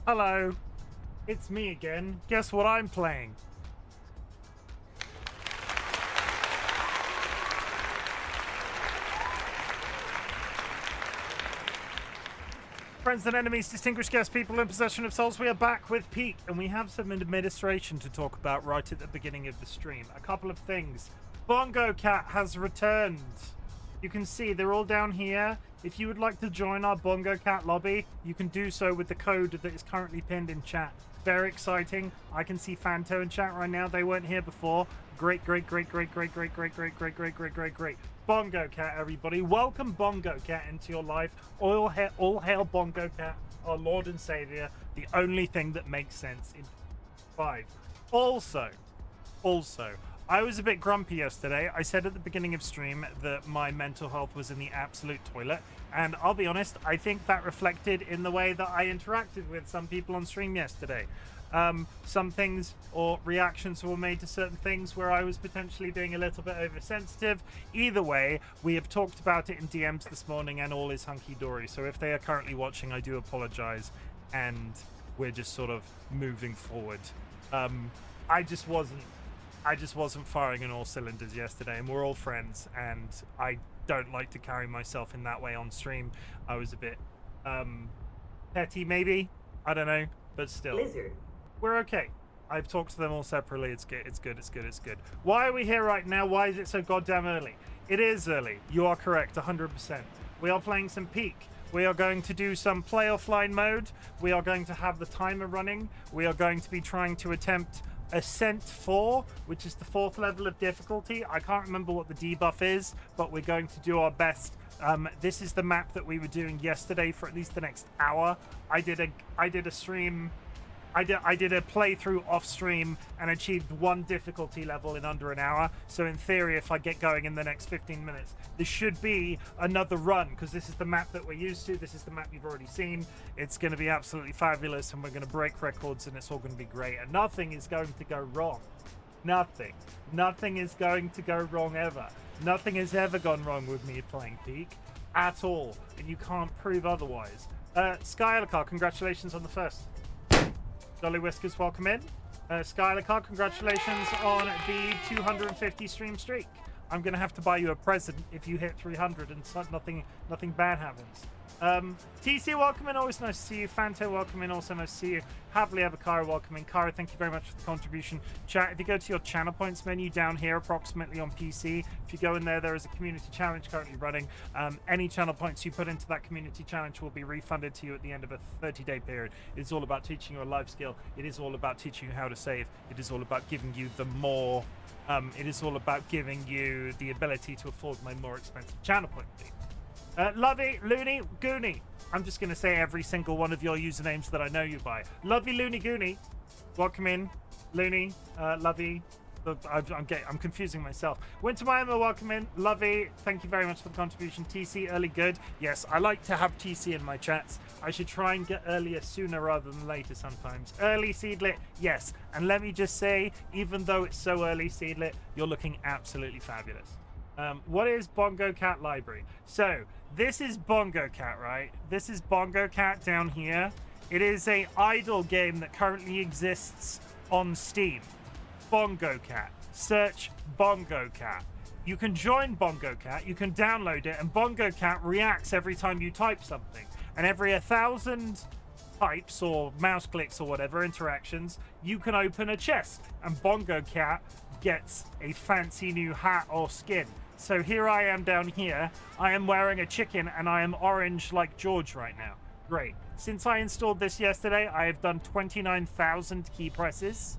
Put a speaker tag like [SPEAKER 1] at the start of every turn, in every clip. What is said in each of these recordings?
[SPEAKER 1] Hello, it's me again. Guess what I'm playing? Friends and enemies, distinguished guests, people in possession of souls, we are back with Peak, and we have some administration to talk about right at the beginning of the stream. A couple of things. Bongo Cat has returned. You can see they're all down here. If you would like to join our Bongo Cat lobby, you can do so with the code that is currently pinned in chat. Very exciting. I can see Fanto in chat right now. They weren't here before. Great. Bongo Cat, everybody. Welcome Bongo Cat into your life. All hail Bongo Cat, our Lord and Savior. The only thing that makes sense in 5. Also, I was a bit grumpy yesterday. I said at the beginning of stream that my mental health was in the absolute toilet. And I'll be honest, I think that reflected in the way that I interacted with some people on stream yesterday. Some things or reactions were made to certain things where I was potentially being a little bit oversensitive. Either way, we have talked about it in DMs this morning and all is hunky-dory. So if they are currently watching, I do apologize. And we're just sort of moving forward. I just wasn't firing on all cylinders yesterday, and we're all friends, and I don't like to carry myself in that way on stream. I was a bit petty, maybe. I don't know, but still.
[SPEAKER 2] Lizard.
[SPEAKER 1] We're okay. I've talked to them all separately. It's good. Why are we here right now? Why is it so goddamn early? It is early. You are correct, 100%. We are playing some Peak. We are going to do some play offline mode. We are going to have the timer running. We are going to be trying to attempt Ascent 4, which is the 4th level of difficulty. I can't remember what the debuff is, but we're going to do our best. This is the map that we were doing yesterday for at least the next hour. I did a stream. I did a playthrough off stream and achieved 1 difficulty level in under an hour. So in theory, if I get going in the next 15 minutes, there should be another run, because this is the map that we're used to. This is the map you've already seen. It's going to be absolutely fabulous, and we're going to break records, and it's all going to be great. And nothing is going to go wrong. Nothing is going to go wrong ever. Nothing has ever gone wrong with me playing Peak at all, and you can't prove otherwise. Skylar, congratulations on the first. DollyWhiskers, welcome in. Skylar, congratulations on the 250 stream streak. I'm going to have to buy you a present if you hit 300 and nothing bad happens. TC, welcome in. Always nice to see you. Fanto, welcome in. Also nice to see you. Happily Ever Kara, welcome in. Kara, thank you very much for the contribution. Chat, if you go to your channel points menu down here, approximately on PC, if you go in there, there is a community challenge currently running. Any channel points you put into that community challenge will be refunded to you at the end of a 30-day period. It's all about teaching you a life skill. It is all about teaching you how to save. It is all about giving you the more... it is all about giving you the ability to afford my more expensive channel point fee. Lovey, Looney, Goonie. I'm just going to say every single one of your usernames that I know you by. Lovey, Looney, Goonie. Welcome in. Looney, Lovey. I'm confusing myself. Winter Miami, welcome in. Lovey, thank you very much for the contribution. TC, early good. Yes, I like to have TC in my chats. I should try and get earlier sooner rather than later sometimes. Early Seedlit, yes. And let me just say, even though it's so early, Seedlit, you're looking absolutely fabulous. What is Bongo Cat Library? So, this is Bongo Cat, right? This is Bongo Cat down here. It is an idle game that currently exists on Steam. Bongo Cat. Search Bongo Cat. You can join Bongo Cat, you can download it, and Bongo Cat reacts every time you type something. And every 1,000 types or mouse clicks or whatever, interactions, you can open a chest. And Bongo Cat gets a fancy new hat or skin. So here I am down here. I am wearing a chicken and I am orange like George right now. Great. Since I installed this yesterday, I have done 29,000 key presses.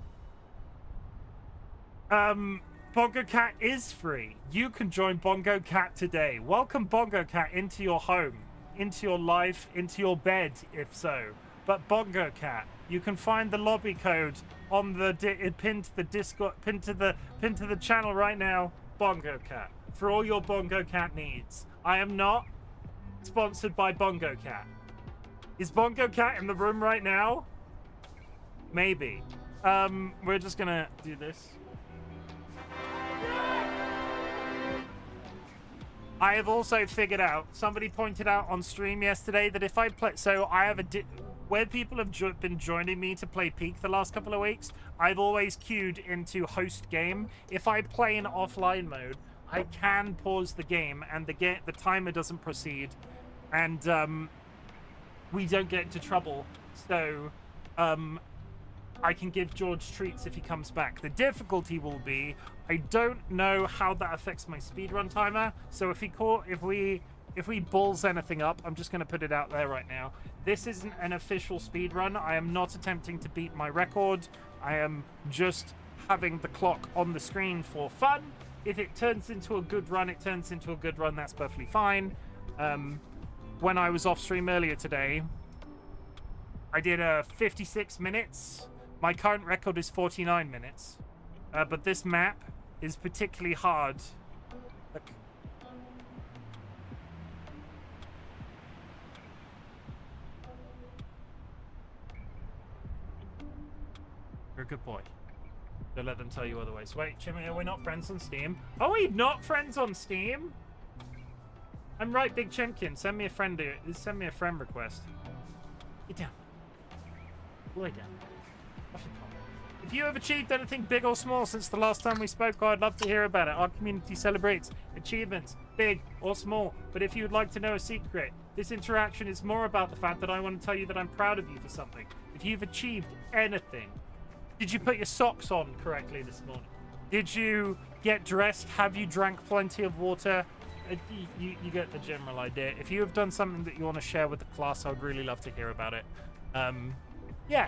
[SPEAKER 1] Bongo Cat is free. You can join Bongo Cat today. Welcome Bongo Cat into your home, into your life, into your bed, if so. But Bongo Cat, you can find the lobby code on the pinned to the Discord, pinned to the channel right now. Bongo Cat for all your Bongo Cat needs. I am not sponsored by Bongo Cat. Is Bongo Cat in the room right now? Maybe. We're just gonna do this. I have also figured out, somebody pointed out on stream yesterday that if I play, so I have where people have been joining me to play Peak the last couple of weeks, I've always queued into host game. If I play in offline mode, I can pause the game and the timer doesn't proceed, and we don't get into trouble. So I can give George treats if he comes back. The difficulty will be, I don't know how that affects my speedrun timer. So if we balls anything up, I'm just going to put it out there right now. This isn't an official speedrun. I am not attempting to beat my record. I am just having the clock on the screen for fun. If it turns into a good run, it turns into a good run. That's perfectly fine. When I was off stream earlier today, I did 56 minutes. My current record is 49 minutes. But this map is particularly hard. Look. You're a good boy. Don't let them tell you otherwise. Wait, Chim, we're not friends on Steam. Are we not friends on Steam? I'm RightBigChimken. Send me a friend request. Get down. Lie down. If you have achieved anything big or small since the last time we spoke, I'd love to hear about it. Our community celebrates achievements, big or small. But if you would like to know a secret, this interaction is more about the fact that I want to tell you that I'm proud of you for something. If you've achieved anything, did you put your socks on correctly this morning? Did you get dressed? Have you drank plenty of water? You get the general idea. If you have done something that you want to share with the class, I would really love to hear about it. Yeah.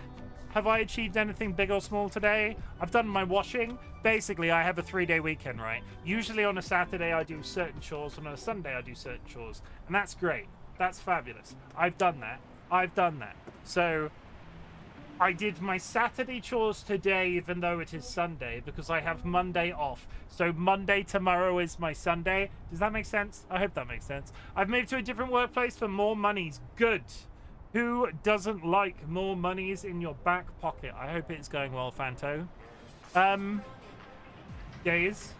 [SPEAKER 1] Have I achieved anything big or small today? I've done my washing. Basically, I have a 3-day weekend, right? Usually on a Saturday, I do certain chores. On a Sunday, I do certain chores. And that's great. That's fabulous. I've done that. So I did my Saturday chores today, even though it is Sunday, because I have Monday off. So Monday tomorrow is my Sunday. Does that make sense? I hope that makes sense. I've moved to a different workplace for more monies. Good. Who doesn't like more monies in your back pocket? I hope it's going well, Fanto. Days.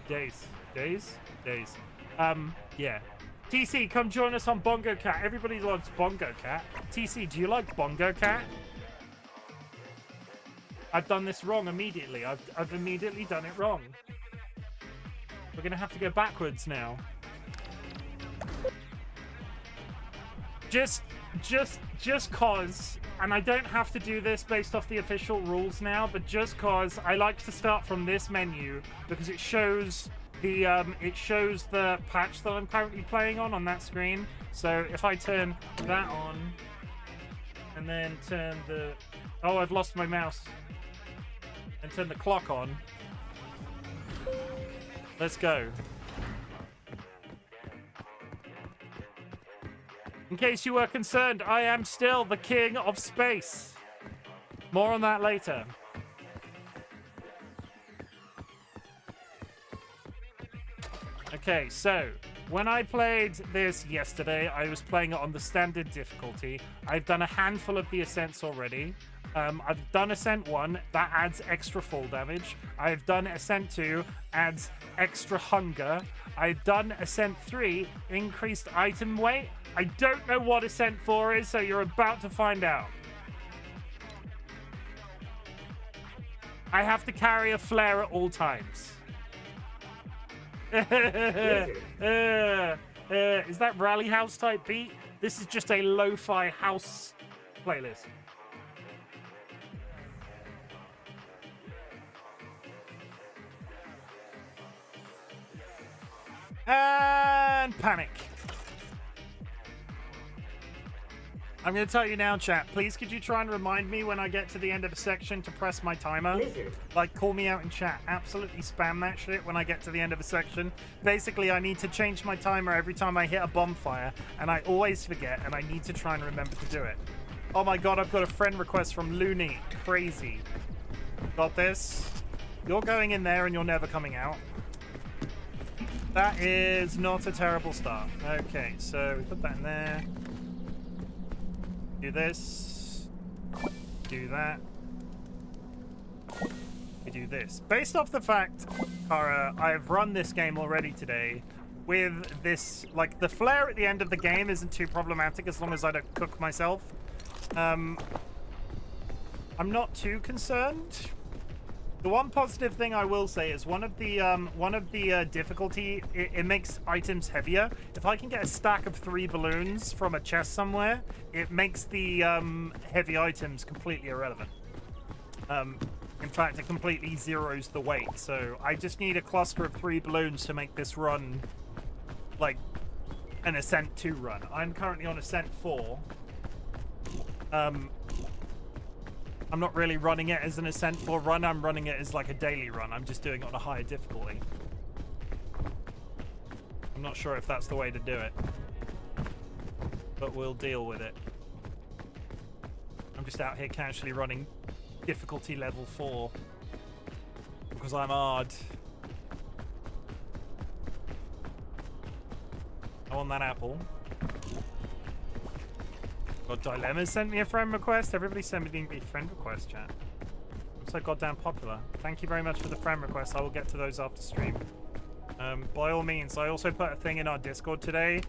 [SPEAKER 1] Yeah. TC, come join us on Bongo Cat. Everybody loves Bongo Cat. TC, do you like Bongo Cat? I've done this wrong immediately. I've immediately done it wrong. We're gonna have to go backwards now. Just cause, and I don't have to do this based off the official rules now, but just cause I like to start from this menu because it shows the patch that I'm currently playing on that screen. So if I turn that on and then turn I've lost my mouse, and turn the clock on. Let's go. In case you were concerned, I am still the king of space. More on that later. Okay, so when I played this yesterday, I was playing it on the standard difficulty. I've done a handful of the ascents already. I've done Ascent 1, that adds extra fall damage. I've done Ascent 2, adds extra hunger. I've done Ascent 3, increased item weight. I don't know what Ascent 4 is, so you're about to find out. I have to carry a flare at all times. Is that Rally House type beat? This is just a lo-fi house playlist. And panic. I'm going to tell you now, chat. Please, could you try and remind me when I get to the end of a section to press my timer? Like, call me out in chat. Absolutely spam that shit when I get to the end of a section. Basically, I need to change my timer every time I hit a bonfire, and I always forget, and I need to try and remember to do it. Oh my god, I've got a friend request from Looney. Crazy. Got this. You're going in there, and you're never coming out. That is not a terrible start. Okay, so we put that in there. Do this. Do that. We do this. Based off the fact, Kara, I've run this game already today with this, like, the flare at the end of the game isn't too problematic as long as I don't cook myself. I'm not too concerned. The one positive thing I will say is one of the difficulty, it makes items heavier. If I can get a stack of 3 balloons from a chest somewhere, it makes the heavy items completely irrelevant. In fact, it completely zeroes the weight. So I just need a cluster of 3 balloons to make this run like an Ascent 2 run. I'm currently on Ascent 4. I'm not really running it as an Ascent 4 run. I'm running it as like a daily run. I'm just doing it on a higher difficulty. I'm not sure if that's the way to do it, but we'll deal with it. I'm just out here casually running difficulty level 4 because I'm hard. I want that apple. God, Dilemma sent me a friend request. Everybody send me a friend request, chat. I'm so goddamn popular. Thank you very much for the friend requests. I will get to those after stream. By all means, I also put a thing in our Discord today.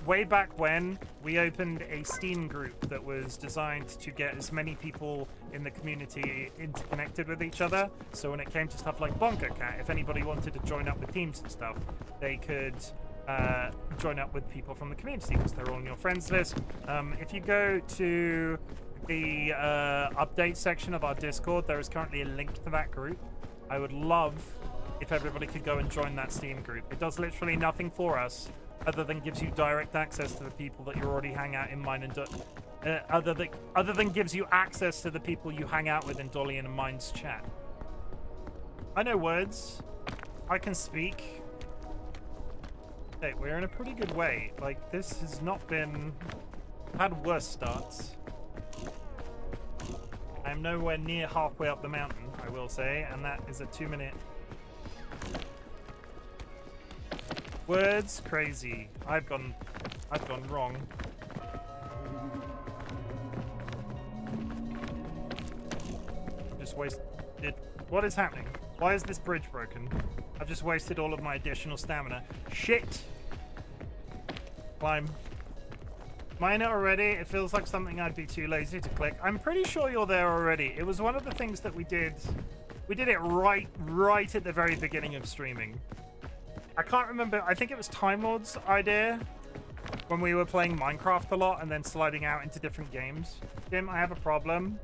[SPEAKER 1] Way back when, we opened a Steam group that was designed to get as many people in the community interconnected with each other. So when it came to stuff like Bonker Cat, if anybody wanted to join up with teams and stuff, they could join up with people from the community because they're all on your friends list. If you go to the update section of our Discord, there is currently a link to that group. I would love if everybody could go and join that Steam group. It does literally nothing for us other than gives you direct access to the people that you already hang out in mine and other than gives you access to the people you hang out with in Dolly and Mine's chat. I know words. I can speak. Hey, we're in a pretty good way. Like, this has not been... I've had worse starts. I'm nowhere near halfway up the mountain, I will say, and that is a 2-minute... Words? Crazy. I've gone wrong. I've just wasted... What is happening? Why is this bridge broken? I've just wasted all of my additional stamina. Shit! Climb. Am I in it already? It feels like something I'd be too lazy to click. I'm pretty sure you're there already. It was one of the things that we did. We did it right at the very beginning of streaming. I can't remember. I think it was Time Lord's idea when we were playing Minecraft a lot and then sliding out into different games. Jim, I have a problem.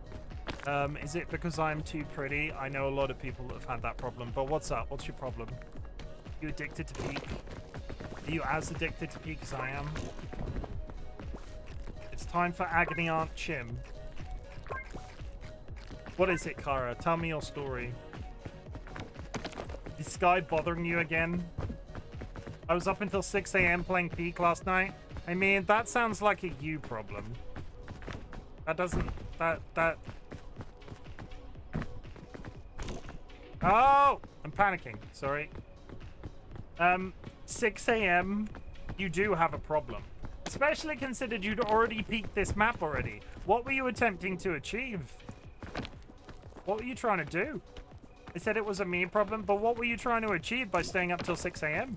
[SPEAKER 1] Is it because I'm too pretty? I know a lot of people that have had that problem, but what's up? What's your problem? Are you addicted to Peak? Are you as addicted to Peak as I am? It's time for Agony Aunt Chim. What is it, Kara? Tell me your story. Is Sky bothering you again? I was up until 6 a.m. playing Peak last night. I mean, that sounds like a you problem. That doesn't... That... Oh! I'm panicking. Sorry. 6 a.m. You do have a problem. Especially considered you'd already peaked this map already. What were you attempting to achieve? What were you trying to do? I said it was a me problem, but what were you trying to achieve by staying up till 6 a.m.?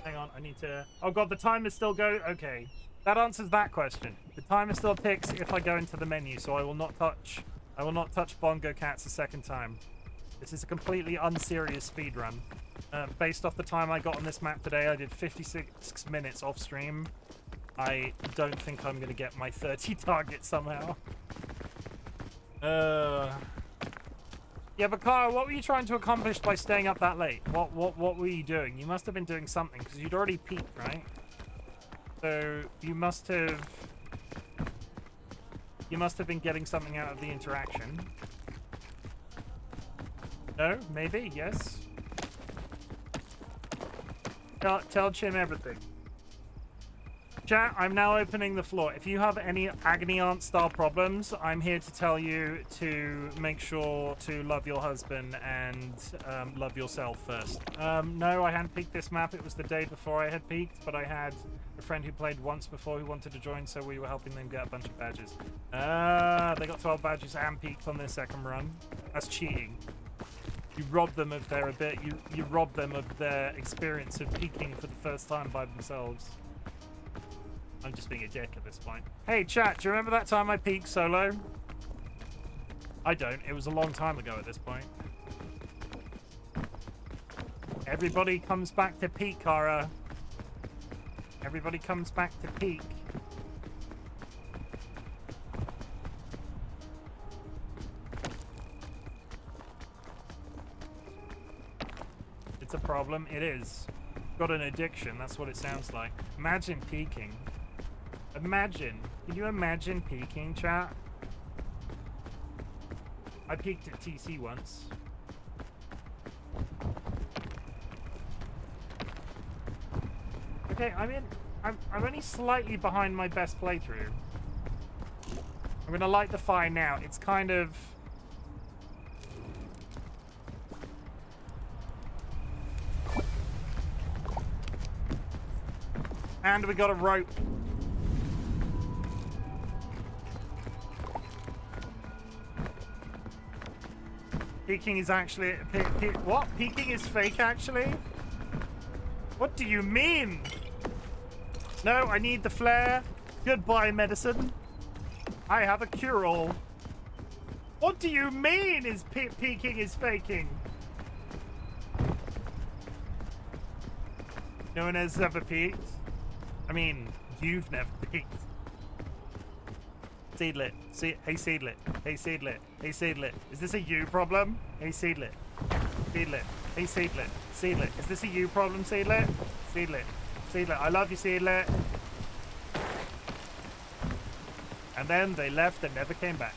[SPEAKER 1] Hang on, I need to... Oh god, the timer still goes... Okay. That answers that question. The timer still ticks if I go into the menu, so I will not touch... I will not touch Bongo Cats a second time. This is a completely unserious speedrun. Based off the time I got on this map today, I did 56 minutes off stream. I don't think I'm going to get my 30 target somehow. Yeah, but Kara, what were you trying to accomplish by staying up that late? What were you doing? You must have been doing something, because you'd already peaked, right? So, you must have been getting something out of the interaction. No? Maybe? Yes? Tell Chim everything. Chat, I'm now opening the floor. If you have any Agony Aunt style problems, I'm here to tell you to make sure to love your husband and love yourself first. No, I hadn't peaked this map. It was the day before I had peaked, but I had a friend who played once before who wanted to join, so we were helping them get a bunch of badges. They got 12 badges and peaked on their second run. That's cheating. You rob them of their you rob them of their experience of peaking for the first time by themselves. I'm just being a dick at this point. Hey, chat, do you remember that time I peaked solo? I don't. It was a long time ago at this point. Everybody comes back to peak, Kara. Everybody comes back to peak. It's a problem. It is. Got an addiction. That's what it sounds like. Imagine peaking. Imagine. Can you imagine peaking, chat? I peaked at TC once. Okay, I'm only slightly behind my best playthrough. I'm gonna light the fire now. It's kind of... And we got a rope. Peaking is actually... what? Peaking is fake, actually? What do you mean? No, I need the flare. Goodbye, medicine. I have a cure-all. What do you mean is peaking is faking? No one has ever peaked. I mean, you've never peaked. Seedlet. Hey, Seedlet. Hey, Seedlet. Hey, Seedlet. Is this a you problem? Hey, Seedlet. Seedlet. Hey, Seedlet. Seedlet. Is this a you problem, Seedlet? Seedlet. Seedlet. I love you, Seedlet. And then they left and never came back.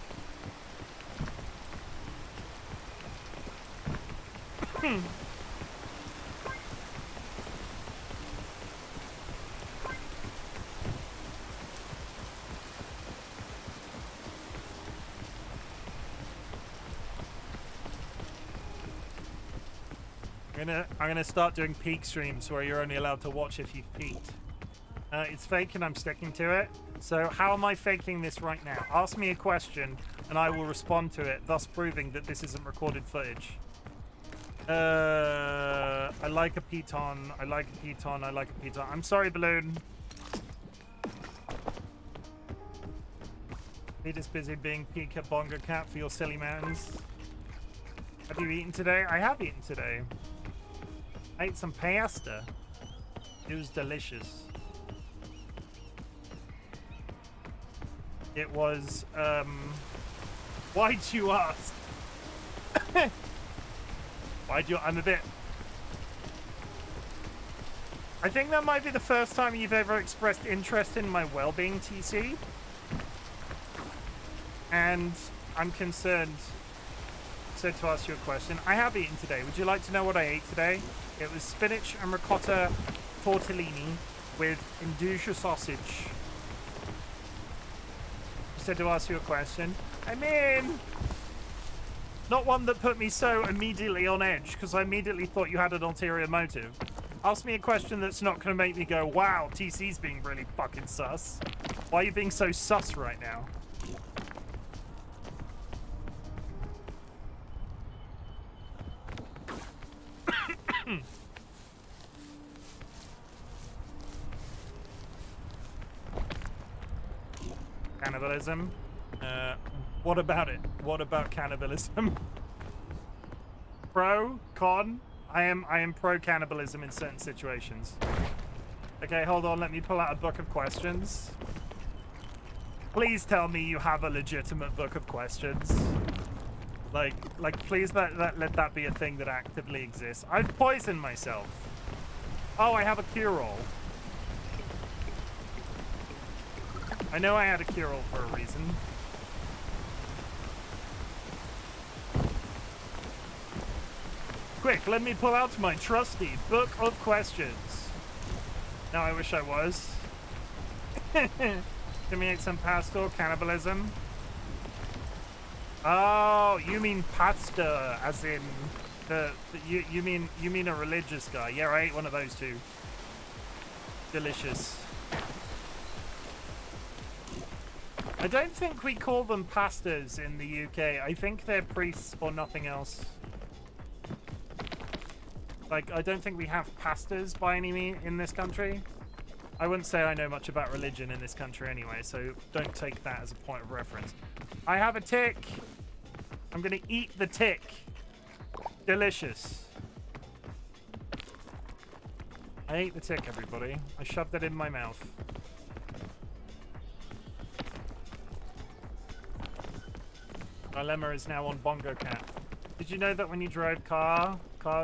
[SPEAKER 1] I'm gonna start doing peak streams where you're only allowed to watch if you've peaked. It's fake and I'm sticking to it. So how am I faking this right now? Ask me a question and I will respond to it, thus proving that this isn't recorded footage. I like a piton. I like a piton. I like a piton. I'm sorry, Balloon. Peter's busy being Pika Bonga Cat for your silly mountains. Have you eaten today? I have eaten today. I ate some pasta. It was delicious. It was, why'd you ask? Why'd you, I'm a bit... I think that might be the first time you've ever expressed interest in my well-being, TC. And I'm concerned. So to ask you a question, I have eaten today. Would you like to know what I ate today? It was spinach and ricotta tortellini with induja sausage. So to ask you a question, I mean, not one that put me so immediately on edge, because I immediately thought you had an ulterior motive. Ask me a question that's not going to make me go, wow, TC's being really fucking sus. Why are you being so sus right now? Cannibalism? What about it? What about cannibalism? Pro? Con? I am pro cannibalism in certain situations. Okay, hold on, let me pull out a book of questions. Please tell me you have a legitimate book of questions. Like please let that be a thing that actively exists. I've poisoned myself. Oh, I have a cure-all. I know I had a cure-all for a reason. Quick, let me pull out my trusty book of questions. Now I wish I was. Can we eat some pasta? Cannibalism? Oh, you mean pasta, as in you mean a religious guy? Yeah, I ate one of those too. Delicious. I don't think we call them pastors in the UK. I think they're priests or nothing else. Like, I don't think we have pastors by any means in this country. I wouldn't say I know much about religion in this country anyway, so don't take that as a point of reference. I have a tick. I'm gonna eat the tick. Delicious. I ate the tick, everybody. I shoved it in my mouth. My lemma is now on Bongo Cat. Did you know that when you drive car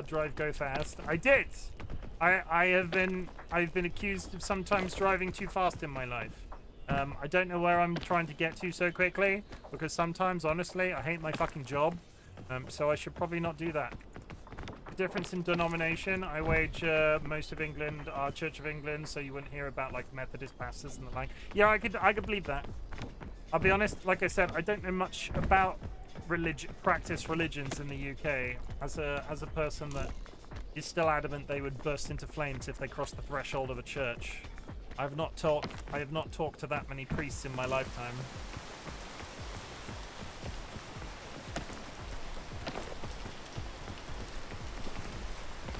[SPEAKER 1] drive go fast? I did. I've been accused of sometimes driving too fast in my life. I don't know where I'm trying to get to so quickly, because sometimes, honestly, I hate my fucking job. So I should probably not do that. The difference in denomination, I wager most of England are Church of England, so you wouldn't hear about like Methodist pastors and the like. Yeah, I could believe that. I'll be honest, like I said, I don't know much about practice religions in the UK. As a person that is still adamant they would burst into flames if they crossed the threshold of a church. I have not talked to that many priests in my lifetime.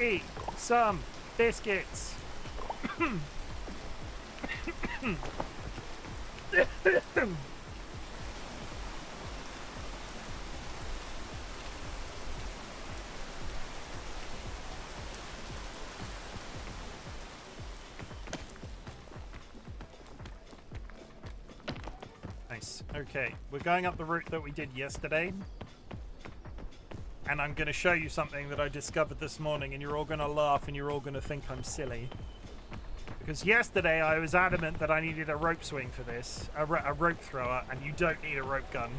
[SPEAKER 1] Eat some biscuits. Nice. Okay, we're going up the route that we did yesterday. And I'm going to show you something that I discovered this morning, and you're all going to laugh and you're all going to think I'm silly. Because yesterday I was adamant that I needed a rope swing for this, a rope thrower, and you don't need a rope gun.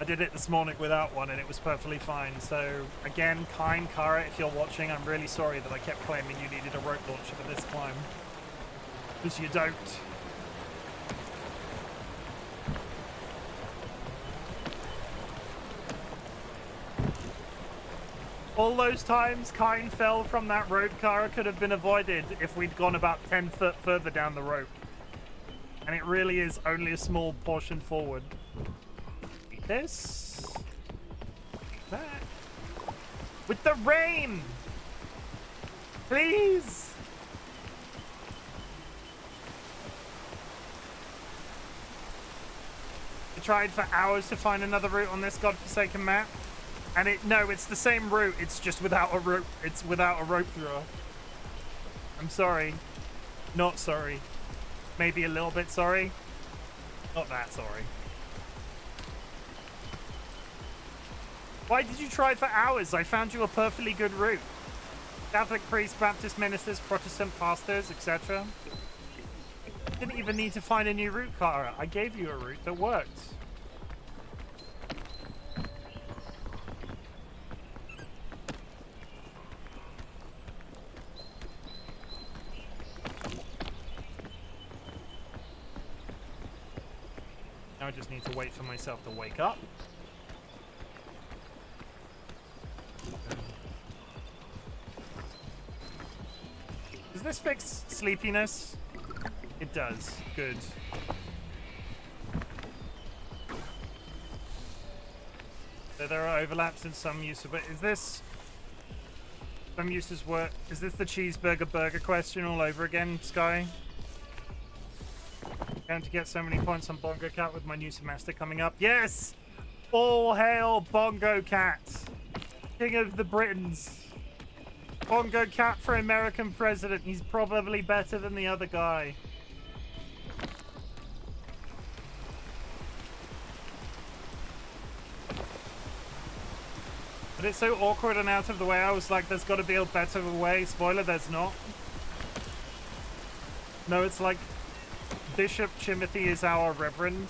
[SPEAKER 1] I did it this morning without one and it was perfectly fine. So again, kind Kara, if you're watching, I'm really sorry that I kept claiming you needed a rope launcher for this climb. Because you don't. All those times Kine fell from that rope, Kara, could have been avoided if we'd gone about 10 foot further down the rope. And it really is only a small portion forward. Eat this. Eat that. With the rain! Please! I tried for hours to find another route on this godforsaken map. And it's the same route, it's just without a rope, it's without a rope thrower. I'm sorry. Not sorry. Maybe a little bit sorry. Not that sorry. Why did you try for hours? I found you a perfectly good route. Catholic priests, Baptist ministers, Protestant pastors, etc. Didn't even need to find a new route, Kara. I gave you a route that worked. I just need to wait for myself to wake up. Does this fix sleepiness? It does. Good. So there are overlaps in some use of it. Is this... Some uses work... Is this the cheeseburger burger question all over again, Sky? Going to get so many points on Bongo Cat with my new semester coming up. Yes! All hail Bongo Cat! King of the Britons. Bongo Cat for American president. He's probably better than the other guy. But it's so awkward and out of the way. I was like, there's got to be a better way. Spoiler, there's not. No, it's like... Bishop Chimothy is our reverend.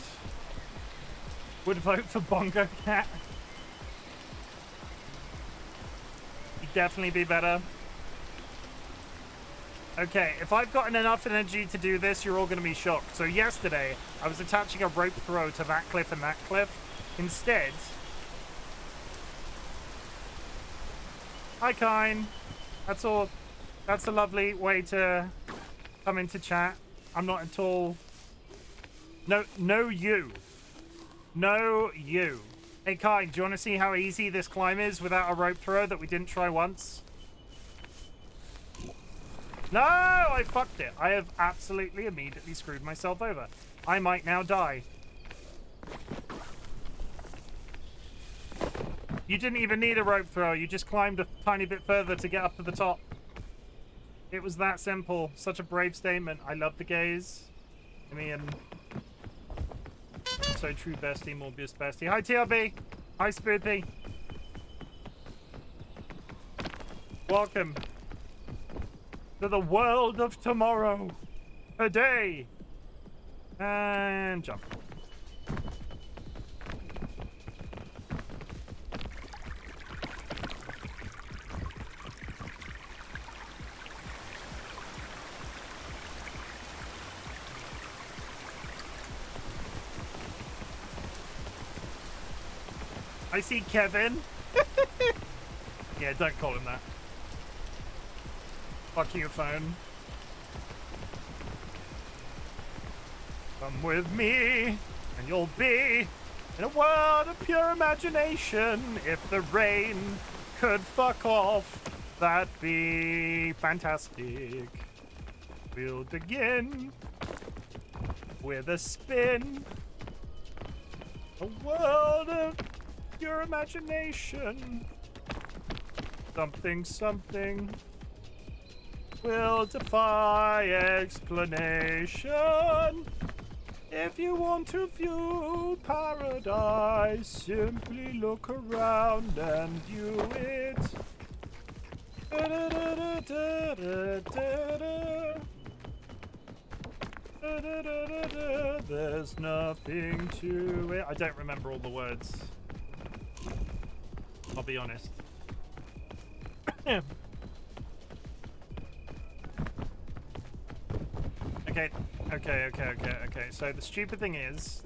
[SPEAKER 1] Would vote for Bongo Cat. He'd definitely be better. Okay, if I've gotten enough energy to do this, you're all going to be shocked. So yesterday, I was attaching a rope throw to that cliff and that cliff. Instead... Hi, Kine. That's all. That's a lovely way to come into chat. I'm not at all... No, you. No, you. Hey, Kai, do you want to see how easy this climb is without a rope throw that we didn't try once? No, I fucked it. I have absolutely immediately screwed myself over. I might now die. You didn't even need a rope throw. You just climbed a tiny bit further to get up to the top. It was that simple. Such a brave statement. I love the gaze. I mean, so true, bestie, Morbius bestie. Hi, TRB. Hi, Spoopy. Welcome to the world of tomorrow. Today. And jump. I see Kevin. Yeah, don't call him that. Fuck you, phone. Come with me, and you'll be in a world of pure imagination. If the rain could fuck off, that'd be fantastic. We'll begin with a spin. A world of pure imagination. Something, something will defy explanation. If you want to view paradise, simply look around and view it. There's nothing to it. I don't remember all the words. I'll be honest. Okay. So the stupid thing is,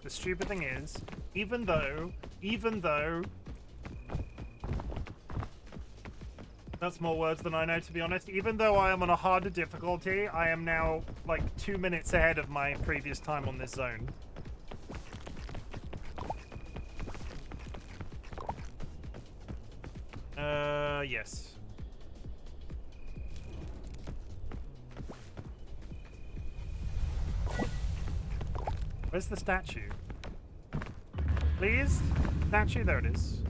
[SPEAKER 1] even though, that's more words than I know, to be honest. Even though I am on a harder difficulty, I am now like 2 minutes ahead of my previous time on this zone. Yes. Where's the statue? Please? Statue? There it is.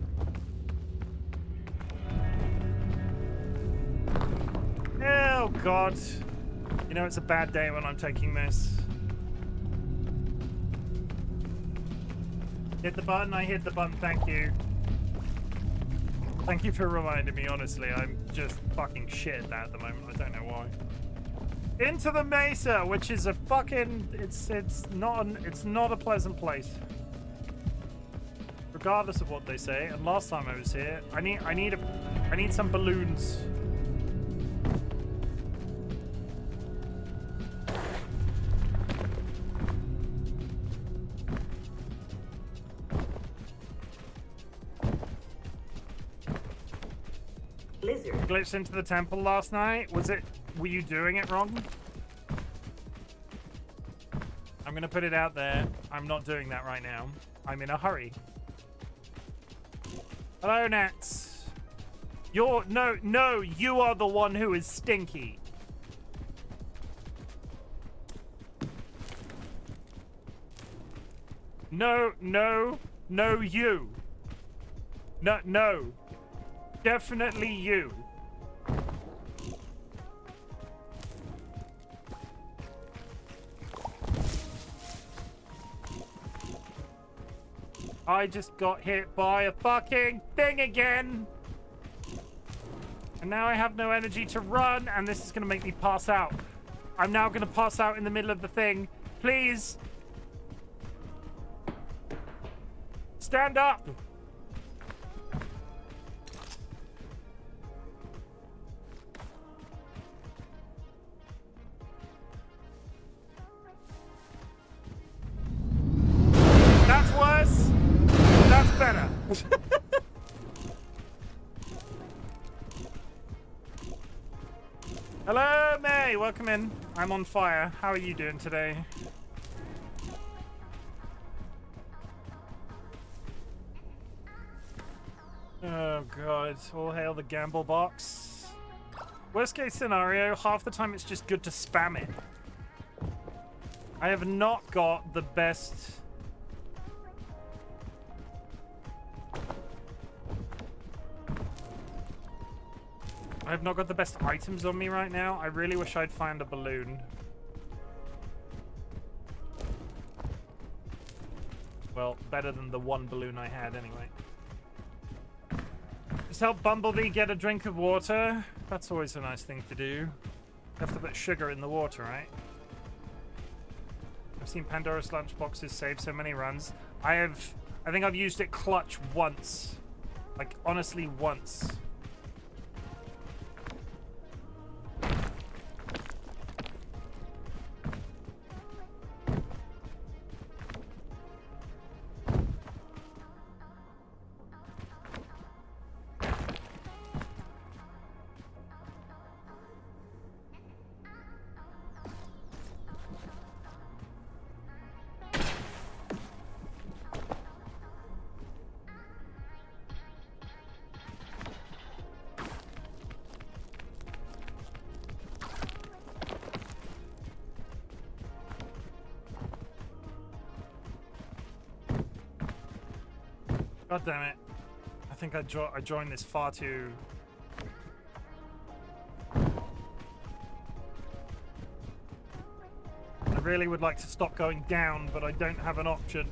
[SPEAKER 1] Oh, God. You know, it's a bad day when I'm taking this. Hit the button? I hit the button, thank you. Thank you for reminding me, honestly. I'm just fucking shit at that at the moment. I don't know why. Into the Mesa, which is a fucking... It's not a pleasant place. Regardless of what they say. And last time I was here, I need some balloons. Glitched into the temple last night. Were you doing it wrong? I'm gonna put it out there. I'm not doing that right now. I'm in a hurry. Hello, Nats. No, you are the one who is stinky. No, you. No. Definitely you. I just got hit by a fucking thing again. And now I have no energy to run, and this is going to make me pass out. I'm now going to pass out in the middle of the thing. Please. Stand up. That's worse. That's better. Hello, May. Welcome in. I'm on fire. How are you doing today? Oh, God. All hail the gamble box. Worst case scenario, half the time it's just good to spam it. I have not got the best... I have not got the best items on me right now. I really wish I'd find a balloon. Well, better than the one balloon I had anyway. Just help Bumblebee get a drink of water. That's always a nice thing to do. You have to put sugar in the water, right? I've seen Pandora's lunchboxes save so many runs. I think I've used it clutch once. Like, honestly, once. God damn it. I think I joined this far too... I really would like to stop going down, but I don't have an option.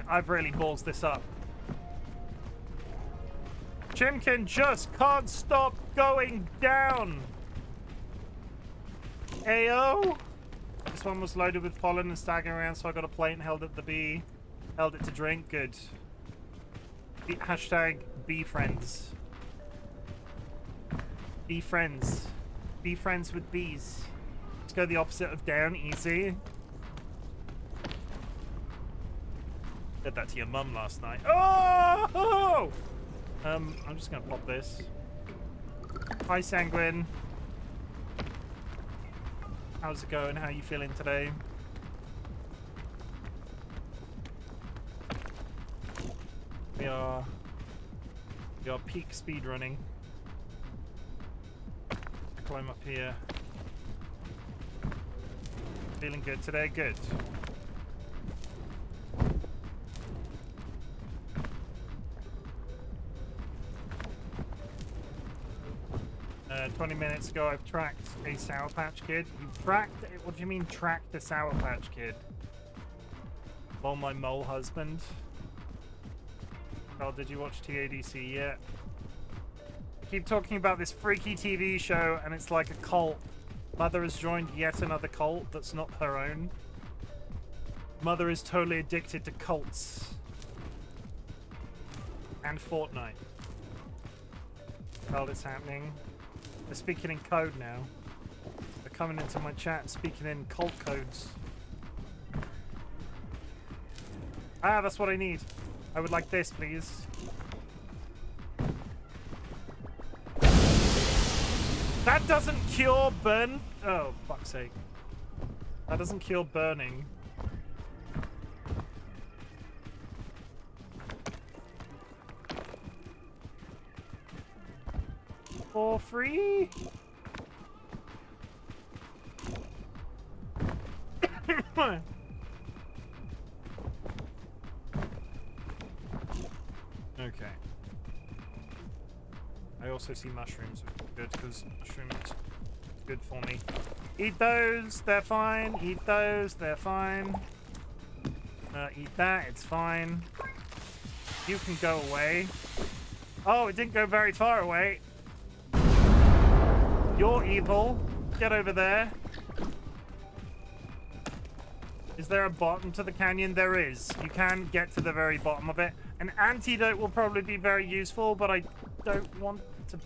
[SPEAKER 1] I've really ballsed this up. Chimken just can't stop going down! Ayo! This one was loaded with pollen and staggering around, so I got a plate and held it to drink. Good. Hashtag be friends. Be friends. Be friends with bees. Let's go the opposite of down. Easy. Did that to your mum last night. Oh! I'm just gonna pop this. Hi, Sanguine. How's it going? How are you feeling today? We are peak speed running. Climb up here. Feeling good today? Good. 20 minutes ago, I've tracked a Sour Patch Kid. You tracked? What do you mean tracked a Sour Patch Kid? Well, my mole husband. Oh, did you watch TADC yet? I keep talking about this freaky TV show, and it's like a cult. Mother has joined yet another cult that's not her own. Mother is totally addicted to cults. And Fortnite. Well, it's happening. They're speaking in code now. They're coming into my chat speaking in cult codes. Ah, that's what I need. I would like this, please. That doesn't cure burn. Oh, fuck's sake. That doesn't cure burning. For free? Okay. I also see mushrooms, which is good because mushrooms are good for me. Eat those, they're fine. Eat those, they're fine. Eat that, it's fine. You can go away. Oh, it didn't go very far away. You're evil. Get over there. Is there a bottom to the canyon? There is. You can get to the very bottom of it. An antidote will probably be very useful, but I don't want to...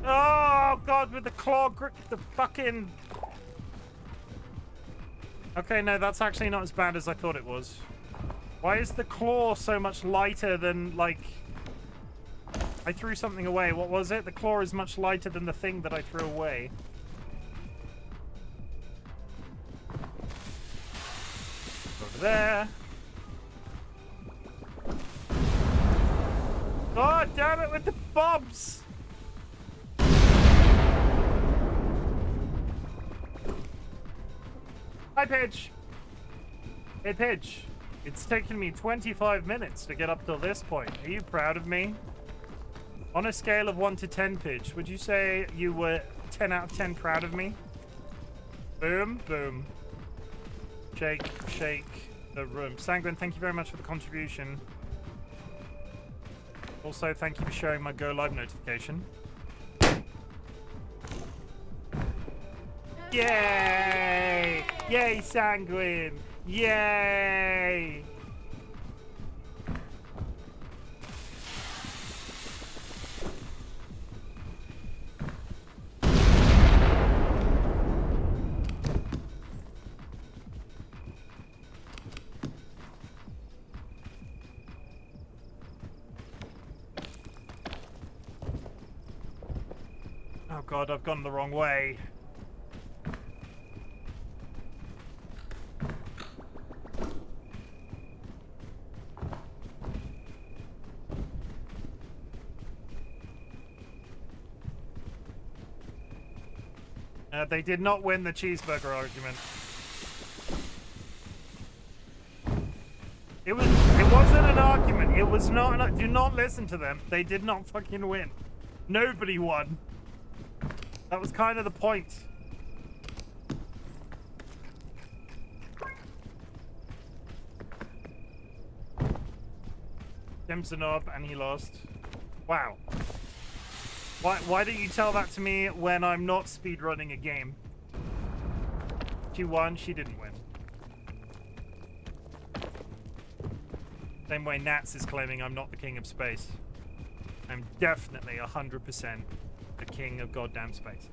[SPEAKER 1] Oh, God, with the claw grip, the fucking... Okay, no, that's actually not as bad as I thought it was. Why is the claw so much lighter than, like... I threw something away. What was it? The claw is much lighter than the thing that I threw away. over there. God damn it with the bombs! Hi, Pidge. Hey, Pidge. It's taken me 25 minutes to get up till this point. Are you proud of me? On a scale of 1 to 10, Pidge, would you say you were 10 out of 10 proud of me? Boom, boom. Shake, shake the room. Sanguine, thank you very much for the contribution. Also, thank you for sharing my Go Live notification. Yay! Yay, Sanguine! Yay! Oh god, I've gone the wrong way. They did not win the cheeseburger argument. It wasn't an argument. It was not. Do not listen to them. They did not fucking win. Nobody won. That was kind of the point. Tim's a knob and he lost. Wow. Why don't you tell that to me when I'm not speedrunning a game? She won, she didn't win. Same way Nats is claiming I'm not the king of space. I'm definitely 100% the king of goddamn space.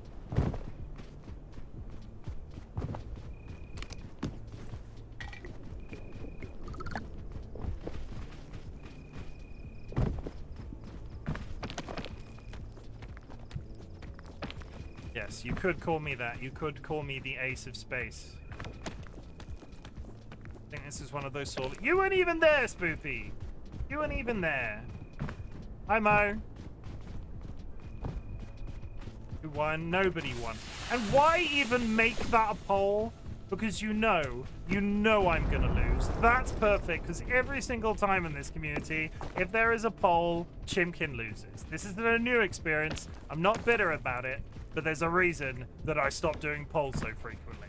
[SPEAKER 1] Yes, you could call me that. You could call me the ace of space. I think this is one of those sort of... You weren't even there, Spoopy! You weren't even there. Hi, Mo. Who won? Nobody won. And why even make that a poll? Because you know I'm gonna lose. That's perfect, because every single time in this community, if there is a poll, Chimken loses. This isn't a new experience. I'm not bitter about it, but there's a reason that I stopped doing polls so frequently.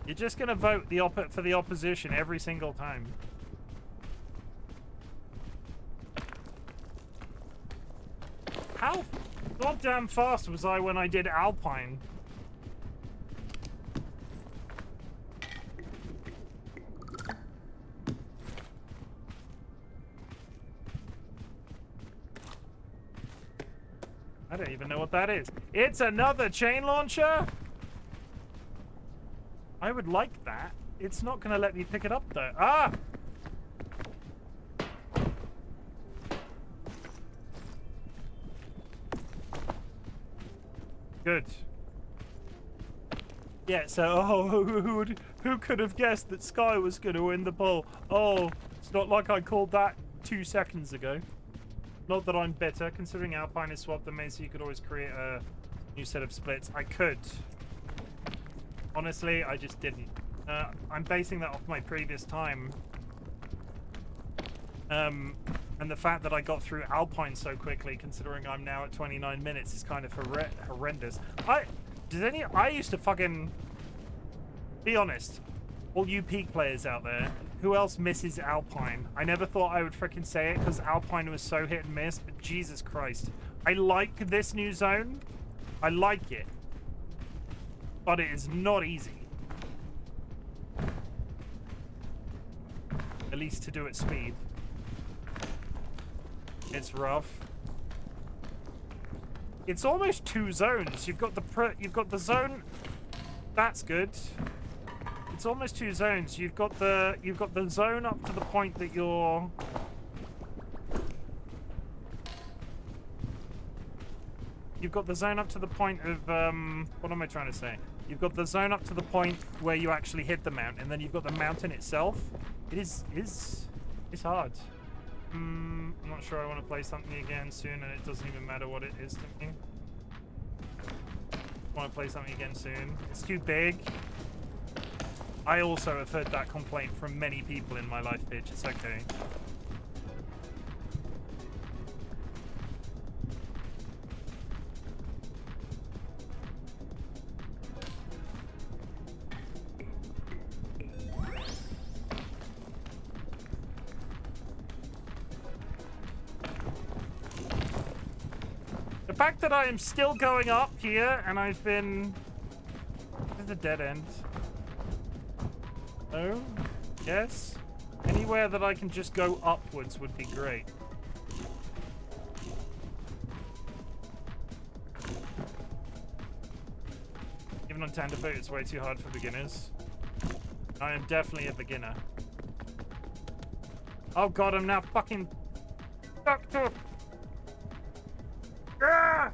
[SPEAKER 1] You're just gonna vote for the opposition every single time. How goddamn fast was I when I did Alpine? I don't even know what that is. It's another chain launcher? I would like that. It's not going to let me pick it up, though. Ah! Good. Yeah, so, who could have guessed that Sky was going to win the poll? Oh, it's not like I called that 2 seconds ago. Not that I'm bitter, considering Alpine is swapped the main, so you could always create a new set of splits. I could. Honestly, I just didn't. I'm basing that off my previous time. And the fact that I got through Alpine so quickly, considering I'm now at 29 minutes, is kind of horrendous. I used to fucking... Be honest. All you Peak players out there, who else misses Alpine? I never thought I would freaking say it, because Alpine was so hit and miss, but Jesus Christ. I like this new zone. I like it. But it is not easy. At least to do at speed. It's rough. It's almost 2 zones. You've got the zone. That's good. It's almost 2 zones. You've got the zone up to the point that you're... You've got the zone up to the point of what am I trying to say? You've got the zone up to the point where you actually hit the mountain, and then you've got the mountain itself. It's hard. I'm not sure I want to play something again soon, and it doesn't even matter what it is to me. I want to play something again soon. It's too big. I also have heard that complaint from many people in my life, bitch. It's okay. The fact that I am still going up here and I've been... This is a dead end. Oh, yes. Anywhere that I can just go upwards would be great. Even on Tenderfoot, it's way too hard for beginners. I am definitely a beginner. Oh god, I'm now fucking stuck to... Ah!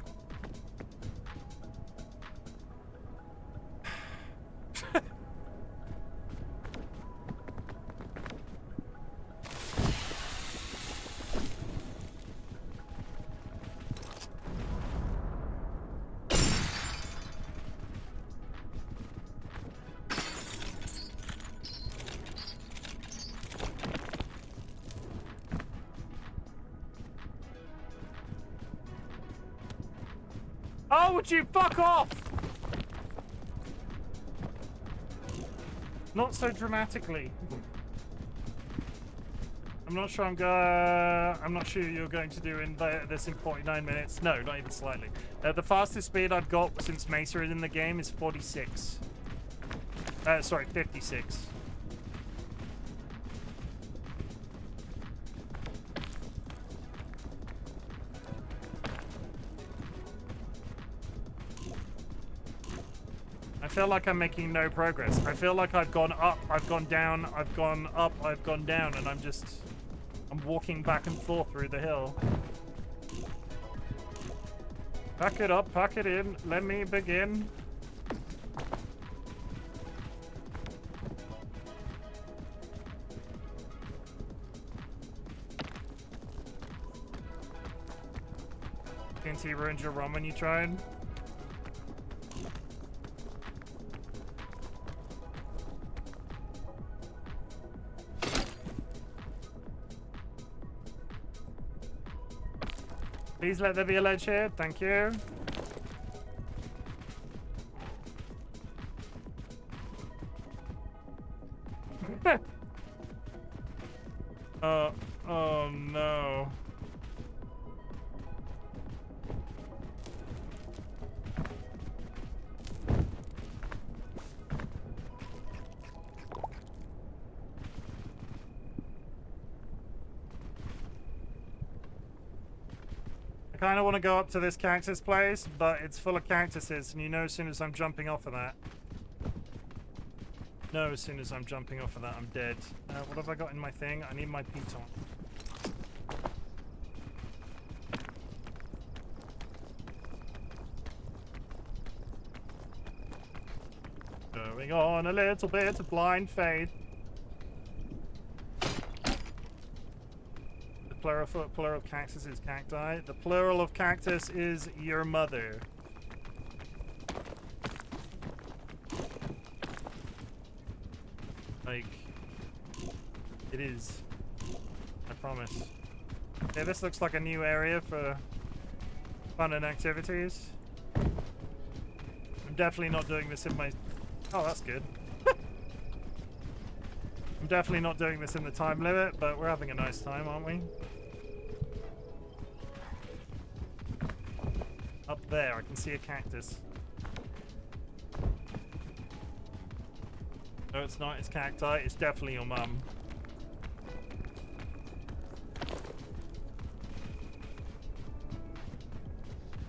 [SPEAKER 1] Oh, would you fuck off? Not so dramatically. I'm not sure I'm not sure you're going to do in this in 49 minutes. No, not even slightly. The fastest speed I've got since Mesa is in the game is 46. Sorry, 56. I feel like I'm making no progress. I feel like I've gone up, I've gone down, I've gone up, I've gone down, and I'm walking back and forth through the hill. Pack it up, pack it in, let me begin. TNT ruined your run when you tried. Please let there be a ledge here. Thank you. Oh no. I kind of want to go up to this cactus place, but it's full of cactuses, and you know as soon as I'm jumping off of that... No, as soon as I'm jumping off of that, I'm dead. What have I got in my thing? I need my piton. Going on a little bit of blind faith. Plural of cactus is cacti. The plural of cactus is your mother. Like, it is. I promise. Yeah, this looks like a new area for fun and activities. I'm definitely not doing this in my... Oh, that's good. I'm definitely not doing this in the time limit, but we're having a nice time, aren't we? Up there, I can see a cactus. No, it's not. It's cacti. It's definitely your mum.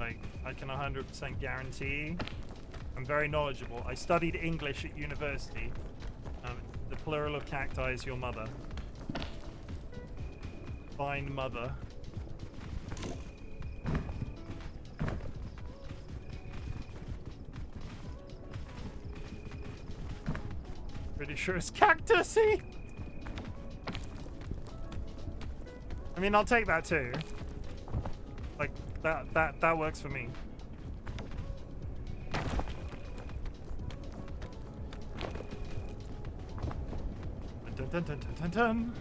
[SPEAKER 1] Like, I can 100% guarantee. I'm very knowledgeable. I studied English at university. The plural of cacti is your mother. Fine mother. Pretty sure it's cactusy. I mean, I'll take that too. Like, that works for me. Dun, dun, dun, dun, dun, dun.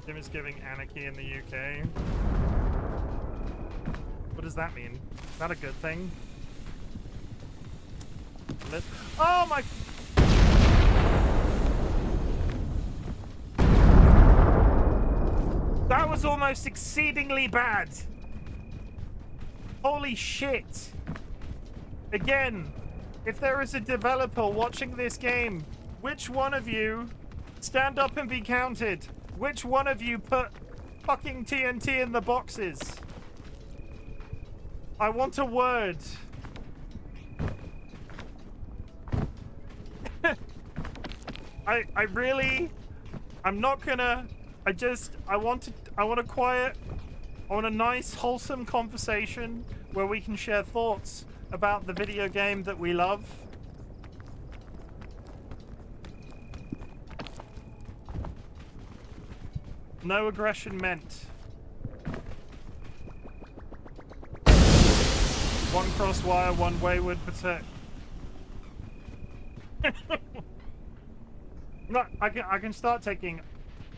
[SPEAKER 1] Chim is giving anarchy in the UK. What does that mean? Is that a good thing? Oh my... That was almost exceedingly bad. Holy shit. Again, if there is a developer watching this game, which one of you stand up and be counted? Which one of you put fucking TNT in the boxes? I want a word. I really, I'm not gonna, I want a nice, wholesome conversation where we can share thoughts about the video game that we love. No aggression meant. One cross wire, one wayward protect. No, I can start taking...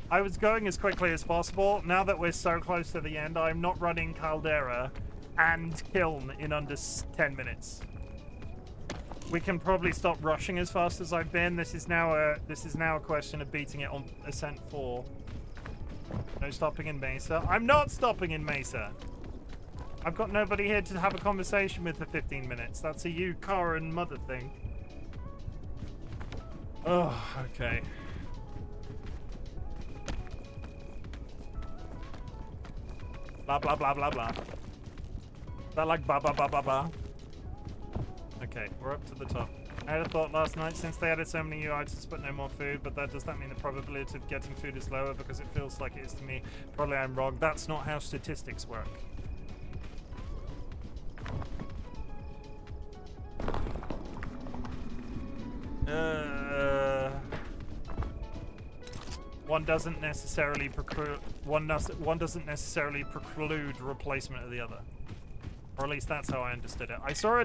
[SPEAKER 1] I was going as quickly as possible. Now that we're so close to the end, I'm not running Caldera and Kiln in under 10 minutes. We can probably stop rushing as fast as I've been. This is now a question of beating it on Ascent 4. No stopping in Mesa. I'm not stopping in Mesa. I've got nobody here to have a conversation with for 15 minutes. That's a you, car, and mother thing. Oh, okay. Blah, blah, blah, blah, blah. That like ba ba ba ba ba. Okay, we're up to the top. I had a thought last night, since they added so many new items but no more food, but does that mean the probability of getting food is lower because it feels like it is to me? Probably I'm wrong. That's not how statistics work. One doesn't necessarily preclude replacement of the other, or at least that's how I understood it. I saw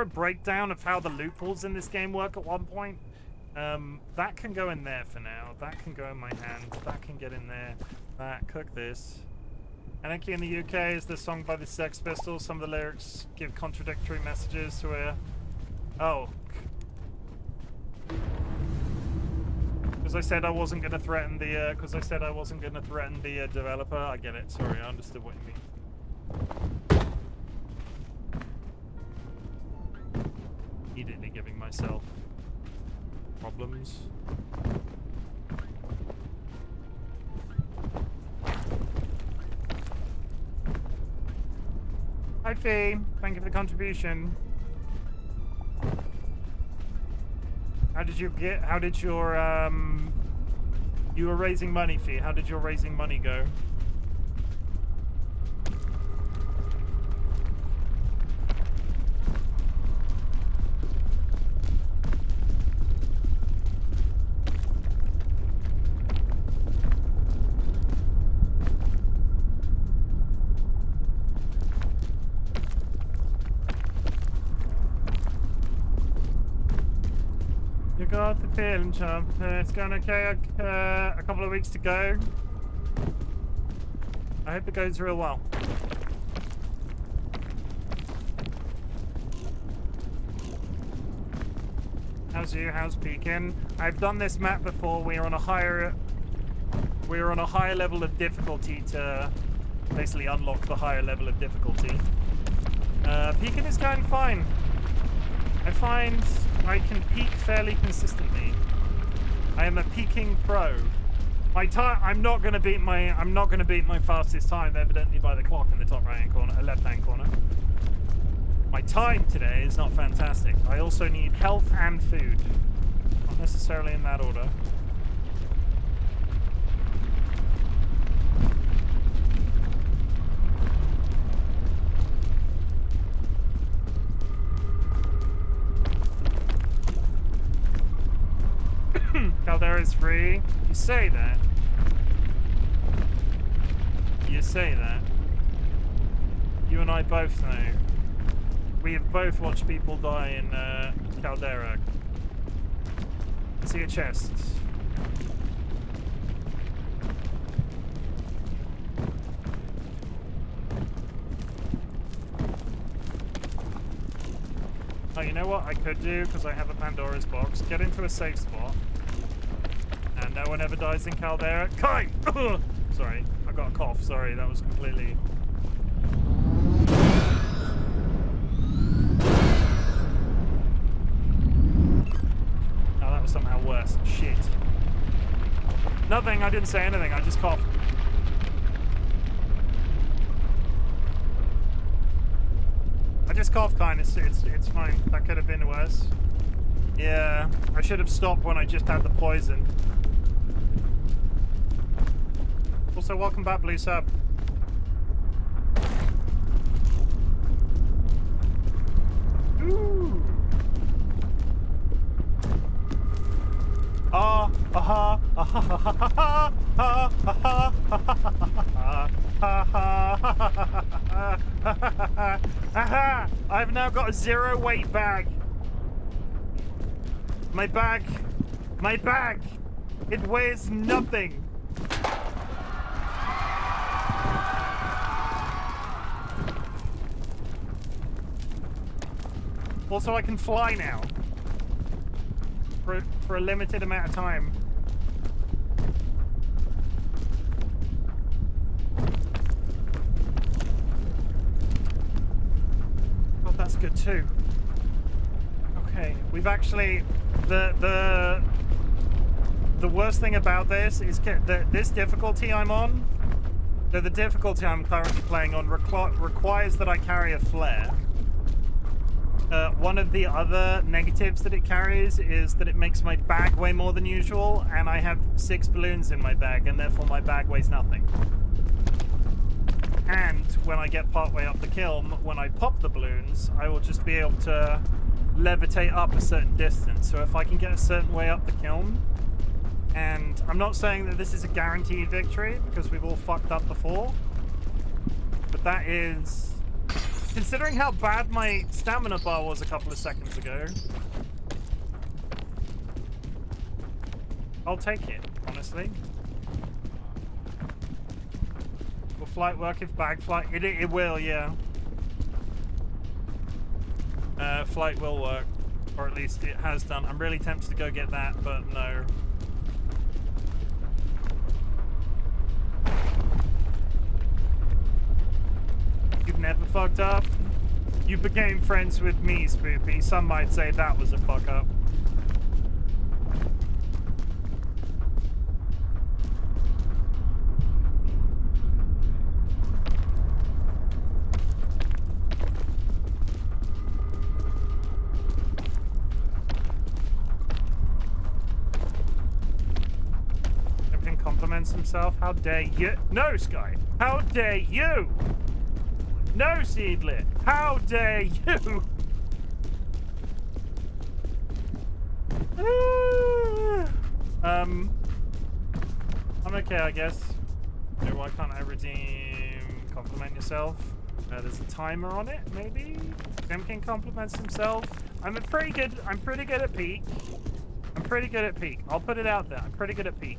[SPEAKER 1] a breakdown of how the loopholes in this game work at one point. That can go in there for now. That can go in my hand. That can get in there. Cook this. Anarchy in the UK is the song by the Sex Pistols. Some of the lyrics give contradictory messages to a... Oh. Because I said I wasn't going to threaten the... developer. I get it. Sorry, I understood what you mean. Immediately giving myself problems. Hi, Fee. Thank you for the contribution. How did your, you were raising money, Fee. How did your raising money go? Got the feeling, chump. It's going okay. A couple of weeks to go. I hope it goes real well. How's you? How's Pekin? I've done this map before. We're on a higher level of difficulty to basically unlock the higher level of difficulty. Pekin is going fine. I find I can peak fairly consistently. I am a peaking pro. My time, I'm not going to beat my fastest time, evidently by the clock in the top right-hand corner, left-hand corner. My time today is not fantastic. I also need health and food, not necessarily in that order. Caldera is free. You say that. You say that. You and I both know. We have both watched people die in Caldera. I see a chest. Oh, you know what I could do, because I have a Pandora's box? Get into a safe spot. And no one ever dies in Caldera. Kai! Sorry, I got a cough. Sorry, that was completely... Oh, that was somehow worse. Shit. Nothing, I didn't say anything, I just coughed. I just coughed, kind of. It's fine. That could have been worse. Yeah, I should have stopped when I just had the poison. Also, welcome back, Blue Sub. Ooh. Ah, aha, aha, ha, ha, ha, ha, ha, ha, ha. I've now got a 0 weight bag. My bag, it weighs nothing. Also, I can fly now. For a limited amount of time. Oh, that's good too. Okay, we've actually the worst thing about this is this difficulty I'm on. The difficulty I'm currently playing on requires that I carry a flare. One of the other negatives that it carries is that it makes my bag weigh more than usual, and I have 6 balloons in my bag, and therefore my bag weighs nothing. And when I get partway up the kiln, when I pop the balloons, I will just be able to levitate up a certain distance. So if I can get a certain way up the kiln, and I'm not saying that this is a guaranteed victory, because we've all fucked up before, but that is... Considering how bad my stamina bar was a couple of seconds ago, I'll take it, honestly. Will flight work if bag flight? It will, yeah. Flight will work, or at least it has done. I'm really tempted to go get that, but no. You've never fucked up? You became friends with me, Spoopy. Some might say that was a fuck up. Everything compliments himself. How dare you? No, Sky. How dare you? No, Seedlit! How dare you! I'm okay, I guess. No, why can't I redeem compliment yourself? There's a timer on it, maybe? Chimken compliments himself. I'm pretty good at peak. I'm pretty good at peak. I'll put it out there. I'm pretty good at peak.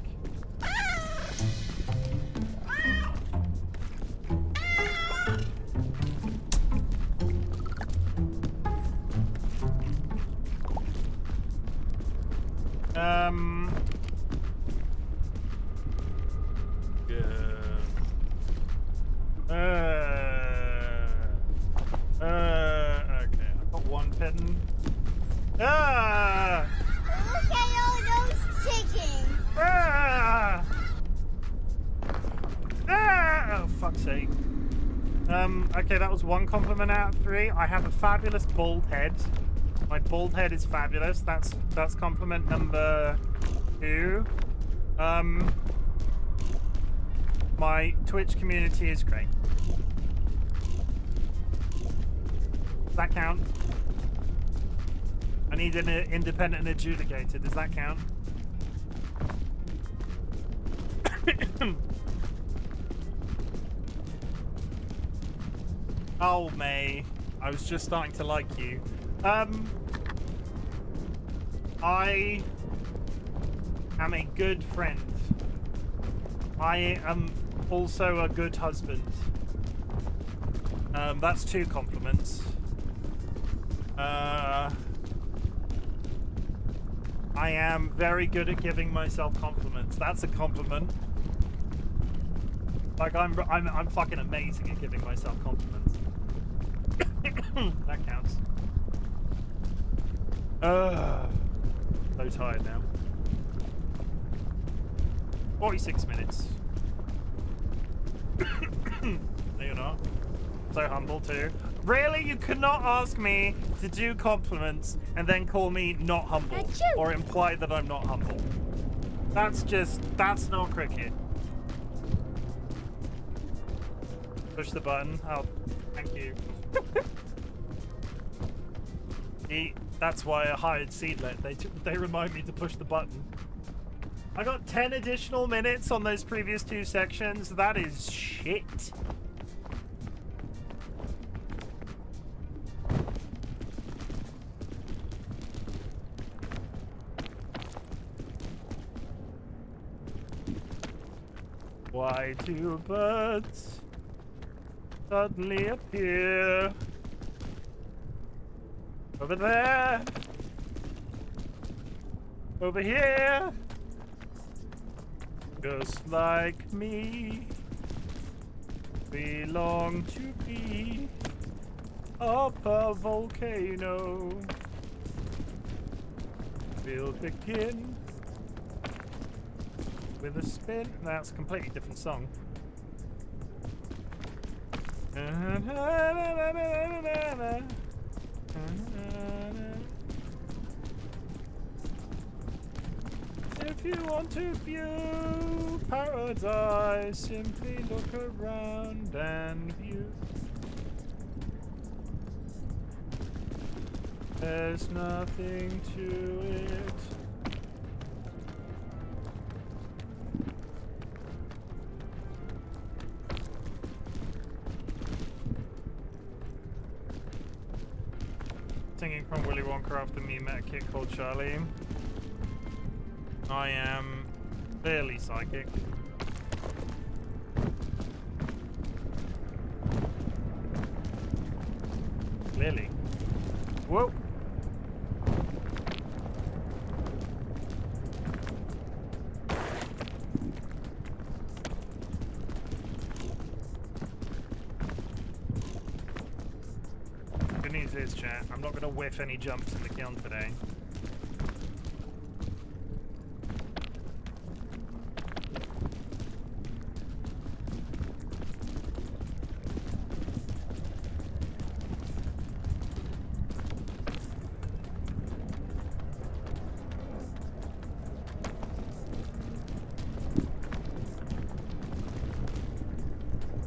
[SPEAKER 1] Okay, I've got one pitten. Look
[SPEAKER 2] at all those chickens!
[SPEAKER 1] Oh, fuck's sake. Okay, that was one compliment out of 3. I have a fabulous bald head. My bald head is fabulous. That's compliment number 2. My Twitch community is great. Does that count? I need an independent adjudicator. Does that count? Oh, May. I was just starting to like you. I am a good friend. I am also a good husband. That's 2 compliments. I am very good at giving myself compliments. That's a compliment. Like I'm fucking amazing at giving myself compliments. That counts. So tired now. 46 minutes. No, you're not. So humble too. Really? You could not ask me to do compliments and then call me not humble or imply that I'm not humble. That's not cricket. Push the button. Oh, thank you. That's why I hired Seedlet. They remind me to push the button. I got 10 additional minutes on those previous 2 sections. That is shit. Why do birds suddenly appear over there, over here, just like me, we long to be up a volcano. We'll begin with a spin. That's a completely different song. If you want to view paradise, simply look around and view. There's nothing to it. Singing from Willy Wonka after me met a kid called Charlie. I am barely psychic. Clearly. Whoa! Good news is, chat, I'm not going to whiff any jumps in the kiln today.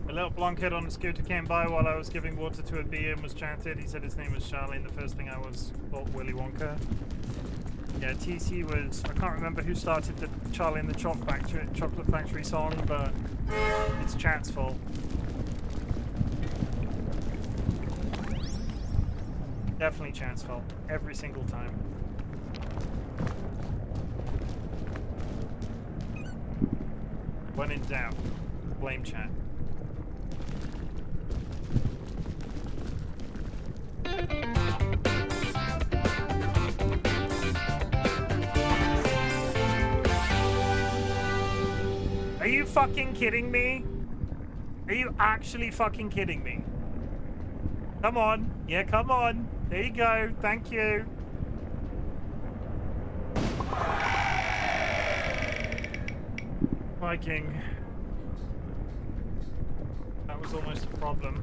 [SPEAKER 1] A little blonde kid on a scooter came by while I was giving water to a bee and was chatted. He said his name was Charlie, and the first thing I was thought Willy Wonka. Yeah, TC was, I can't remember who started the Charlie and the Chocolate Factory song, but it's chat's fault. Definitely chat's fault, every single time. When in doubt, blame chat. Are you fucking kidding me? Are you actually fucking kidding me? Come on. Yeah, come on. There you go. Thank you. Viking. That was almost a problem.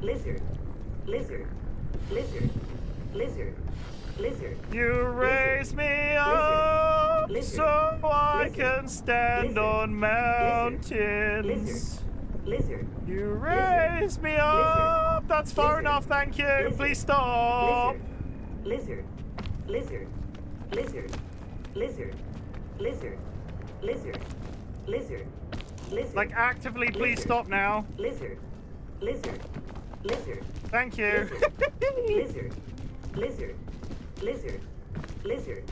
[SPEAKER 3] lizard, lizard, lizard, lizard, lizard.
[SPEAKER 1] You raise me up
[SPEAKER 3] Lizard.
[SPEAKER 1] so I
[SPEAKER 3] Lizard.
[SPEAKER 1] can stand
[SPEAKER 3] Lizard.
[SPEAKER 1] on mountains.
[SPEAKER 3] Lizard. Lizard.
[SPEAKER 1] You raise me up. That's far
[SPEAKER 3] Lizard.
[SPEAKER 1] enough, thank you.
[SPEAKER 3] Lizard.
[SPEAKER 1] Please stop.
[SPEAKER 3] Lizard. Lizard. Lizard. Lizard. Lizard. Lizard. Lizard. Lizard.
[SPEAKER 1] Like, actively, please
[SPEAKER 3] Lizard.
[SPEAKER 1] stop now.
[SPEAKER 3] Lizard. Lizard. Lizard.
[SPEAKER 1] Thank you.
[SPEAKER 3] Lizard. Lizard. Lizard. Lizard.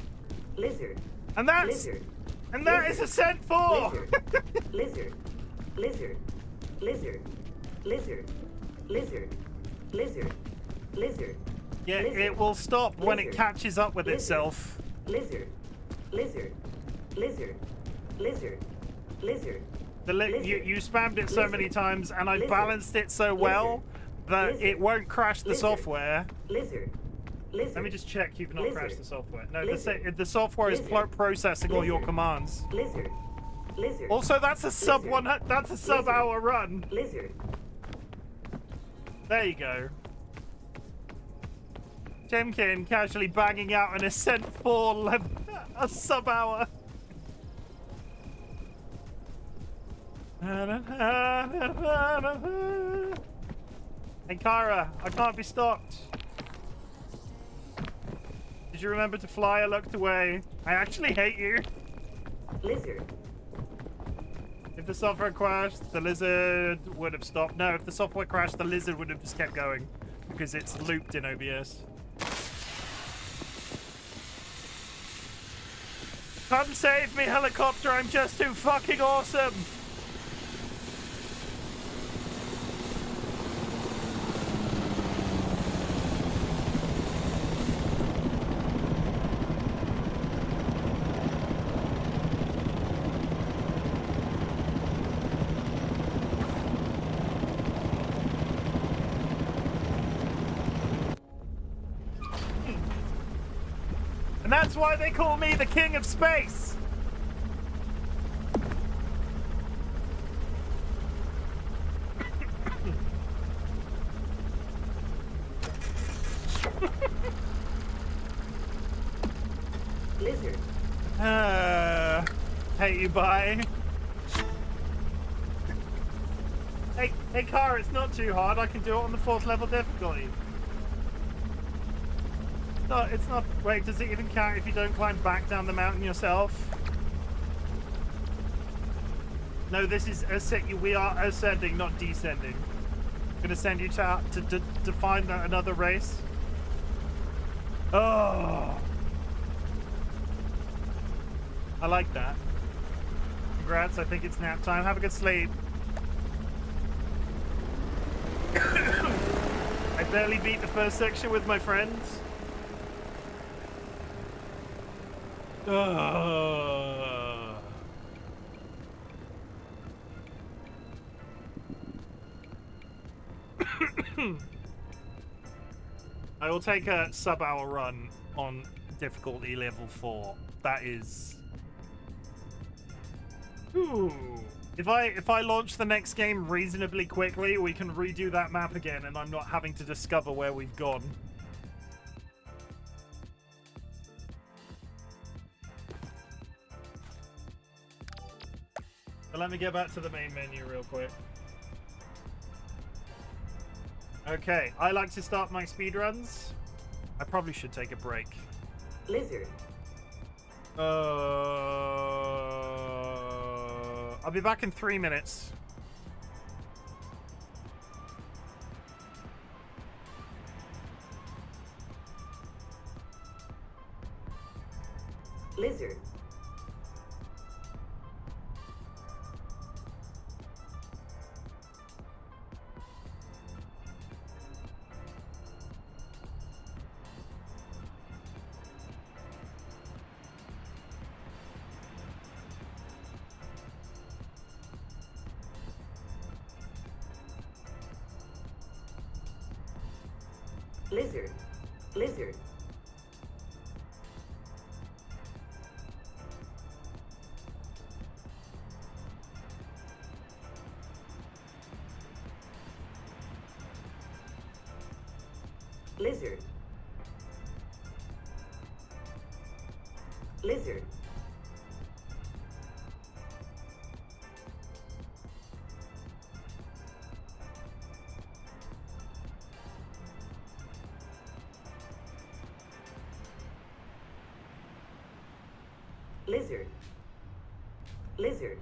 [SPEAKER 3] Lizard.
[SPEAKER 1] And that's
[SPEAKER 3] Lizard.
[SPEAKER 1] and that is Ascent 4.
[SPEAKER 3] Lizard. Lizard. Lizard. Lizard. Lizard. Lizard. Lizard.
[SPEAKER 1] Yeah,
[SPEAKER 3] Lizard.
[SPEAKER 1] it will stop when it
[SPEAKER 3] Lizard.
[SPEAKER 1] catches up with
[SPEAKER 3] Lizard.
[SPEAKER 1] itself.
[SPEAKER 3] Lizard. Lizard. Lizard. Lizard. Lizard.
[SPEAKER 1] You spammed it so
[SPEAKER 3] Lizard.
[SPEAKER 1] many times, and I
[SPEAKER 3] Lizard.
[SPEAKER 1] balanced it so well that
[SPEAKER 3] Lizard.
[SPEAKER 1] it won't crash the
[SPEAKER 3] Lizard.
[SPEAKER 1] software.
[SPEAKER 3] Lizard. Lizard.
[SPEAKER 1] Let me just check you've not
[SPEAKER 3] Lizard.
[SPEAKER 1] crashed the software. No,
[SPEAKER 3] Lizard.
[SPEAKER 1] the software is
[SPEAKER 3] Lizard.
[SPEAKER 1] processing all your
[SPEAKER 3] Lizard.
[SPEAKER 1] commands.
[SPEAKER 3] Lizard. Lizard.
[SPEAKER 1] Also, that's a sub
[SPEAKER 3] Lizard.
[SPEAKER 1] 100. That's a sub
[SPEAKER 3] Lizard.
[SPEAKER 1] hour run.
[SPEAKER 3] Lizard.
[SPEAKER 1] There you go. Chimken casually banging out an Ascent 4 a sub hour. Hey Kara, I can't be stopped. Did you remember to fly? I looked away. I actually hate you.
[SPEAKER 3] Lizard.
[SPEAKER 1] If the software crashed, the lizard would have stopped. No, if the software crashed, the lizard would have just kept going because it's looped in OBS. Come save me, helicopter. I'm just too fucking awesome. And that's why they call me the King of Space.
[SPEAKER 3] Lizard.
[SPEAKER 1] Hate you, bye. Hey, Kara, it's not too hard. I can do it on the 4th level difficulty. No, it's not. Wait, does it even count if you don't climb back down the mountain yourself? No, this is we are ascending, not descending. I'm gonna send you to find another race. Oh, I like that. Congrats! I think it's nap time. Have a good sleep. I barely beat the first section with my friends. I will take a sub-hour run on difficulty level 4. That is. Ooh. If I launch the next game reasonably quickly, we can redo that map again, and I'm not having to discover where we've gone. But let me get back to the main menu real quick. Okay, I like to start my speedruns. I probably should take a break.
[SPEAKER 3] Lizard.
[SPEAKER 1] I'll be back in 3 minutes.
[SPEAKER 3] Lizard. Lizard. Lizard. Lizard. Lizard. Lizard. Lizard.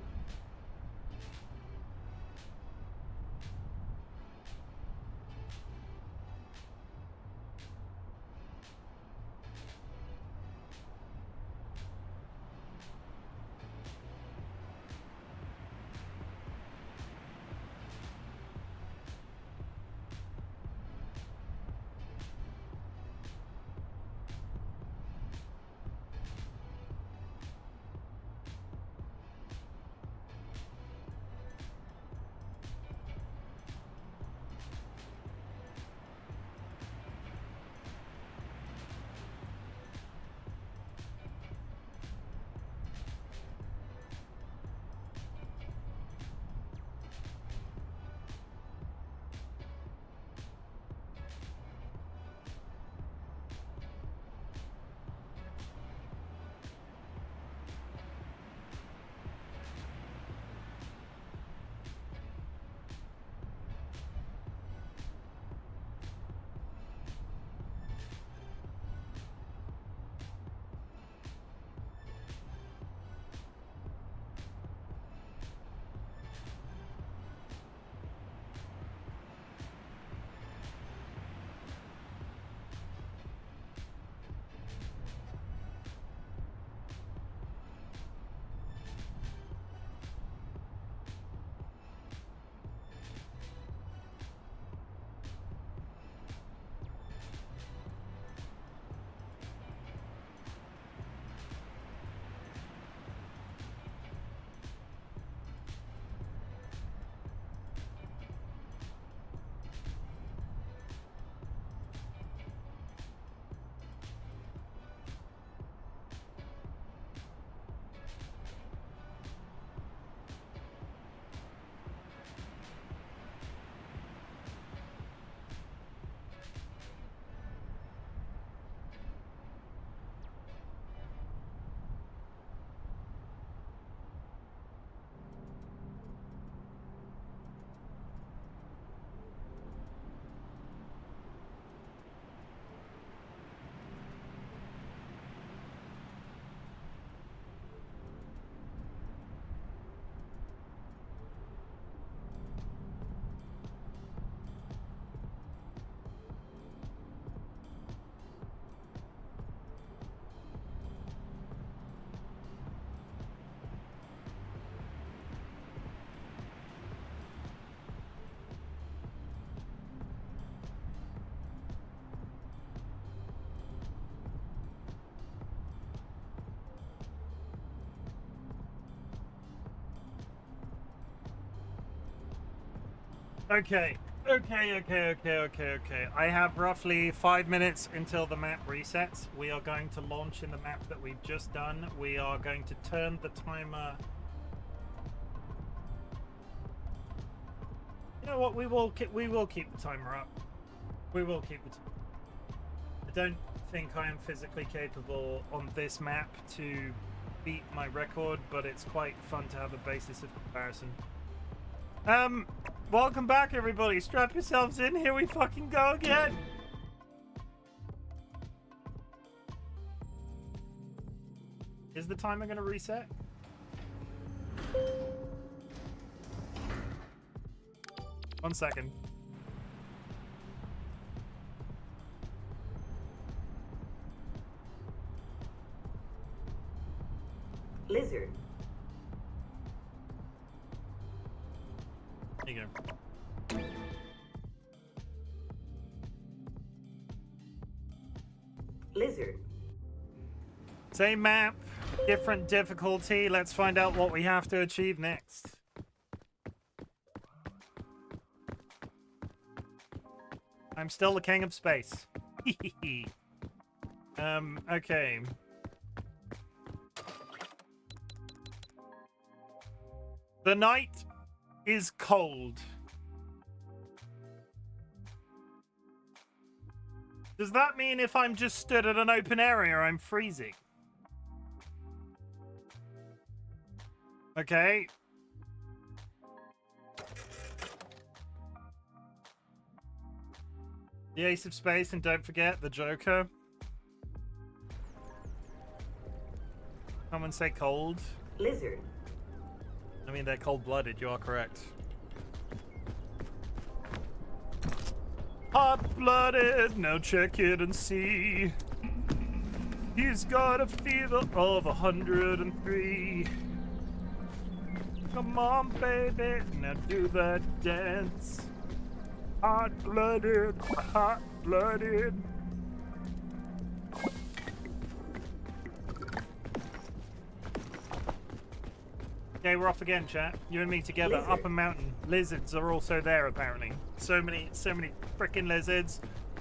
[SPEAKER 1] Okay. Okay. I have roughly 5 minutes until the map resets. We are going to launch in the map that we've just done. We are going to turn the timer. You know what? We will keep the timer up. We will keep the timer. I don't think I am physically capable on this map to beat my record, but it's quite fun to have a basis of comparison. Welcome back, everybody. Strap yourselves in. Here we fucking go again. Is the timer going to reset? One second.
[SPEAKER 3] Lizard.
[SPEAKER 1] There you go.
[SPEAKER 3] Lizard.
[SPEAKER 1] Same map, different difficulty. Let's find out what we have to achieve next. I'm still the king of space. Okay. The night is cold. Does that mean if I'm just stood at an open area, I'm freezing? Okay. The Ace of Spades, and don't forget the Joker. Someone say cold.
[SPEAKER 3] Lizard.
[SPEAKER 1] I mean, they're cold-blooded, you are correct. Hot-blooded, now check it and see. He's got a fever of 103. Come on, baby, now do that dance. Hot-blooded, hot-blooded. Okay, we're off again, chat. You and me together,
[SPEAKER 3] Lizard.
[SPEAKER 1] up a mountain. Lizards are also there, apparently. So many freaking lizards.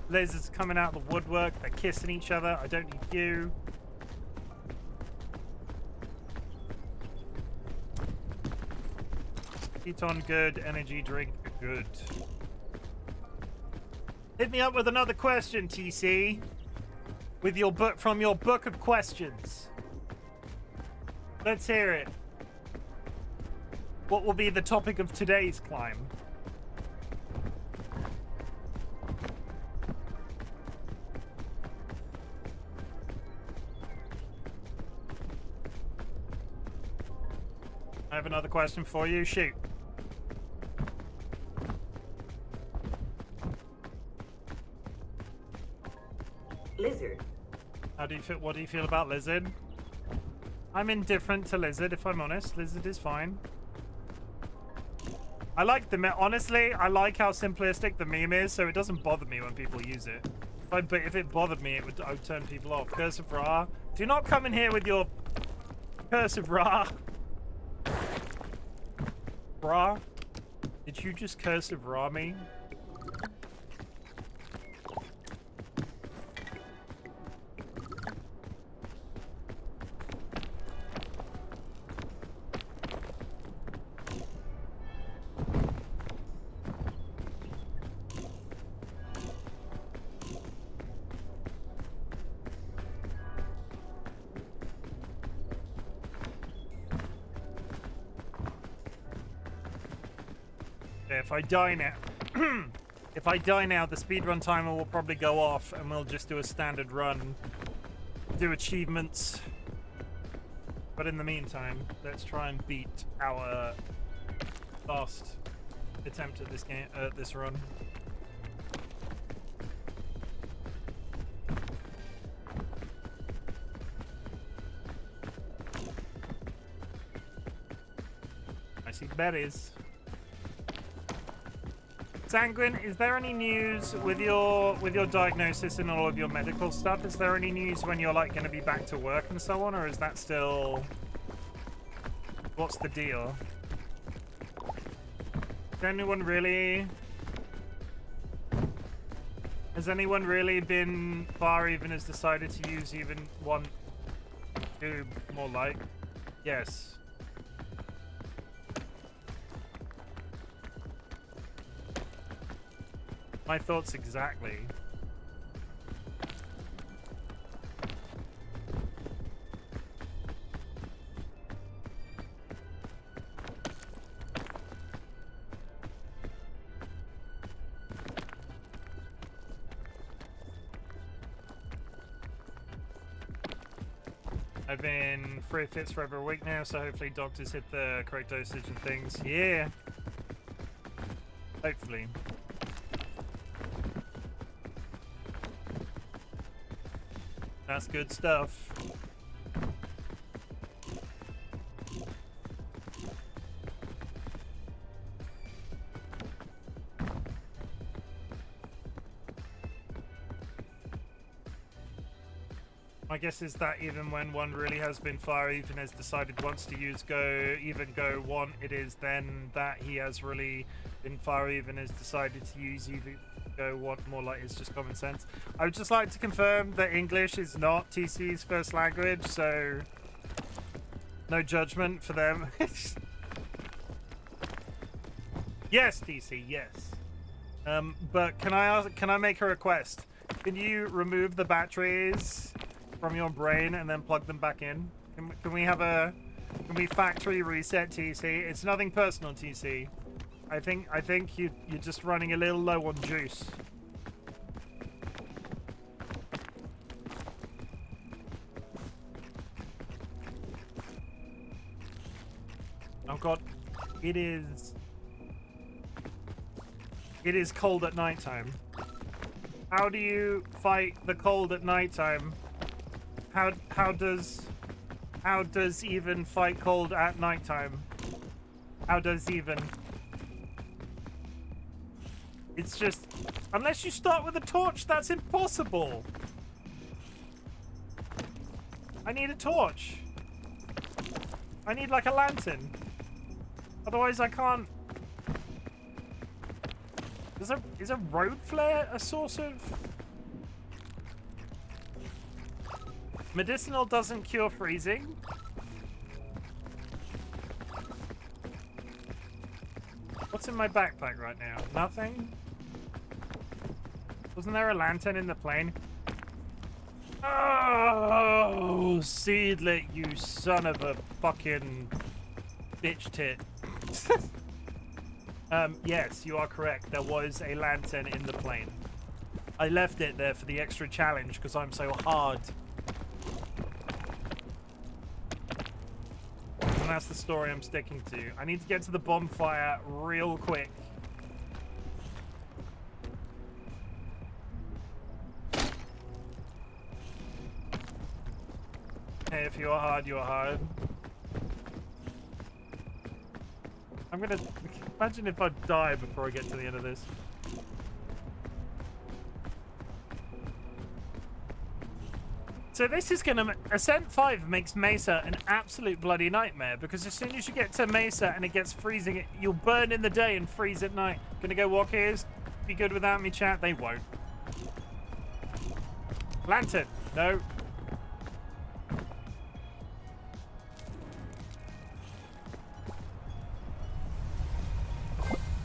[SPEAKER 1] Lizards coming out of the woodwork. They're kissing each other. I don't need you. Keton good. Energy drink good. Hit me up with another question, TC. With your book, from your book of questions. Let's hear it. What will be the topic of today's climb? I have another question for you. Shoot.
[SPEAKER 3] Lizard.
[SPEAKER 1] How do you feel? What do you feel about Lizard? I'm indifferent to Lizard, if I'm honest. Lizard is fine. I like the honestly, I like how simplistic the meme is, so it doesn't bother me when people use it. But if it bothered me, I would turn people off. Curse of Ra. Do not come in here with your Curse of Ra. Ra? Did you just Curse of Ra me? If I die now, if I die now, the speedrun timer will probably go off, and we'll just do a standard run, do achievements. But in the meantime, let's try and beat our last attempt at this game, this run. I see berries. Sanguine, is there any news with your diagnosis and all of your medical stuff? Is there any news when you're like going to be back to work and so on, or is that still? What's the deal? Has anyone really been far even has decided to use even one, two more like? Yes. My thoughts exactly. I've been free fits for over a week now, so hopefully doctors hit the correct dosage and things. Yeah. Hopefully. That's good stuff. My guess is that even when one really has been far even has decided wants to use go one, it is then that he has really been far even has decided to use even go one, more like it's just common sense. I would just like to confirm that English is not TC's first language, so no judgment for them. Yes, TC, yes. But can I make a request? Can you remove the batteries from your brain and then plug them back in? Can we have a... Can we factory reset TC? It's nothing personal, TC. I think you're just running a little low on juice. Oh god, it is cold at nighttime. How do you fight the cold at nighttime? How does even fight cold at nighttime? How does even? It's just, unless you start with a torch, that's impossible. I need a torch. I need like a lantern. Otherwise I can't. Is a road flare a source of? Medicinal doesn't cure freezing. What's in my backpack right now? Nothing? Wasn't there a lantern in the plane? Oh, Seedlit, you son of a fucking bitch tit. Yes, you are correct. There was a lantern in the plane. I left it there for the extra challenge because I'm so hard. And that's the story I'm sticking to. I need to get to the bonfire real quick. Hey, if you are hard, you are hard. I'm gonna... Imagine if I die before I get to the end of this. So this is gonna... Ascent 5 makes Mesa an absolute bloody nightmare, because as soon as you get to Mesa and it gets freezing, you'll burn in the day and freeze at night. Gonna go walkies? Be good without me, chat? They won't. Lantern. No.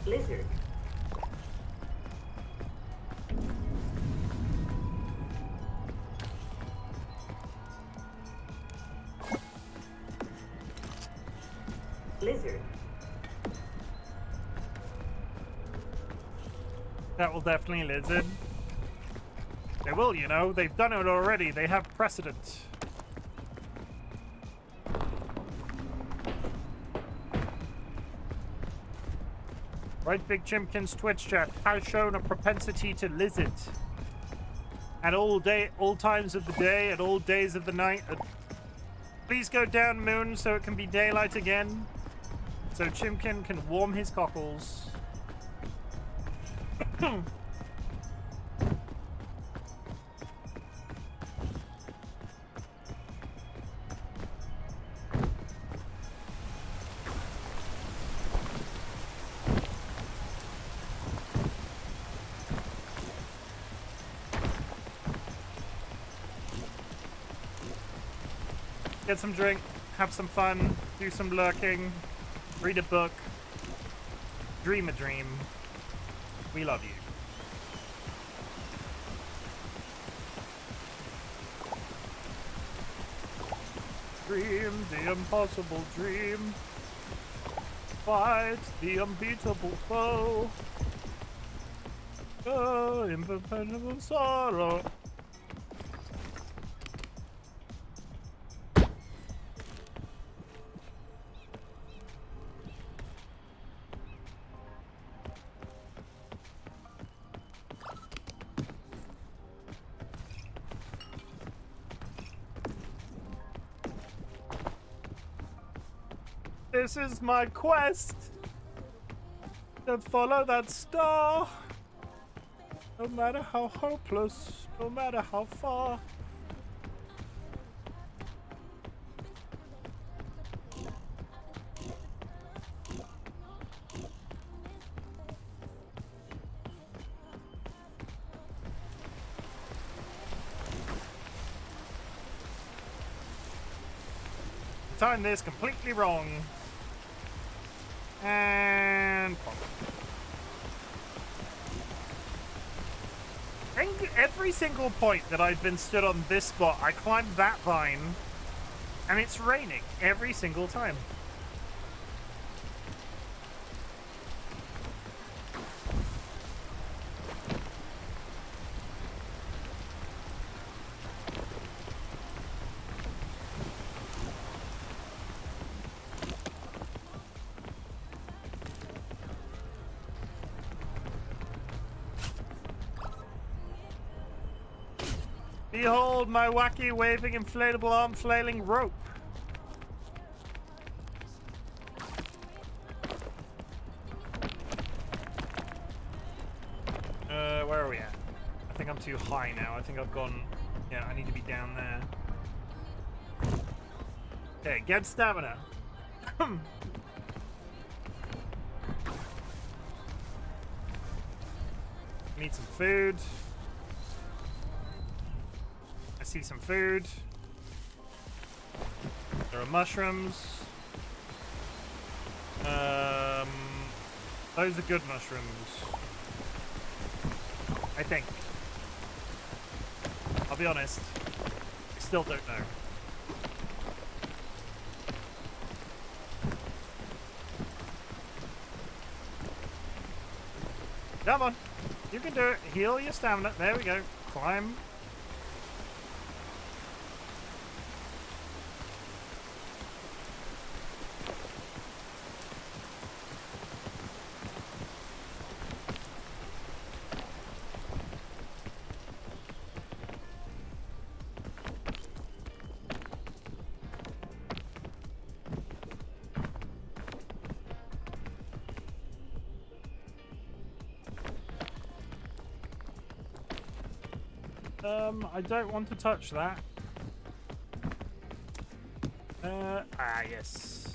[SPEAKER 3] Lizard. Lizard.
[SPEAKER 1] That will definitely lizard. They will, you know. They've done it already. They have precedent. RightBigChimken's Twitch chat has shown a propensity to lizard. At all times of the day, at all days of the night. Please go down, moon, so it can be daylight again. So Chimken can warm his cockles. Get some drink, have some fun, do some lurking, read a book, dream a dream. We love you. Dream the impossible dream. Fight the unbeatable foe. Oh, imperpenetrable sorrow. This is my quest to follow that star. No matter how hopeless, no matter how far. Timed this completely wrong. And pop. And every single point that I've been stood on this spot, I climbed that vine, and it's raining every single time. Behold my wacky waving inflatable arm flailing rope. Where are we at? I think I'm too high now. I think I've gone... Yeah, I need to be down there. Okay, get stamina. Need some food. I see some food. There are mushrooms. Those are good mushrooms. I think. I'll be honest. I still don't know. Come on. You can do it. Heal your stamina. There we go. Climb. I don't want to touch that. Yes.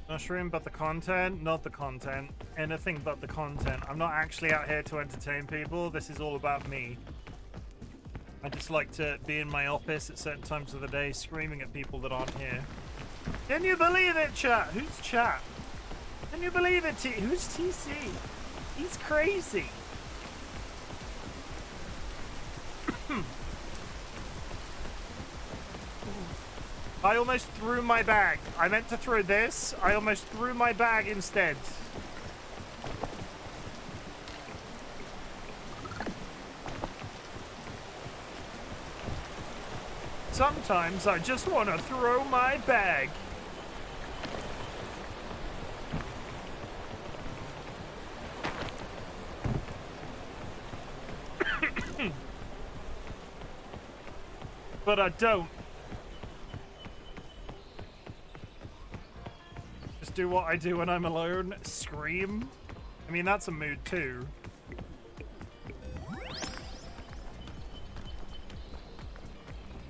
[SPEAKER 1] Mushroom, but the content, not the content. Anything but the content. I'm not actually out here to entertain people. This is all about me. I just like to be in my office at certain times of the day, screaming at people that aren't here. Can you believe it, chat? Who's chat? Can you believe it, who's TC? He's crazy. I almost threw my bag. I meant to throw this. I almost threw my bag instead. Sometimes I just want to throw my bag. But I don't. Just do what I do when I'm alone. Scream. I mean, that's a mood too.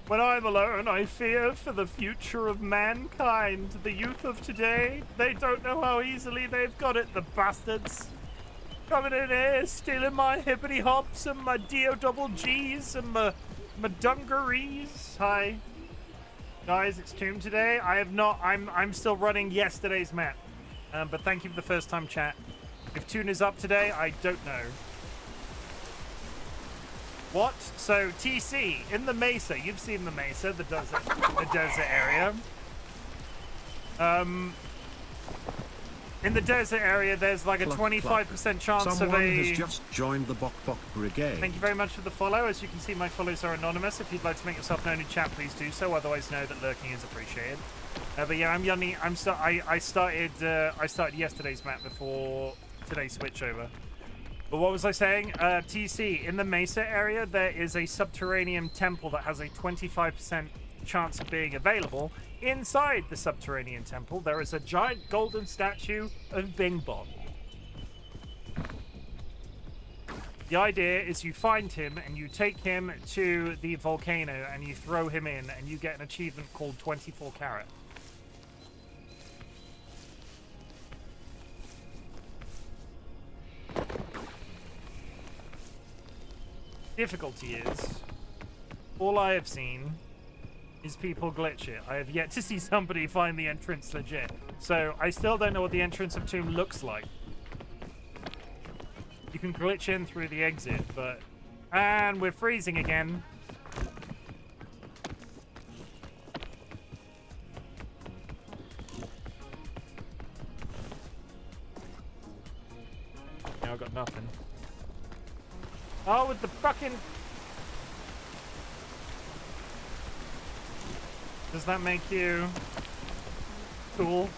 [SPEAKER 1] When I'm alone, I fear for the future of mankind. The youth of today, they don't know how easily they've got it, the bastards. Coming in here, stealing my hippity hops and my DO-double-Gs and my dungarees. Hi. Guys, it's Chim today. I have not, I'm still running yesterday's map. But thank you for the first time chat. If Tune is up today, I don't know. What? So TC in the Mesa, you've seen the Mesa, the desert area. In the desert area, there's like a 25% chance of a...
[SPEAKER 4] Someone has just joined the Bok Bok Brigade.
[SPEAKER 1] Thank you very much for the follow. As you can see, my follows are anonymous. If you'd like to make yourself known in chat, please do so. Otherwise, know that lurking is appreciated. But yeah, I'm Yanni. I started yesterday's map before today's switchover. But what was I saying? TC, in the Mesa area, there is a subterranean temple that has a 25% chance of being available. Inside the subterranean temple, there is a giant golden statue of Bing Bong. The idea is you find him and you take him to the volcano and you throw him in and you get an achievement called 24 Carat. difficulty is, all I have seen is people glitch it. I have yet to see somebody find the entrance legit. So I still don't know what the entrance of Tomb looks like. You can glitch in through the exit, but... And we're freezing again. Yeah, I got nothing. Oh, with the fucking... Does that make you cool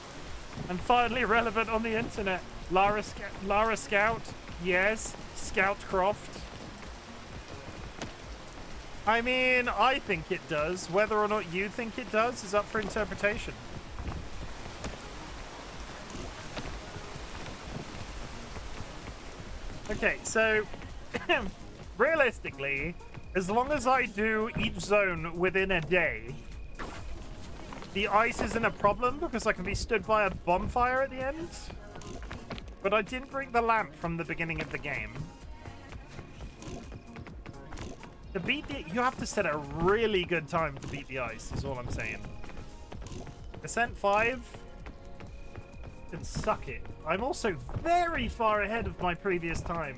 [SPEAKER 1] and finally relevant on the internet? Lara Scout? Yes. Scoutcroft? I mean, I think it does. Whether or not you think it does is up for interpretation. Okay, so realistically, as long as I do each zone within a day, the ice isn't a problem because I can be stood by a bonfire at the end. But I didn't bring the lamp from the beginning of the game. To beat the... You have to set a really good time to beat the ice, is all I'm saying. Ascent 5 can suck it. I'm also very far ahead of my previous time.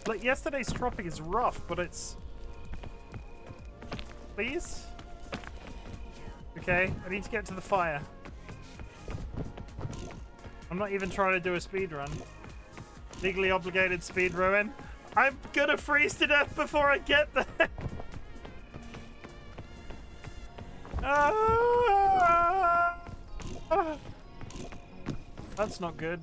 [SPEAKER 1] Like, yesterday's tropic is rough, but it's... Please? Okay, I need to get to the fire. I'm not even trying to do a speed run. Legally obligated speed run. I'm gonna freeze to death before I get there. That's not good.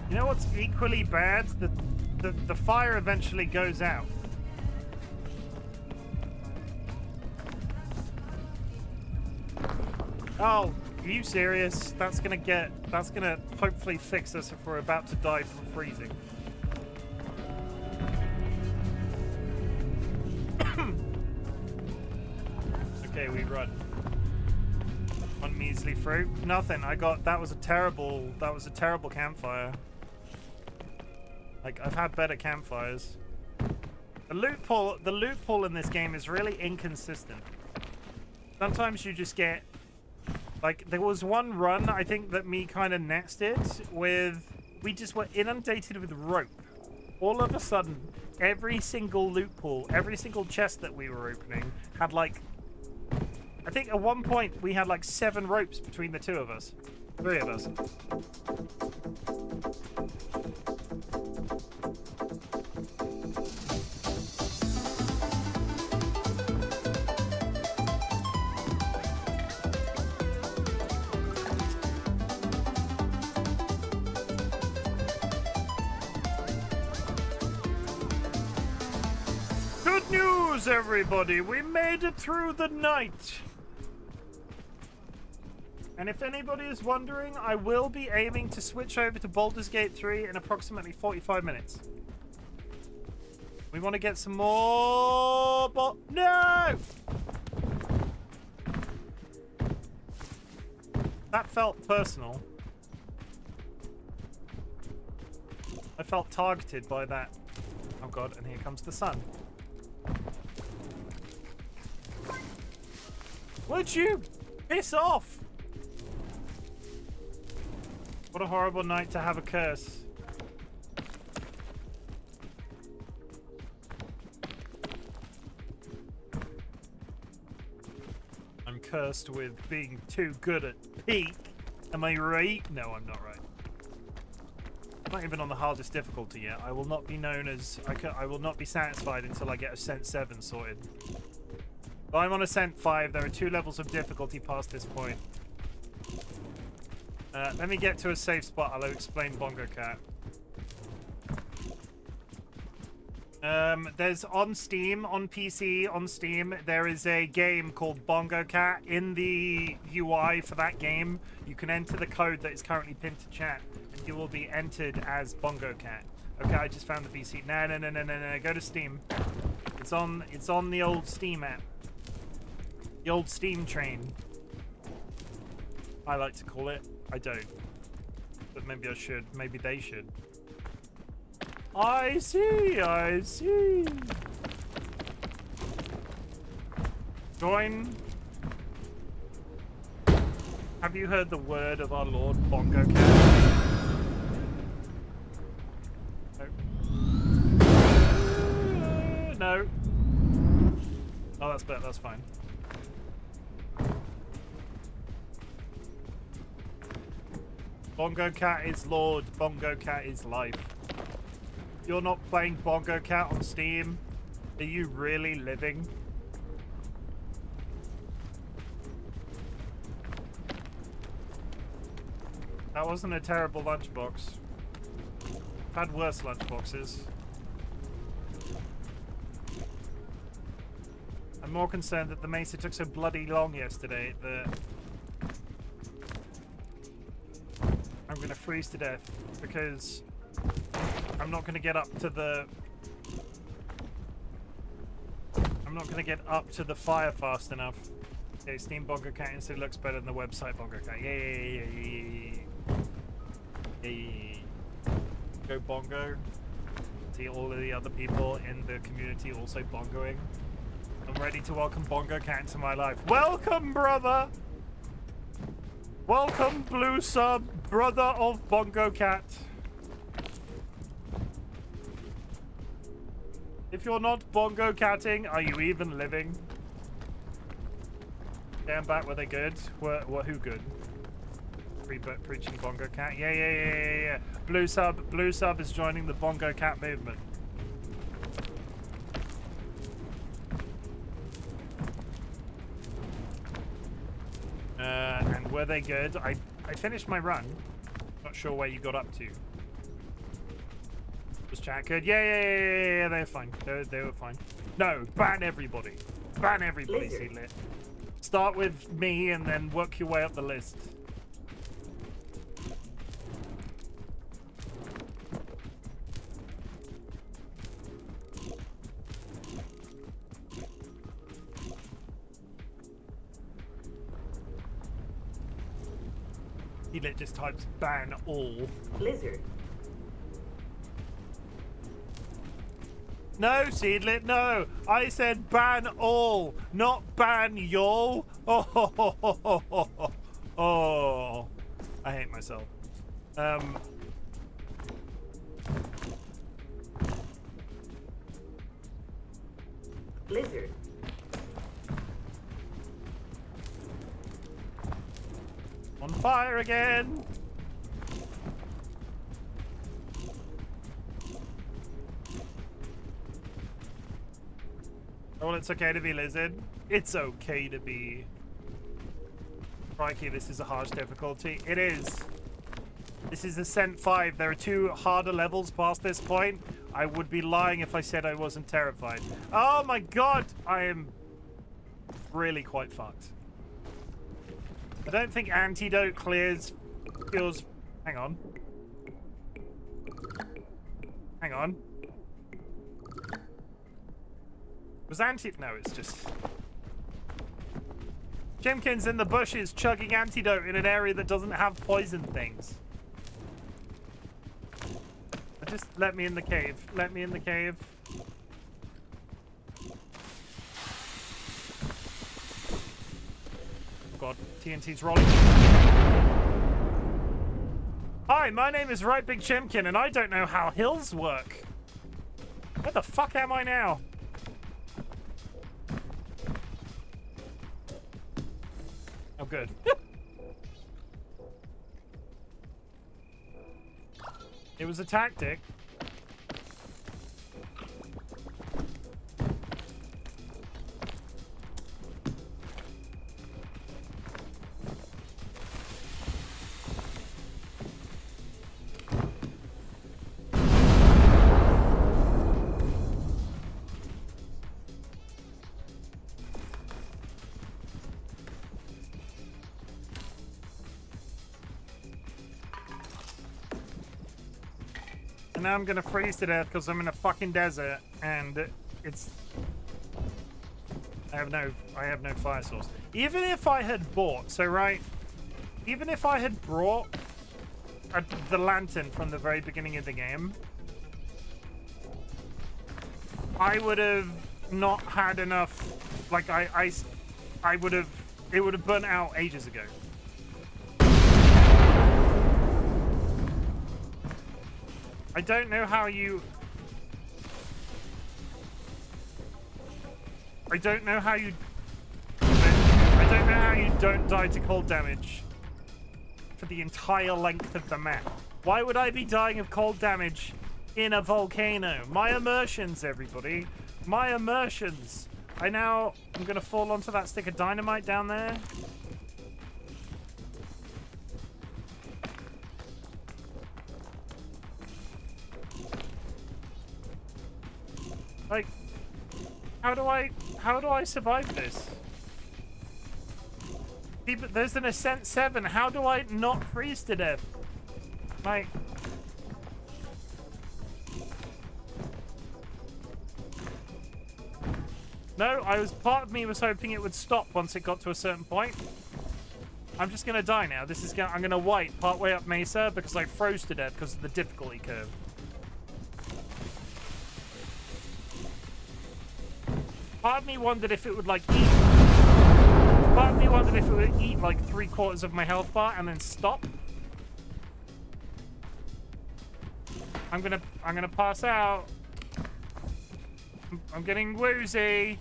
[SPEAKER 1] You know what's equally bad? The fire eventually goes out. Oh, are you serious? That's gonna hopefully fix us if we're about to die from freezing. Okay, we run. One measly fruit. Nothing. That was a terrible campfire. Like, I've had better campfires. The loot pool in this game is really inconsistent. Sometimes you just get... Like, there was one run, I think, that me kind of nested with... We just were inundated with rope. All of a sudden, every single loot pool, every single chest that we were opening had, like... I think at one point, we had, like, 7 ropes between the 2 of us. 3 of us. Good news, everybody! We made it through the night! And if anybody is wondering, I will be aiming to switch over to Baldur's Gate 3 in approximately 45 minutes. We want to get some more... No! That felt personal. I felt targeted by that. Oh god, and here comes the sun. Would you piss off? What a horrible night to have a curse. I'm cursed with being too good at peak. Am I right? No, I'm not right. I'm not even on the hardest difficulty yet. I will not be known as... I will not be satisfied until I get Ascent 7 sorted. But I'm on Ascent 5. There are 2 levels of difficulty past this point. Let me get to a safe spot. I'll explain Bongo Cat. There's on Steam, on PC, on Steam, there is a game called Bongo Cat. In the UI for that game, you can enter the code that is currently pinned to chat, and you will be entered as Bongo Cat. Okay, I just found the PC. No. Go to Steam. It's on the old Steam app. The old Steam train. I like to call it. I don't. But maybe I should. Maybe they should. I see. Join. Have you heard the word of our Lord Bongo Cat? No. Oh, that's better. That's fine. Bongo Cat is Lord. Bongo Cat is life. You're not playing Bongo Cat on Steam? Are you really living? That wasn't a terrible lunchbox. I've had worse lunchboxes. I'm more concerned that the Mesa took so bloody long yesterday that I'm gonna freeze to death because I'm not gonna get up to the fire fast enough. Okay, Steam Bongo Cat instantly looks better than the website Bongo Cat. Yay. Go Bongo. See all of the other people in the community also bongoing. I'm ready to welcome Bongo Cat into my life. Welcome, brother! Welcome, Blue Sub, brother of Bongo Cat. If you're not Bongo Catting, are you even living? Damn back, were they good? Were who good? Preaching Bongo Cat? Yeah. Blue Sub is joining the Bongo Cat movement. And were they good? I finished my run. Not sure where you got up to. Was chat good? Yeah, they're fine. They were fine. No, ban everybody. Ban everybody, Seedlit. Start with me and then work your way up the list. Seedlit just types ban all.
[SPEAKER 3] Lizard.
[SPEAKER 1] No, Seedlit, no. I said ban all, not ban y'all. Oh, I hate myself.
[SPEAKER 3] Lizard.
[SPEAKER 1] On fire again. Oh, it's okay to be Lizard. It's okay to be... Crikey, this is a harsh difficulty. It is. This is Ascent 5. There are 2 harder levels past this point. I would be lying if I said I wasn't terrified. Oh my god! I am really quite fucked. I don't think Antidote clears... feels... Hang on. Hang on. Was No, it's just... Chimken's in the bushes chugging antidote in an area that doesn't have poison things. Just let me in the cave. Let me in the cave. God, TNT's rolling. Hi, my name is RightBigChimken, and I don't know how hills work. Where the fuck am I now? Oh, good. It was a tactic. now I'm gonna freeze to death because I'm in a fucking desert and it's. I have no fire source. Even if I had bought, even if I had brought the lantern from the very beginning of the game, I would have not had enough. Like I would have. It would have burnt out ages ago. I don't know how you. I don't know how you don't die to cold damage for the entire length of the map. Why would I be dying of cold damage in a volcano? My immersions, everybody. My immersions. I'm gonna fall onto that stick of dynamite down there. Like, how do I survive this? There's an Ascent 7. How do I not freeze to death? Like, no, part of me was hoping it would stop once it got to a certain point. I'm just gonna die now. I'm gonna wipe partway up Mesa because I froze to death because of the difficulty curve. Part of me wondered if it would like eat. Part of me wondered if it would eat like 3/4 of my health bar and then stop. I'm gonna pass out. I'm getting woozy.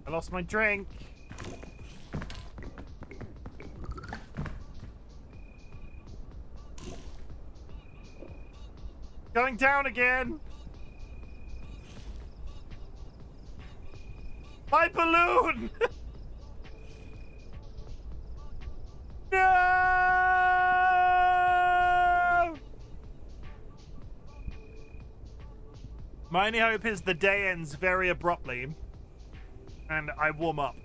[SPEAKER 1] I lost my drink. Going down again. My balloon. No! My only hope is the day ends very abruptly. And I warm up.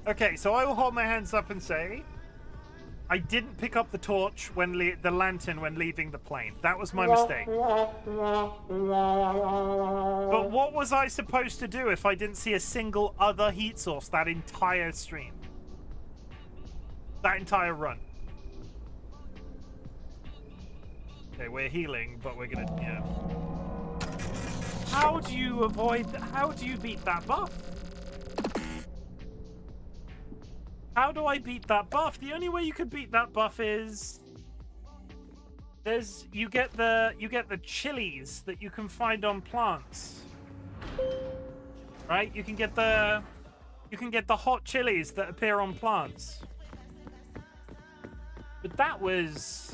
[SPEAKER 1] Okay, so I will hold my hands up and say, I didn't pick up the torch the lantern when leaving the plane. That was my mistake. But what was I supposed to do if I didn't see a single other heat source that entire stream? That entire run. Okay, we're healing, but we're gonna, yeah. How do you beat that buff? How do I beat that buff? The only way you could beat that buff is you get the chilies that you can find on plants. Right? You can get the hot chilies that appear on plants. But that's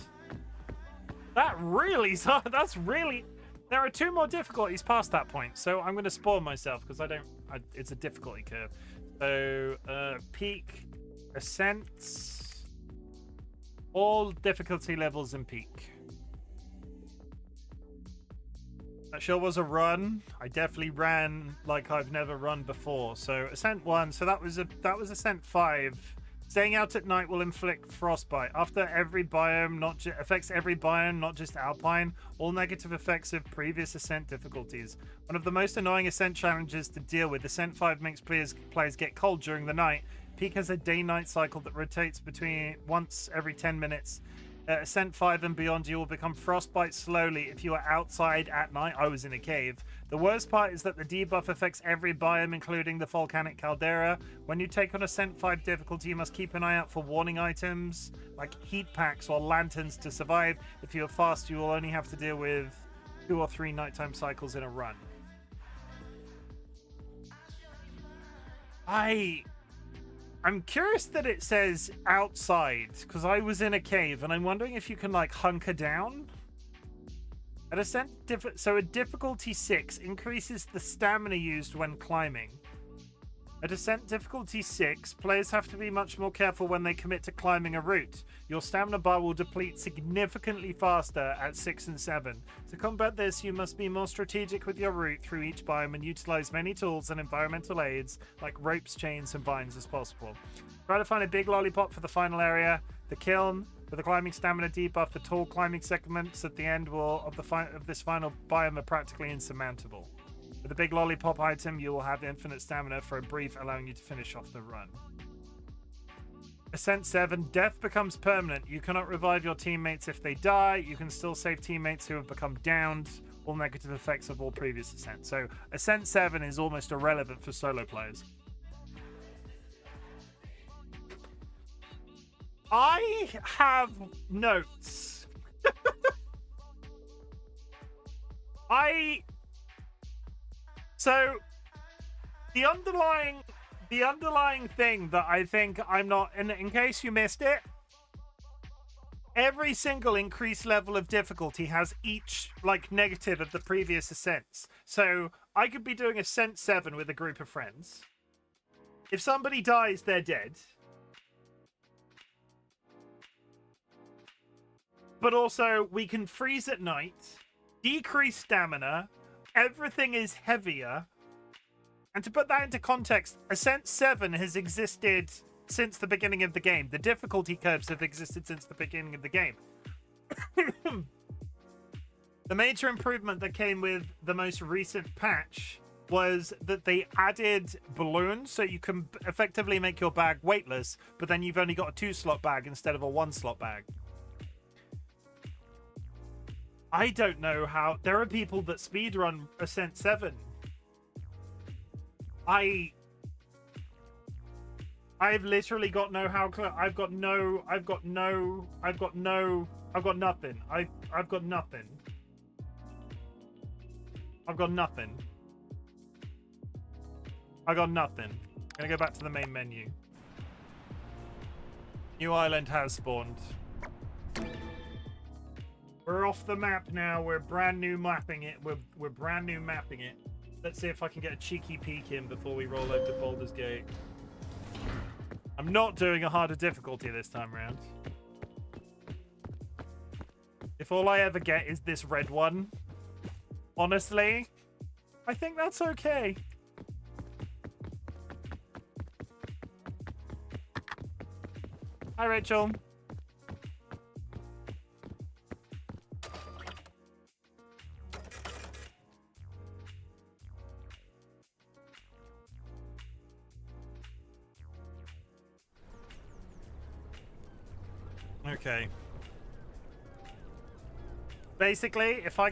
[SPEAKER 1] really there are 2 more difficulties past that point. So I'm going to spoil myself because it's a difficulty curve. So peak, ascents, all difficulty levels in peak. That sure was a run. I definitely ran like I've never run before. So ascent 1. So that was ascent 5. Staying out at night will inflict frostbite. After every biome, affects every biome, not just alpine. All negative effects of previous ascent difficulties. One of the most annoying ascent challenges to deal with. Ascent 5 makes players get cold during the night. Peak has a day-night cycle that rotates between once every 10 minutes. At Ascent 5 and beyond, you will become frostbite slowly if you are outside at night. I was in a cave. The worst part is that the debuff affects every biome, including the volcanic caldera. When you take on Ascent 5 difficulty, you must keep an eye out for warning items, like heat packs or lanterns to survive. If you are fast, you will only have to deal with 2 or 3 nighttime cycles in a run. I'm curious that it says outside, because I was in a cave, and I'm wondering if you can, like, hunker down? At Ascent, so a difficulty 6 increases the stamina used when climbing. At Ascent difficulty 6, players have to be much more careful when they commit to climbing a route. Your stamina bar will deplete significantly faster at 6 and 7. To combat this, you must be more strategic with your route through each biome and utilize many tools and environmental aids like ropes, chains, and vines as possible. Try to find a big lollipop for the final area. The kiln for the climbing stamina debuff. The tall climbing segments at the end of this final biome are practically insurmountable. With the big lollipop item, you will have infinite stamina for a brief, allowing you to finish off the run. Ascent 7, death becomes permanent. You cannot revive your teammates if they die. You can still save teammates who have become downed. All negative effects of all previous Ascent. So Ascent 7 is almost irrelevant for solo players. I have notes. So the underlying thing that I think I'm not, and in case you missed it, every single increased level of difficulty has each, like, negative of the previous ascents. So I could be doing Ascent 7 with a group of friends. If somebody dies, they're dead. But also, we can freeze at night, decrease stamina, everything is heavier. And to put that into context, Ascent 7 has existed since the beginning of the game. The difficulty curves have existed since the beginning of the game. The major improvement that came with the most recent patch was that they added balloons, so you can effectively make your bag weightless, but then you've only got a 2-slot bag instead of a 1-slot bag. I don't know how... There are people that speedrun Ascent 7. I've literally got no how... I've got nothing. I've got nothing. I've got nothing. I'm gonna go back to the main menu. New island has spawned. We're off the map now. We're brand new mapping it. We're brand new mapping it. Let's see if I can get a cheeky peek in before we roll over to Baldur's Gate. I'm not doing a harder difficulty this time around. If all I ever get is this red one, honestly, I think that's okay. Hi, Rachel. Okay. Basically, if I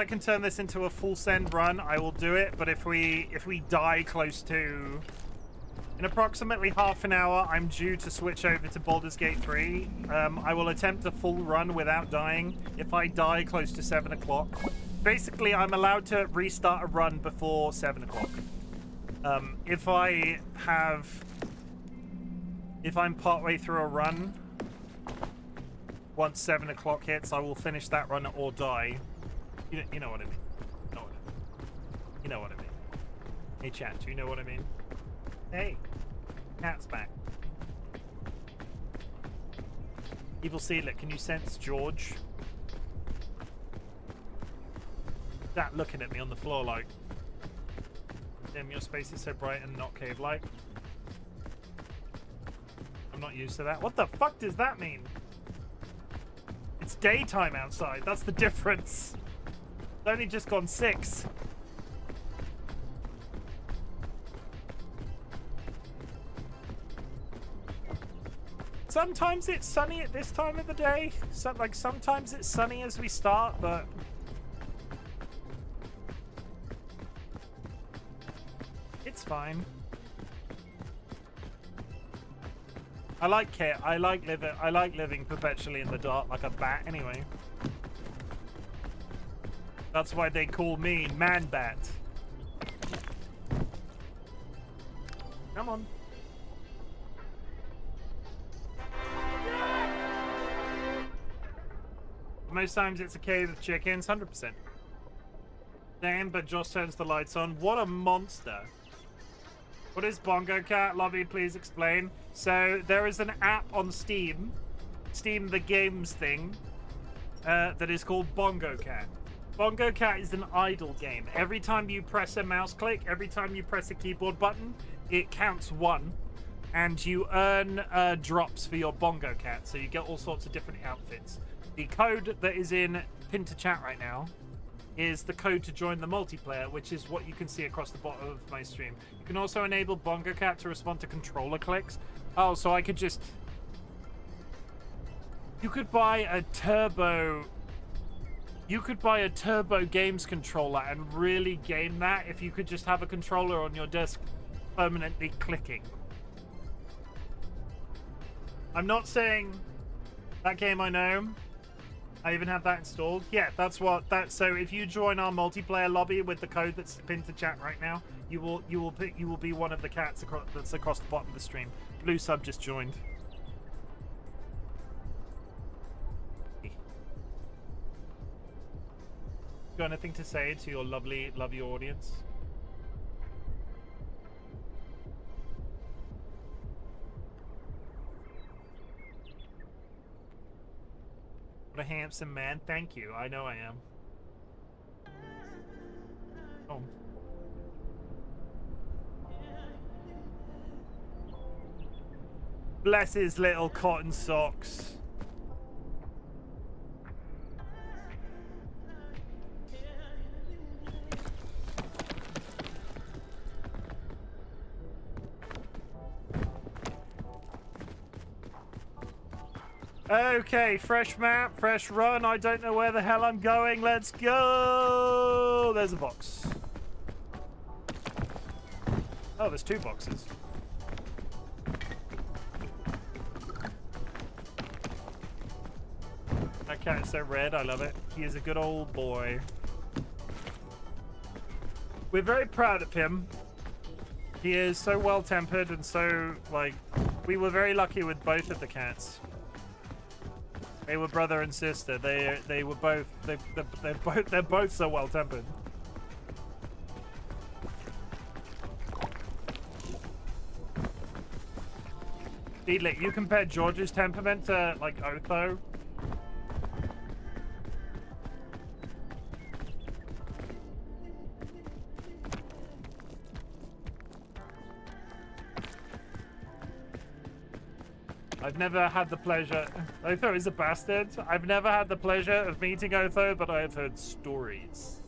[SPEAKER 1] can turn this into a full send run, I will do it. But if we die close to, in approximately half an hour, I'm due to switch over to Baldur's Gate 3. I will attempt a full run without dying. If I die close to 7 o'clock, basically I'm allowed to restart a run before 7 o'clock. If I'm partway through a run, once 7 o'clock hits, I will finish that run or die. You know what I mean. You know what I mean. Hey, chat, do you know what I mean? Hey, cat's back. Evil Seedlet, can you sense George? That looking at me on the floor like, damn, your space is so bright and not cave-like. I'm not used to that. What the fuck does that mean? It's daytime outside. That's the difference. It's only just gone 6. Sometimes it's sunny at this time of the day. So, like, sometimes it's sunny as we start, but... it's fine. I like living perpetually in the dark like a bat anyway. That's why they call me Man Bat. Come on. Most times it's a cave of chickens, 100%. Damn, but Josh turns the lights on. What a monster. What is Bongo Cat? Lobby, please explain. So there is an app on Steam, the games thing, that is called Bongo Cat. Bongo Cat is an idle game. Every time you press a mouse click, every time you press a keyboard button, it counts 1, and you earn drops for your Bongo Cat. So you get all sorts of different outfits. The code that is in pinned to chat right now is the code to join the multiplayer, which is what you can see across the bottom of my stream. You can also enable Bongo Cat to respond to controller clicks. Oh, so I could just... You could buy a turbo games controller and really game that if you could just have a controller on your desk permanently clicking. I'm not saying that game I know. I even have that installed. Yeah, so if you join our multiplayer lobby with the code that's pinned to chat right now, you will be one of the cats that's across the bottom of the stream. Blue sub just joined. Got anything to say to your lovely audience? What a handsome man. Thank you. I know I am. Oh. Bless his little cotton socks. Okay, fresh map, fresh run. I don't know where the hell I'm going. Let's go. There's a box. Oh, there's 2 boxes. That cat is so red. I love it. He is a good old boy. We're very proud of him. He is so well-tempered and so, like, we were very lucky with both of the cats. They were brother and sister. They were both they're both so well tempered. Deedlit, you compared George's temperament to like Otho. I've never had the pleasure... Otho is a bastard. I've never had the pleasure of meeting Otho, but I have heard stories.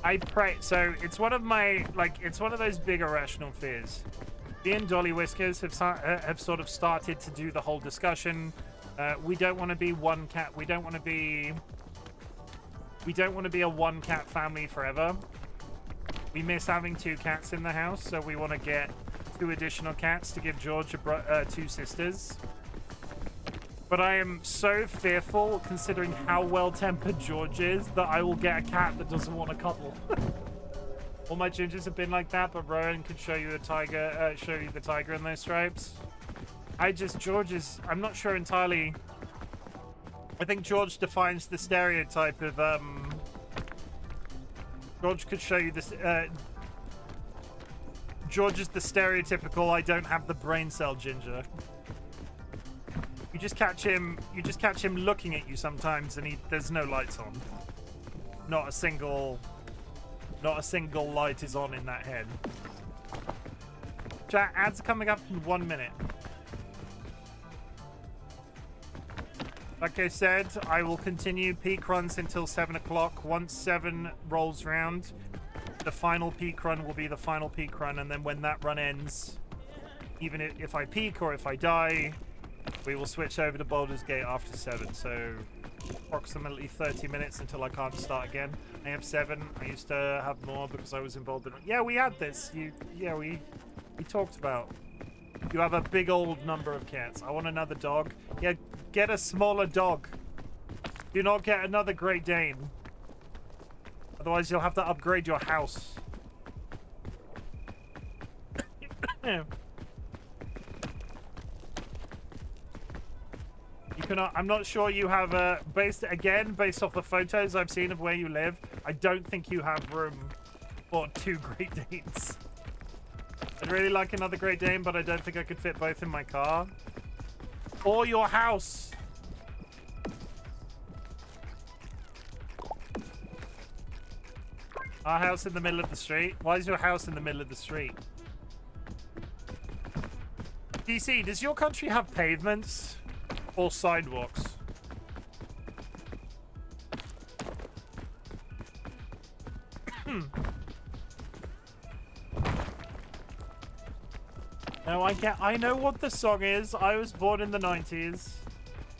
[SPEAKER 1] I pray... So, it's one of my... Like, it's one of those big irrational fears. Me and DollyWhiskers have sort of started to do the whole discussion. We don't want to be one cat... We don't want to be a one-cat family forever. We miss having 2 cats in the house, so we want to get 2 additional cats to give George 2 sisters. But I am so fearful, considering how well-tempered George is, that I will get a cat that doesn't want a couple. All my gingers have been like that, but Rowan could show you the tiger in those stripes. George is... I'm not sure entirely... I think George defines the stereotype of, George could show you this, George is the stereotypical, I don't have the brain cell ginger. You just catch him looking at you sometimes and there's no lights on. Not a single light is on in that head. Chat, ads are coming up in 1 minute. Like I said, I will continue peak runs until 7 o'clock. Once 7 rolls round, the final peak run will be the final peak run, and then when that run ends, even if I peak or if I die, we will switch over to Baldur's Gate after 7. So approximately 30 minutes until I can't start again. I have 7. I used to have more because I was involved in it. Yeah, we had this. We talked about. You have a big old number of cats. I want another dog. Yeah, get a smaller dog. Do not get another Great Dane. Otherwise, you'll have to upgrade your house. You cannot. I'm not sure you have a based off the photos I've seen of where you live. I don't think you have room for 2 Great Danes. I'd really like another Great Dane, but I don't think I could fit both in my car. Or your house. Our house in the middle of the street? Why is your house in the middle of the street? DC, does your country have pavements or sidewalks? No, I know what the song is. I was born in the 90s.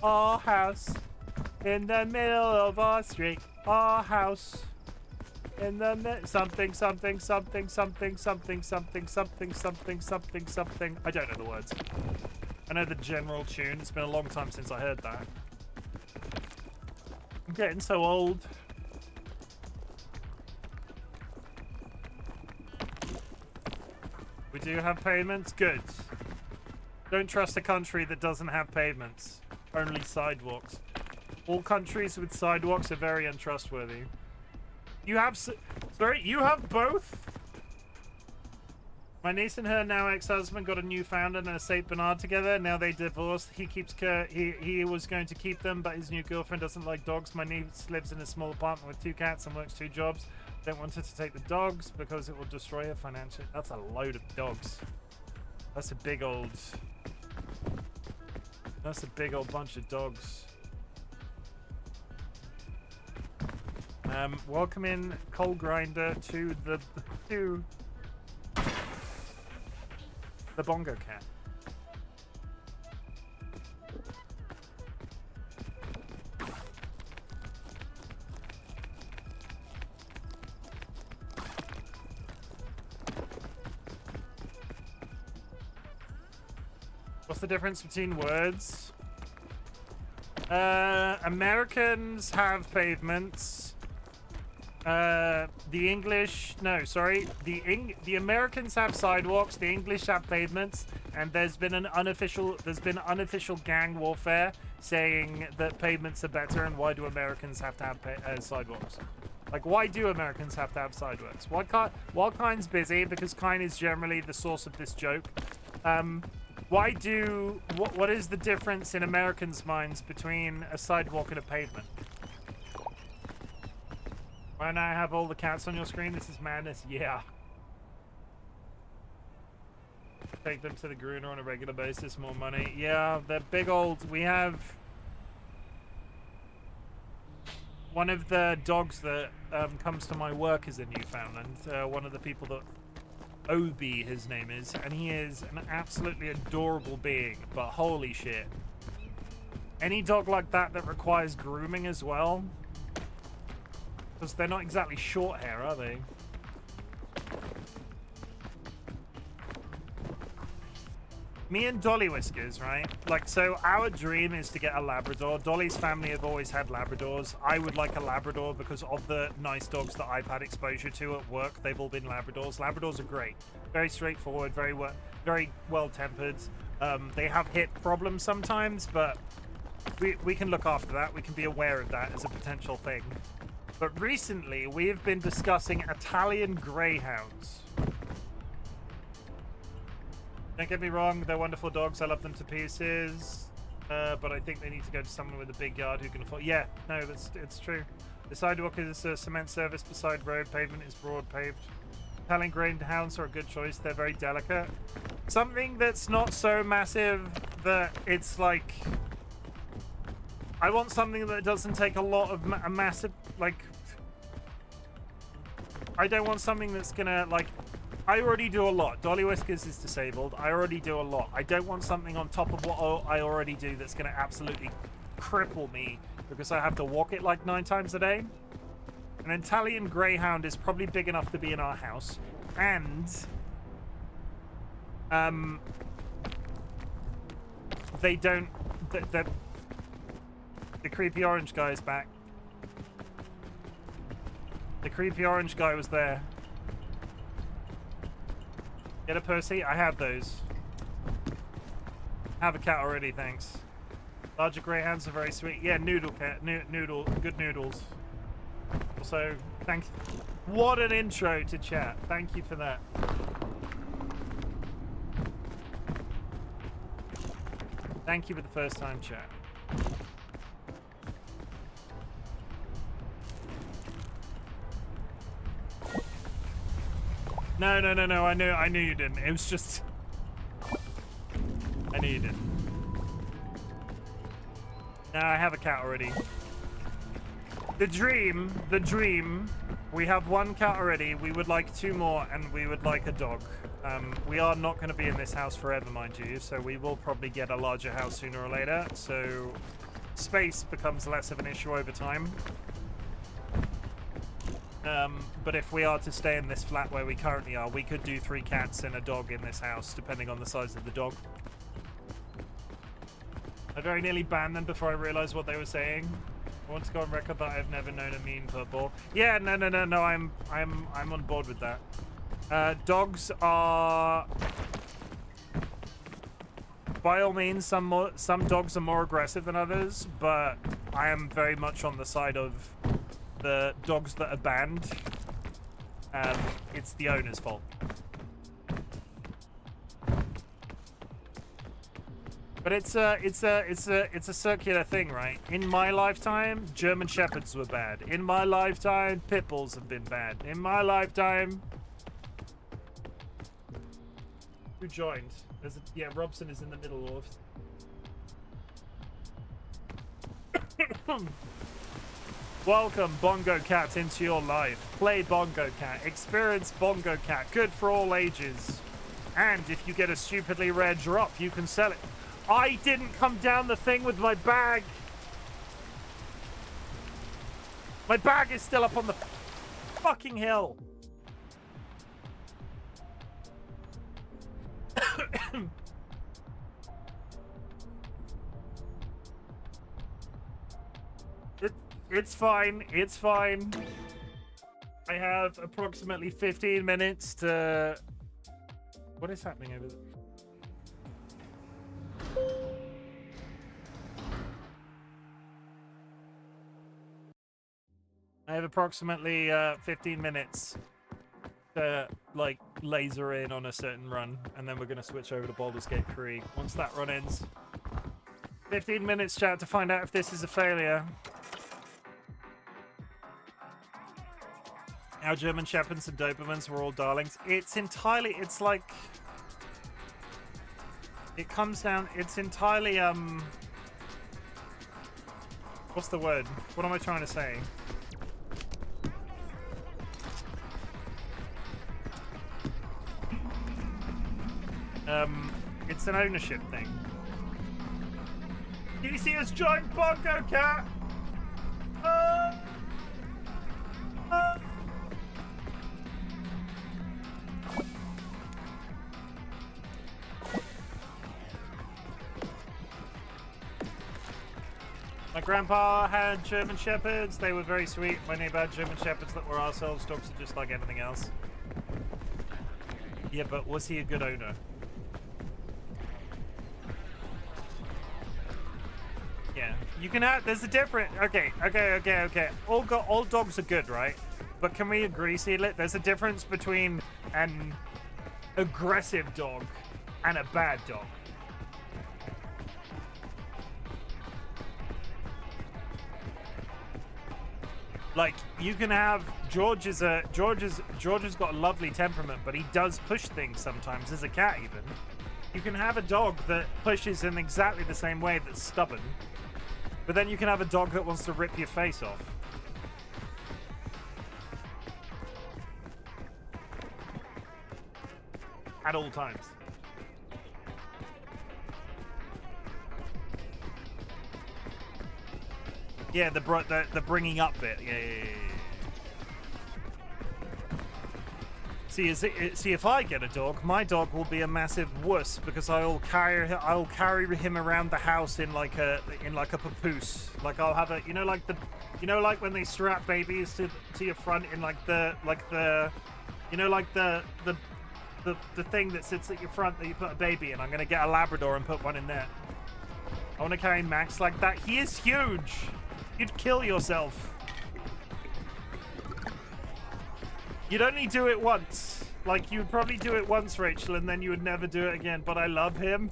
[SPEAKER 1] Our house in the middle of our street. Our house in the something. I don't know the words. I know the general tune. It's been a long time since I heard that. I'm getting so old. We do have pavements? Good. Don't trust a country that doesn't have pavements. Only sidewalks. All countries with sidewalks are very untrustworthy. You have... Sorry, you have both? My niece and her now ex-husband got a Newfoundland and a Saint Bernard together. Now they divorced. He was going to keep them, but his new girlfriend doesn't like dogs. My niece lives in a small apartment with 2 cats and works 2 jobs. Don't want her to take the dogs because it will destroy her financially. That's a load of dogs. That's a big old bunch of dogs. Welcome in Coal Grinder to the Bongo Cat. What's the difference between words? Americans have pavements. The Americans have sidewalks. The English have pavements, and there's been unofficial gang warfare saying that pavements are better. And why do Americans have to have sidewalks? Like, why do Americans have to have sidewalks? While Kine's busy, because Kine is generally the source of this joke. What is the difference in Americans' minds between a sidewalk and a pavement? Why don't I have all the cats on your screen? This is madness. Yeah. Take them to the groomer on a regular basis. More money. Yeah, they're big old... We have... One of the dogs that comes to my work is a Newfoundland. One of the people that... Obi, his name is. And he is an absolutely adorable being. But holy shit. Any dog like that requires grooming as well... Because they're not exactly short hair, are they? Me and DollyWhiskers, right? Like, so our dream is to get a Labrador. Dolly's family have always had Labradors. I would like a Labrador because of the nice dogs that I've had exposure to at work. They've all been Labradors. Labradors are great. Very straightforward, very well-tempered. They have hip problems sometimes, but we can look after that. We can be aware of that as a potential thing. But recently, we have been discussing Italian Greyhounds. Don't get me wrong, they're wonderful dogs. I love them to pieces. But I think they need to go to someone with a big yard who can afford... Yeah, no, it's true. The sidewalk is a cement service beside road. Pavement is broad paved. Italian Greyhounds are a good choice. They're very delicate. Something that's not so massive that it's like... I want something that doesn't take a lot of a massive, like, I don't want something that's gonna, like, I already do a lot. DollyWhiskers is disabled. I already do a lot. I don't want something on top of what I already do that's gonna absolutely cripple me because I have to walk it like 9 times a day. An Italian Greyhound is probably big enough to be in our house, and they don't. The creepy orange guy is back. The creepy orange guy was there. Get a Percy? I have those. Have a cat already, thanks. Larger greyhounds are very sweet. Yeah, noodle cat, noodle, good noodles. Also, thank. What an intro to chat. Thank you for that. Thank you for the first time chat. No. I knew you didn't. It was just. I knew you didn't. No, I have a cat already. The dream. We have 1 cat already. We would like 2 more, and we would like a dog. We are not going to be in this house forever, mind you, so we will probably get a larger house sooner or later. So space becomes less of an issue over time. But if we are to stay in this flat where we currently are, we could do 3 cats and a dog in this house, depending on the size of the dog. I very nearly banned them before I realized what they were saying. I want to go on record that I've never known a mean purple. Yeah, no. I'm on board with that. Dogs are, by all means, some dogs are more aggressive than others, but I am very much on the side of the dogs that are banned. It's the owner's fault. But it's a circular thing, right? In my lifetime, German Shepherds were bad. In my lifetime, Pit Bulls have been bad. In my lifetime, who joined? Yeah, Robson is in the middle of. Welcome, Bongo Cat, into your life. Play Bongo Cat. Experience Bongo Cat. Good for all ages. And if you get a stupidly rare drop, you can sell it. I didn't come down the thing with my bag. My bag is still up on the fucking hill. It's fine. It's fine. I have approximately 15 minutes to... What is happening over there? I have approximately 15 minutes to, like, laser in on a certain run, and then we're going to switch over to Baldur's Gate 3. Once that run ends, 15 minutes, chat, to find out if this is a failure. Our German Shepherds and Dobermans were all darlings. It's entirely, it's like, it comes down, it's entirely, what's the word? What am I trying to say? It's an ownership thing. You see us join Bongo Cat? My grandpa had German Shepherds. They were very sweet. My neighbor had German Shepherds that were ourselves. Dogs are just like anything else. Yeah, but was he a good owner? Yeah, you can have. There's a different. Okay. All dogs are good, right? But can we agree, Seedlit? There's a difference between an aggressive dog and a bad dog. Like, you can have George has got a lovely temperament, but he does push things sometimes, as a cat even. You can have a dog that pushes in exactly the same way that's stubborn. But then you can have a dog that wants to rip your face off. At all times. Yeah, the bringing up bit. Yeah. See, if I get a dog, my dog will be a massive wuss because I'll carry him around the house in like a papoose. Like I'll have a, like when they strap babies to your front in the thing that sits at your front that you put a baby in. I'm gonna get a Labrador and put one in there. I want to carry Max like that. He is huge. You'd kill yourself. You'd only do it once. Like, you'd probably do it once, Rachel, and then you would never do it again. But I love him.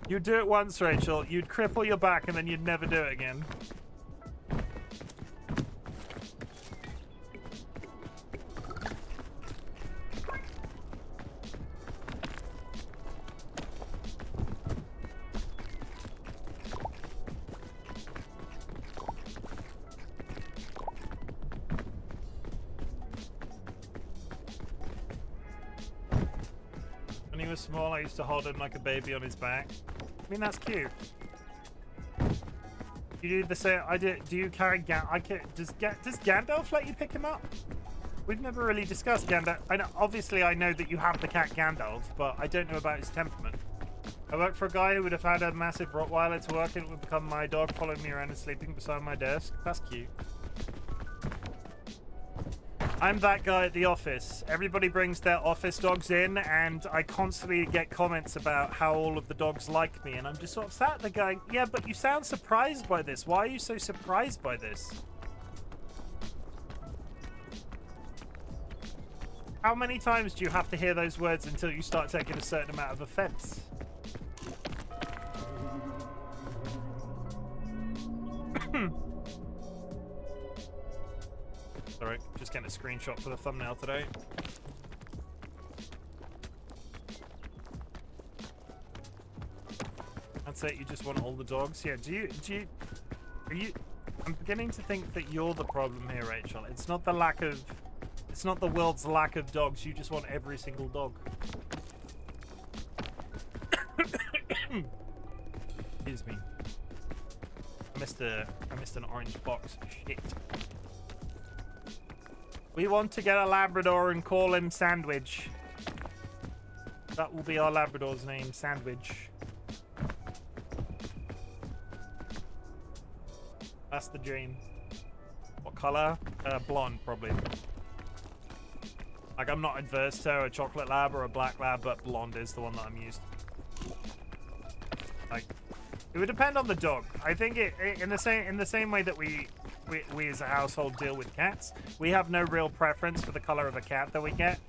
[SPEAKER 1] You'd do it once, Rachel. You'd cripple your back, and then you'd never do it again. Small, I used to hold him like a baby on his back. I mean, that's cute. You do the same. Do you carry does Gandalf let you pick him up? We've never really discussed Gandalf. Obviously I know that you have the cat Gandalf, but I don't know about his temperament. I work for a guy who would have had a massive Rottweiler to work, and it would become my dog, following me around and sleeping beside my desk. That's cute. I'm that guy at the office. Everybody brings their office dogs in, and I constantly get comments about how all of the dogs like me, and I'm just sort of sat there going, yeah, but you sound surprised by this. Why are you so surprised by this? How many times do you have to hear those words until you start taking a certain amount of offense? Sorry, just getting a screenshot for the thumbnail today. That's it, you just want all the dogs? Yeah, I'm beginning to think that you're the problem here, Rachel. It's not the world's lack of dogs, you just want every single dog. Excuse me. I missed an orange box. Shit. We want to get a Labrador and call him Sandwich. That will be our Labrador's name, Sandwich. That's the dream. What color? Blonde, probably. Like, I'm not adverse to a chocolate lab or a black lab, but blonde is the one that I'm used to. Like, it would depend on the dog. I think in the same way that we as a household deal with cats, we have no real preference for the color of a cat that we get.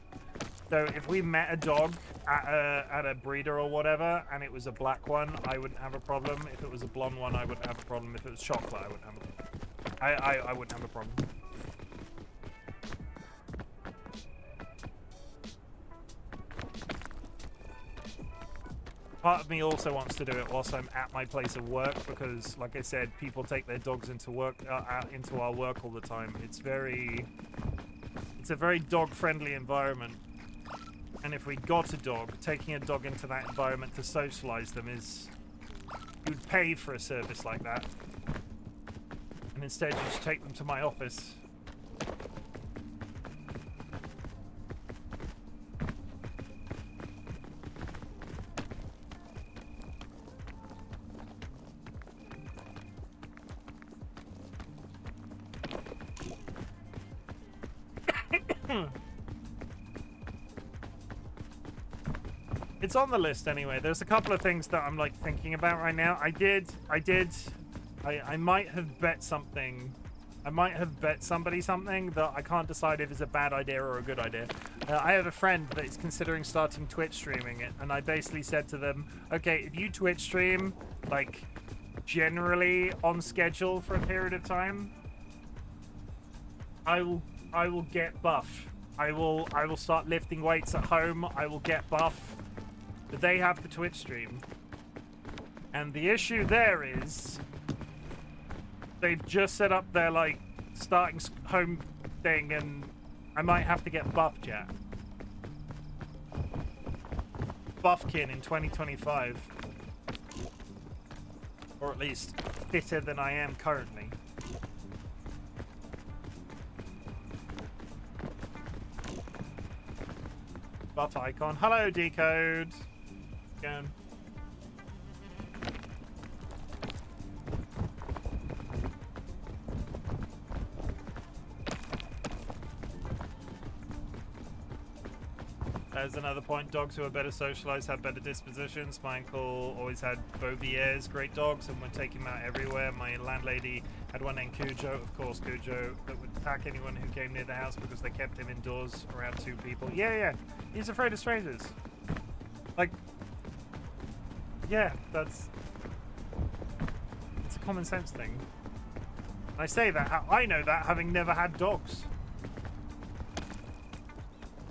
[SPEAKER 1] So if we met a dog at a breeder or whatever, and it was a black one, I wouldn't have a problem. If it was a blonde one, I wouldn't have a problem. If it was chocolate, I wouldn't have a problem. I wouldn't have a problem. Part of me also wants to do it whilst I'm at my place of work because, like I said, people take their dogs into work, into our work all the time. It's a very dog-friendly environment. And if we got a dog, taking a dog into that environment to socialize them is... You'd pay for a service like that. And instead you just take them to my office. It's on the list anyway. There's a couple of things that I'm like thinking about right now. I might have bet something. I might have bet somebody something that I can't decide if it's a bad idea or a good idea. I have a friend that is considering starting Twitch streaming it, and I basically said to them, okay, if you Twitch stream, like, generally on schedule for a period of time, I will get buff. I will start lifting weights at home. I will get buff. But they have the Twitch stream. And the issue there is they've just set up their, like, starting home thing, and I might have to get buffed yet. Buffkin in 2025. Or at least fitter than I am currently. Buff icon. Hello, Decode. Again. There's another point. Dogs who are better socialized have better dispositions. My uncle always had Bouviers, great dogs, and would take him out everywhere. My landlady had one named Cujo, of course, Cujo, that would attack anyone who came near the house because they kept him indoors around 2 people. Yeah. He's afraid of strangers. Like, yeah, it's a common sense thing. And I say that, I know that having never had dogs.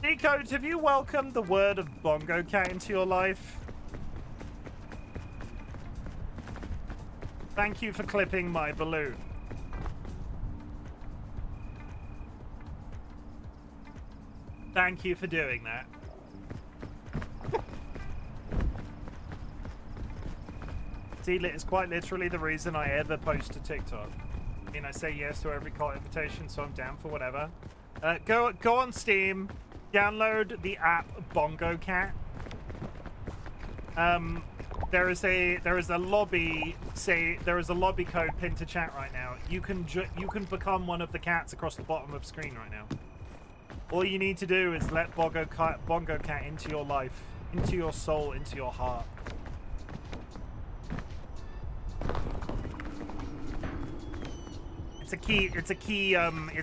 [SPEAKER 1] Decode, have you welcomed the word of Bongo Cat into your life? Thank you for clipping my balloon. Thank you for doing that. T-Lit is quite literally the reason I ever post to TikTok. I mean, I say yes to every call invitation, so I'm down for whatever. Go on Steam. Download the app Bongo Cat. There is a lobby code pinned to chat right now. You can become one of the cats across the bottom of the screen right now. All you need to do is let Bongo Cat into your life, into your soul, into your heart. It's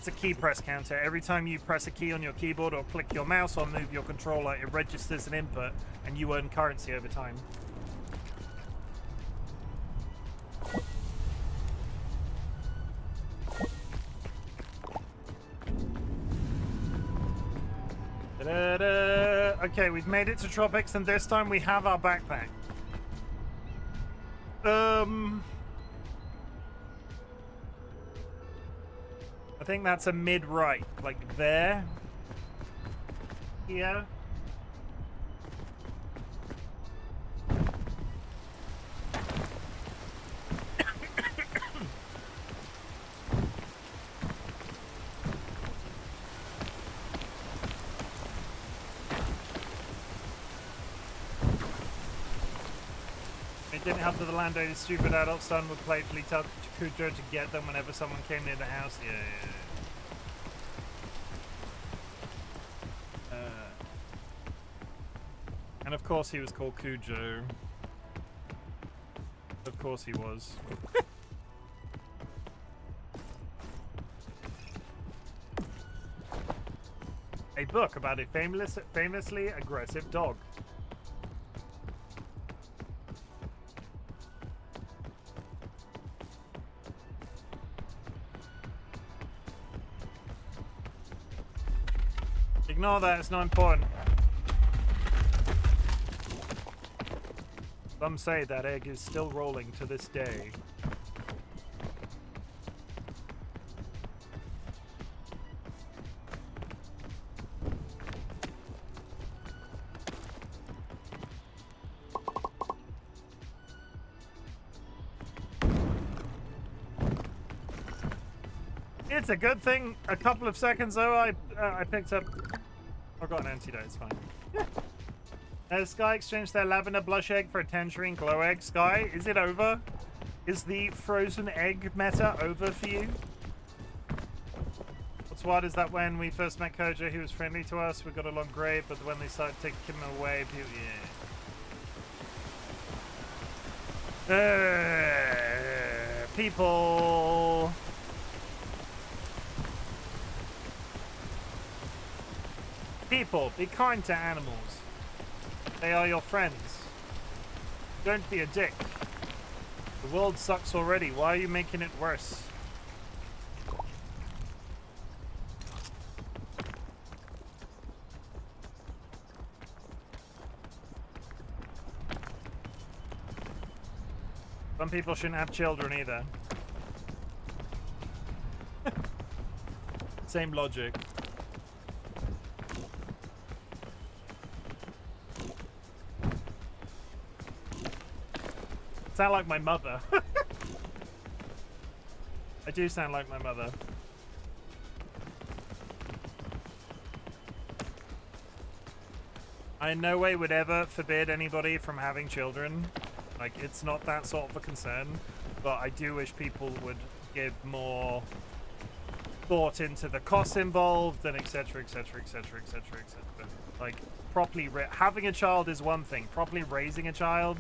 [SPEAKER 1] a key press counter. Every time you press a key on your keyboard or click your mouse or move your controller, it registers an input and you earn currency over time. Da-da-da. Okay, we've made it to Tropics, and this time we have our backpack. I think that's a mid-right, like there. Here. It didn't help that the landlady's stupid adult son would playfully tell Cujo to get them whenever someone came near the house. Yeah. And of course he was called Cujo. Of course he was. A book about a famously aggressive dog. Ignore that, it's not important. Some say that egg is still rolling to this day. It's a good thing a couple of seconds though I picked up... I got an antidote, it's fine. Sky exchanged their lavender blush egg for a tangerine glow egg. Sky, is it over? Is the frozen egg meta over for you? What's wild is that when we first met Kojo, he was friendly to us. We got along great, but when they started taking him away, people... People, be kind to animals. They are your friends. Don't be a dick. The world sucks already. Why are you making it worse? Some people shouldn't have children either. Same logic. Sound like my mother. I do sound like my mother. I in no way would ever forbid anybody from having children. Like, it's not that sort of a concern. But I do wish people would give more thought into the costs involved and etc, etc, etc, etc, etc. Like, properly having a child is one thing. Properly raising a child...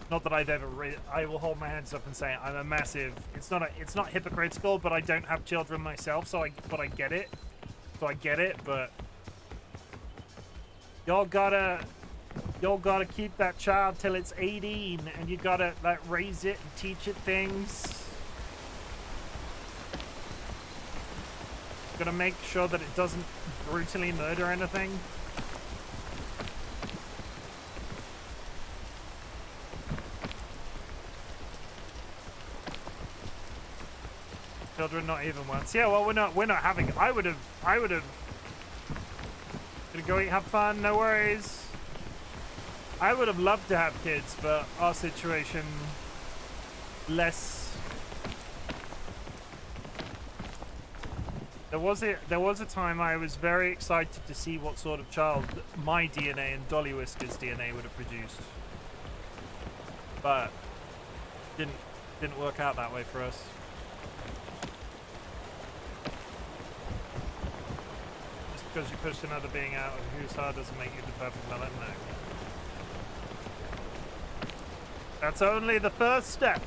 [SPEAKER 1] Not that I've ever I will hold my hands up and say I'm a massive... It's not hypocritical, but I don't have children myself, so I get it. So I get it, but... Y'all gotta keep that child till it's 18, and you gotta, like, raise it and teach it things. Gotta make sure that it doesn't brutally murder anything. Children, not even once. Yeah, well, we're not having. I would have. Gonna go eat, have fun, no worries. I would have loved to have kids, but our situation less. There was a time I was very excited to see what sort of child my DNA and DollyWhiskers' DNA would have produced, but didn't work out that way for us. Because you pushed another being out of whose heart doesn't make you the perfect melon, no. That's only the first step.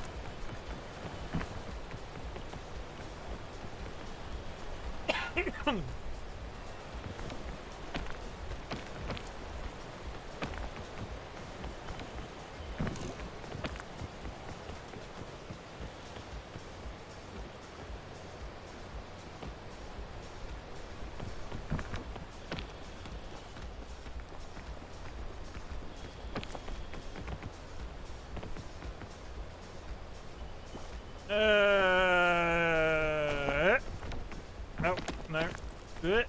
[SPEAKER 1] No, no. Do it.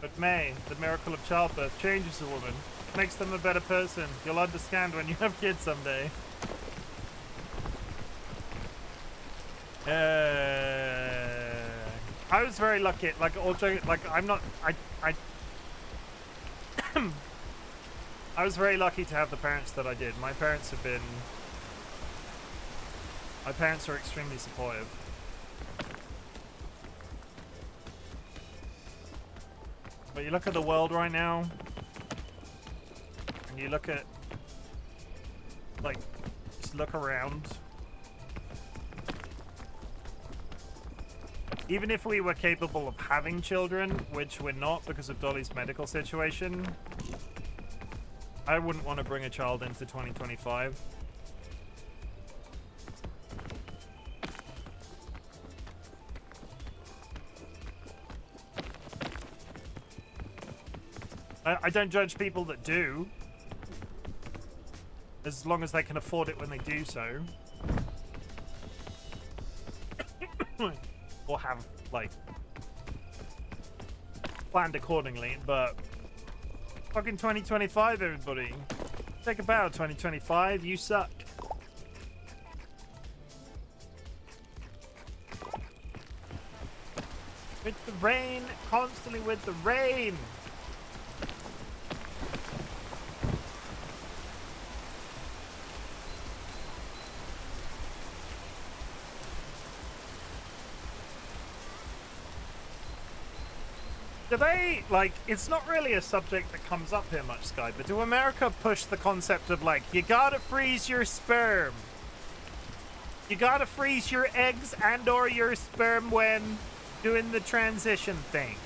[SPEAKER 1] But May, the miracle of childbirth changes a woman, makes them a better person. You'll understand when you have kids someday. I was very lucky. Like, also, like, I'm not. I was very lucky to have the parents that I did. My parents are extremely supportive. But you look at the world right now, and you look at, like, just look around. Even if we were capable of having children, which we're not because of Dolly's medical situation, I wouldn't want to bring a child into 2025. I don't judge people that do, as long as they can afford it when they do so. Or have, like, planned accordingly, but fucking 2025, everybody. Take a bow, 2025, you suck. With the rain, constantly with the rain. Do they, like, it's not really a subject that comes up here much, Sky, but do America push the concept of, like, you gotta freeze your sperm? You gotta freeze your eggs and or your sperm when doing the transition thing?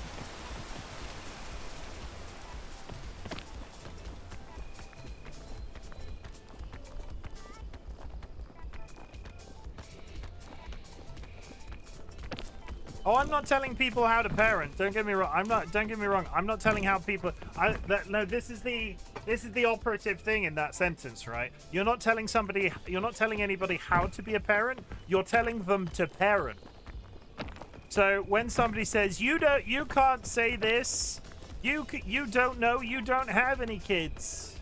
[SPEAKER 1] Oh, I'm not telling people how to parent. Don't get me wrong. Don't get me wrong. I'm not telling how people. No, this is the operative thing in that sentence, right? You're not telling somebody. You're not telling anybody how to be a parent. You're telling them to parent. So when somebody says you can't say this, you don't know, you don't have any kids.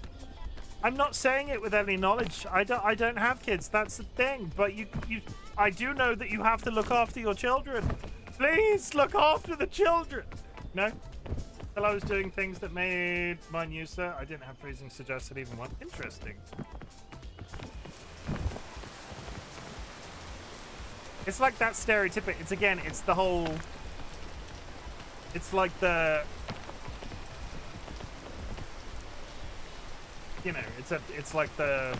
[SPEAKER 1] I'm not saying it with any knowledge. I don't have kids. That's the thing. But I do know that you have to look after your children. Please look after the children. No? Well, I was doing things that made mine user. I didn't have freezing suggested even one. Interesting. It's like that stereotypic. It's the whole. It's like the. You know, it's like the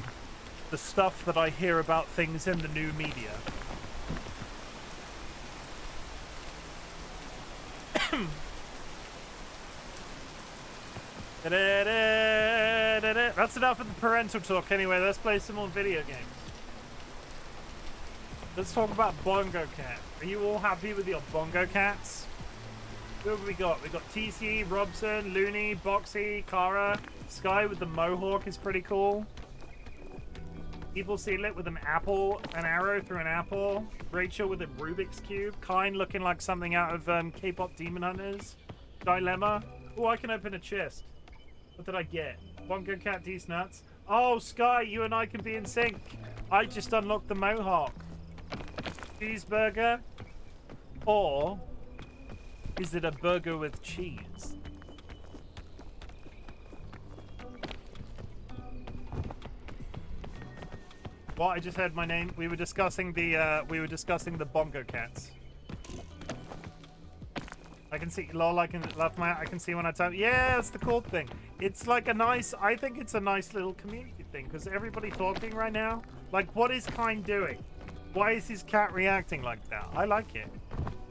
[SPEAKER 1] stuff that I hear about things in the new media. That's enough of the parental talk anyway. Let's play some more video games. Let's talk about Bongo Cat. Are you all happy with your Bongo Cats? Who have we got? We got TC, Robson, Looney, Boxy, Kara. Sky with the mohawk is pretty cool. People seal it with an apple, an arrow through an apple. Rachel with a Rubik's Cube. Kine looking like something out of K-pop Demon Hunters. Dilemma. Oh, I can open a chest. What did I get? Bongo Cat D's nuts. Oh, Sky, you and I can be in sync. I just unlocked the mohawk. Cheeseburger? Or is it a burger with cheese? Well, I just heard my name. We were discussing the Bongo Cats. I can see lol. I can see when I type. Yeah, it's the cool thing. It's like a nice. I think it's a nice little community thing because everybody talking right now. Like, what is Kind doing? Why is his cat reacting like that? I like it.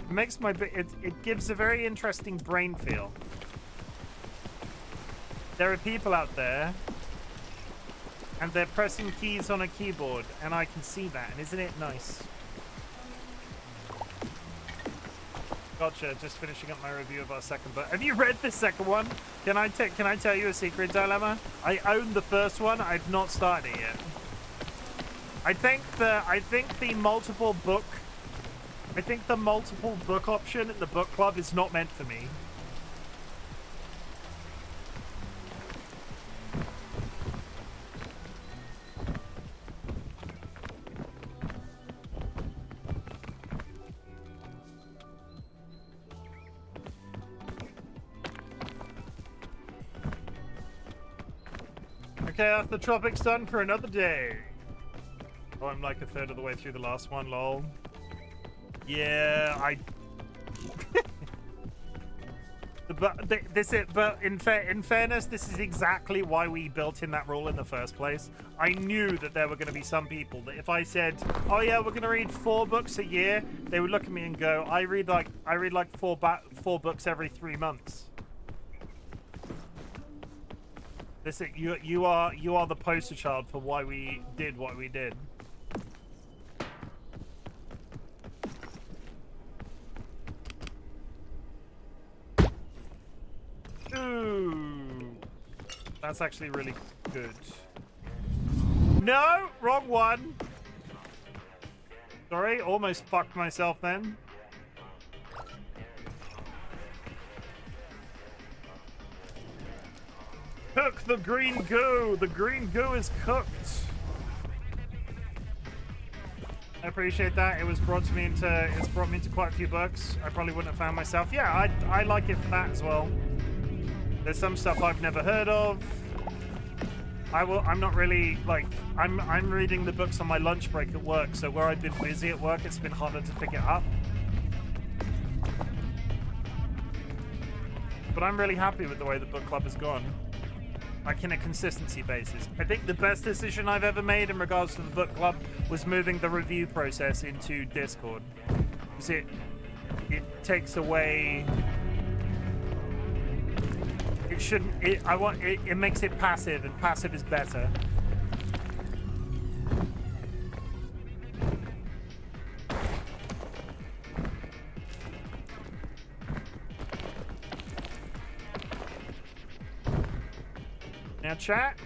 [SPEAKER 1] It makes my. It gives a very interesting brain feel. There are people out there. And they're pressing keys on a keyboard, and I can see that. And isn't it nice? Gotcha. Just finishing up my review of our second book. Have you read the second one? Can I tell you a secret, Dilemma? I own the first one. I've not started it yet. I think the multiple book option in the book club is not meant for me. Okay, that's the tropics done for another day. Oh, I'm like a third of the way through the last one, lol. Yeah, but in fairness, this is exactly why we built in that rule in the first place. I knew that there were going to be some people that if I said, "Oh yeah, we're going to read 4 books a year," they would look at me and go, "I read like 4 books every 3 months." You are the poster child for why we did what we did. Ooh, that's actually really good. No, wrong one. Sorry, almost fucked myself then. Cook the green goo. The green goo is cooked. I appreciate that. It's brought me into quite a few books. I probably wouldn't have found myself. Yeah, I like it for that as well. There's some stuff I've never heard of. I'm not really like I'm reading the books on my lunch break at work, so where I've been busy at work, it's been harder to pick it up. But I'm really happy with the way the book club has gone. Like in a consistency basis. I think the best decision I've ever made in regards to the book club was moving the review process into Discord. Because it takes away. It shouldn't. It makes it passive, and passive is better. Now, chat,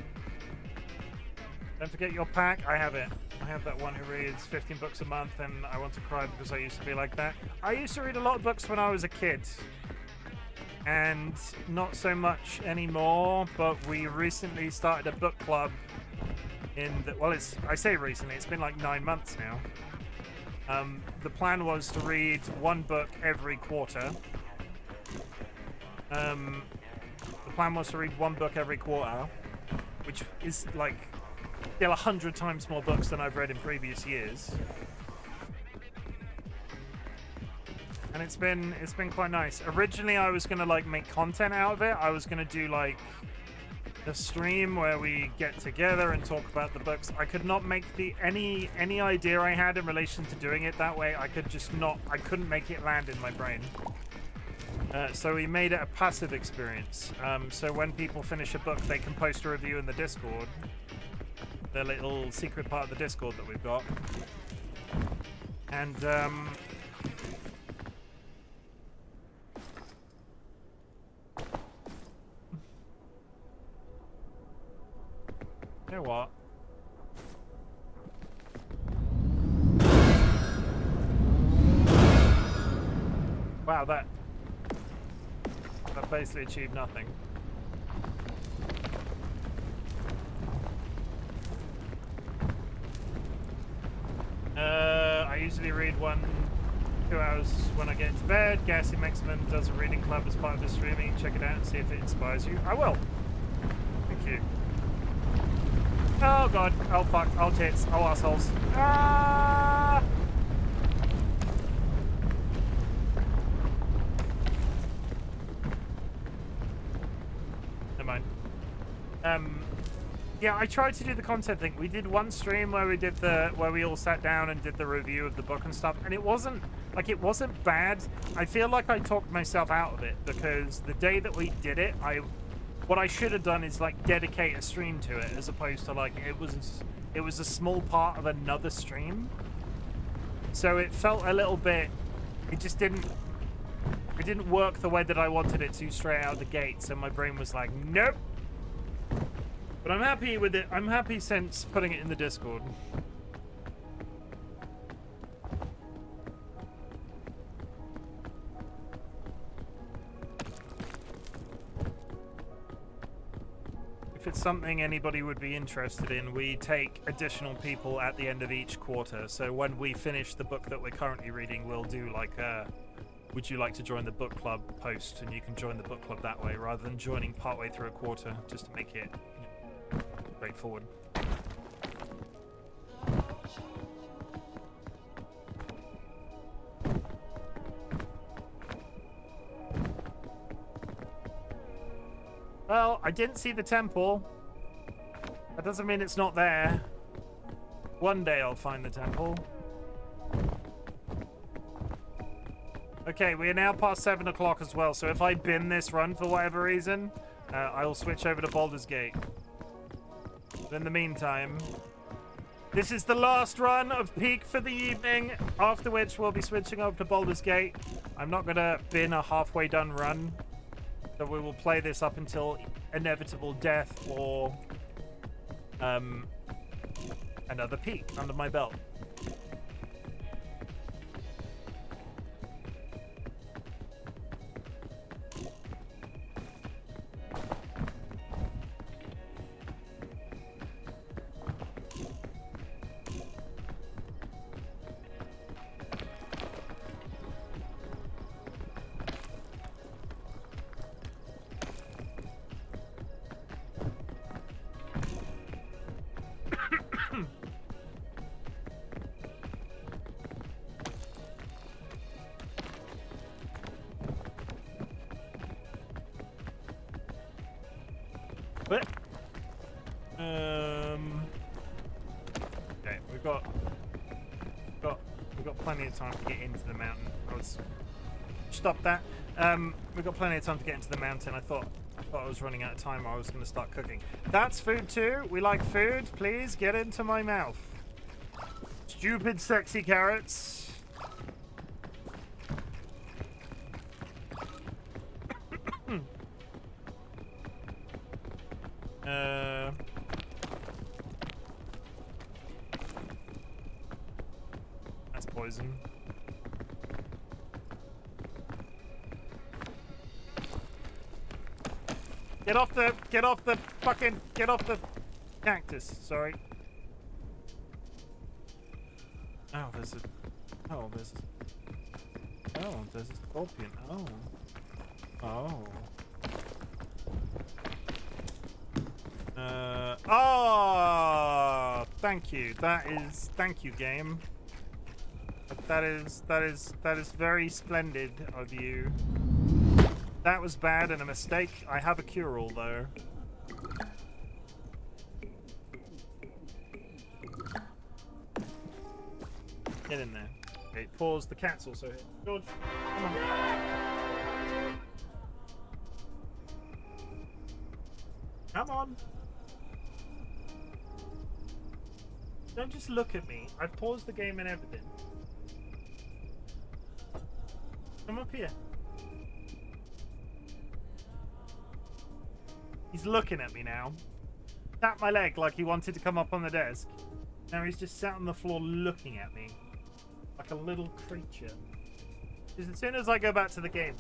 [SPEAKER 1] don't forget your pack. I have it. I have that one who reads 15 books a month, and I want to cry because I used to be like that. I used to read a lot of books when I was a kid, and not so much anymore, but we recently started a book club I say recently, it's been like 9 months now. The plan was to read one book every quarter. The plan was to read one book every quarter, which is like still 100 times more books than I've read in previous years. And it's been quite nice. Originally, I was gonna like make content out of it. I was gonna do like a stream where we get together and talk about the books. I could not make any idea I had in relation to doing it that way. I couldn't make it land in my brain. So we made it a passive experience. So when people finish a book, they can post a review in the Discord. The little secret part of the Discord that we've got. And you know what? Wow, that basically achieved nothing. I usually read 1-2 hours when I get into bed. Gassy Maximum does a reading club as part of the streaming. Check it out and see if it inspires you. I will. Thank you. Oh god. Oh fuck. Oh tits. Oh assholes. Ah! Never mind. Yeah, I tried to do the content thing. We did one stream where we all sat down and did the review of the book and stuff, and it wasn't bad. I feel like I talked myself out of it because the day that we did it, what I should have done is like dedicate a stream to it as opposed to like it was a small part of another stream. So it felt a little bit, it didn't work the way that I wanted it to straight out of the gate. So my brain was like, nope. But I'm happy with it. I'm happy since putting it in the Discord. If it's something anybody would be interested in, we take additional people at the end of each quarter. So when we finish the book that we're currently reading, we'll do like a would you like to join the book club post, and you can join the book club that way rather than joining partway through a quarter, just to make it straightforward. Well, I didn't see the temple. That doesn't mean it's not there. One day I'll find the temple. Okay, we are now past 7 o'clock as well, so if I bin this run for whatever reason, I'll switch over to Baldur's Gate. But in the meantime, this is the last run of Peak for the evening, after which we'll be switching over to Baldur's Gate. I'm not going to bin a halfway done run, so we will play this up until inevitable death or another Peak under my belt. But okay, we've got plenty of time to get into the mountain. Stop that. We've got plenty of time to get into the mountain. I thought I was running out of time, or I was going to start cooking. That's food too. We like food. Please get into my mouth. Stupid, sexy carrots. That's poison. Get off the cactus, sorry. Oh, there's a scorpion. Oh, thank you. Thank you, game. That is very splendid of you. That was bad and a mistake. I have a cure-all though. Get in there. Okay, pause. The cat's also here. George, come on. Come on. Don't just look at me. I've paused the game and everything. Come up here. He's looking at me now. Tapped my leg like he wanted to come up on the desk. Now he's just sat on the floor looking at me. Like a little creature. Because as soon as I go back to the game...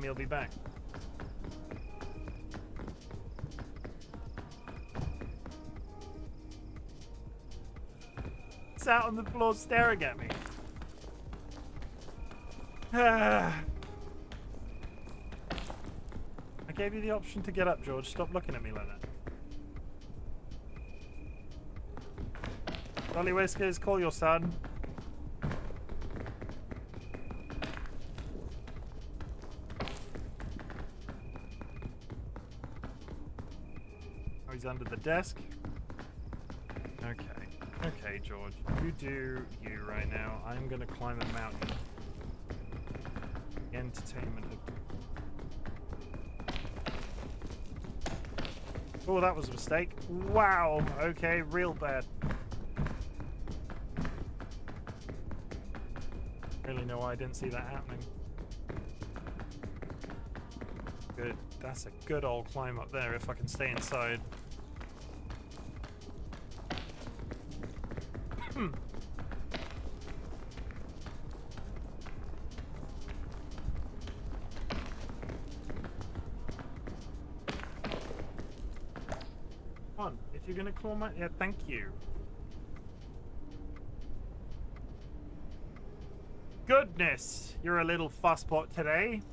[SPEAKER 1] he'll be back. Sat on the floor staring at me. I gave you the option to get up, George. Stop looking at me like that. DollyWhiskers, call your son. Oh, he's under the desk. Okay. Okay, George. You do you right now. I'm gonna climb a mountain. Entertainment. Oh, that was a mistake. Wow. Okay, real bad. Really know why I didn't see that happening. Good. That's a good old climb up there if I can stay inside. If you're gonna call my... Yeah, thank you. Goodness! You're a little fusspot today.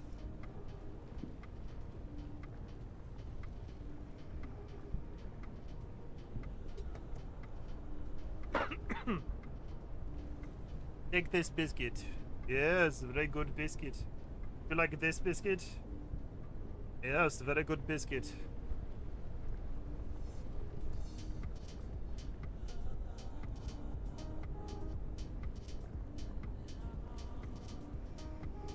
[SPEAKER 1] Take this biscuit. Yes, very good biscuit. You like this biscuit? Yes, very good biscuit.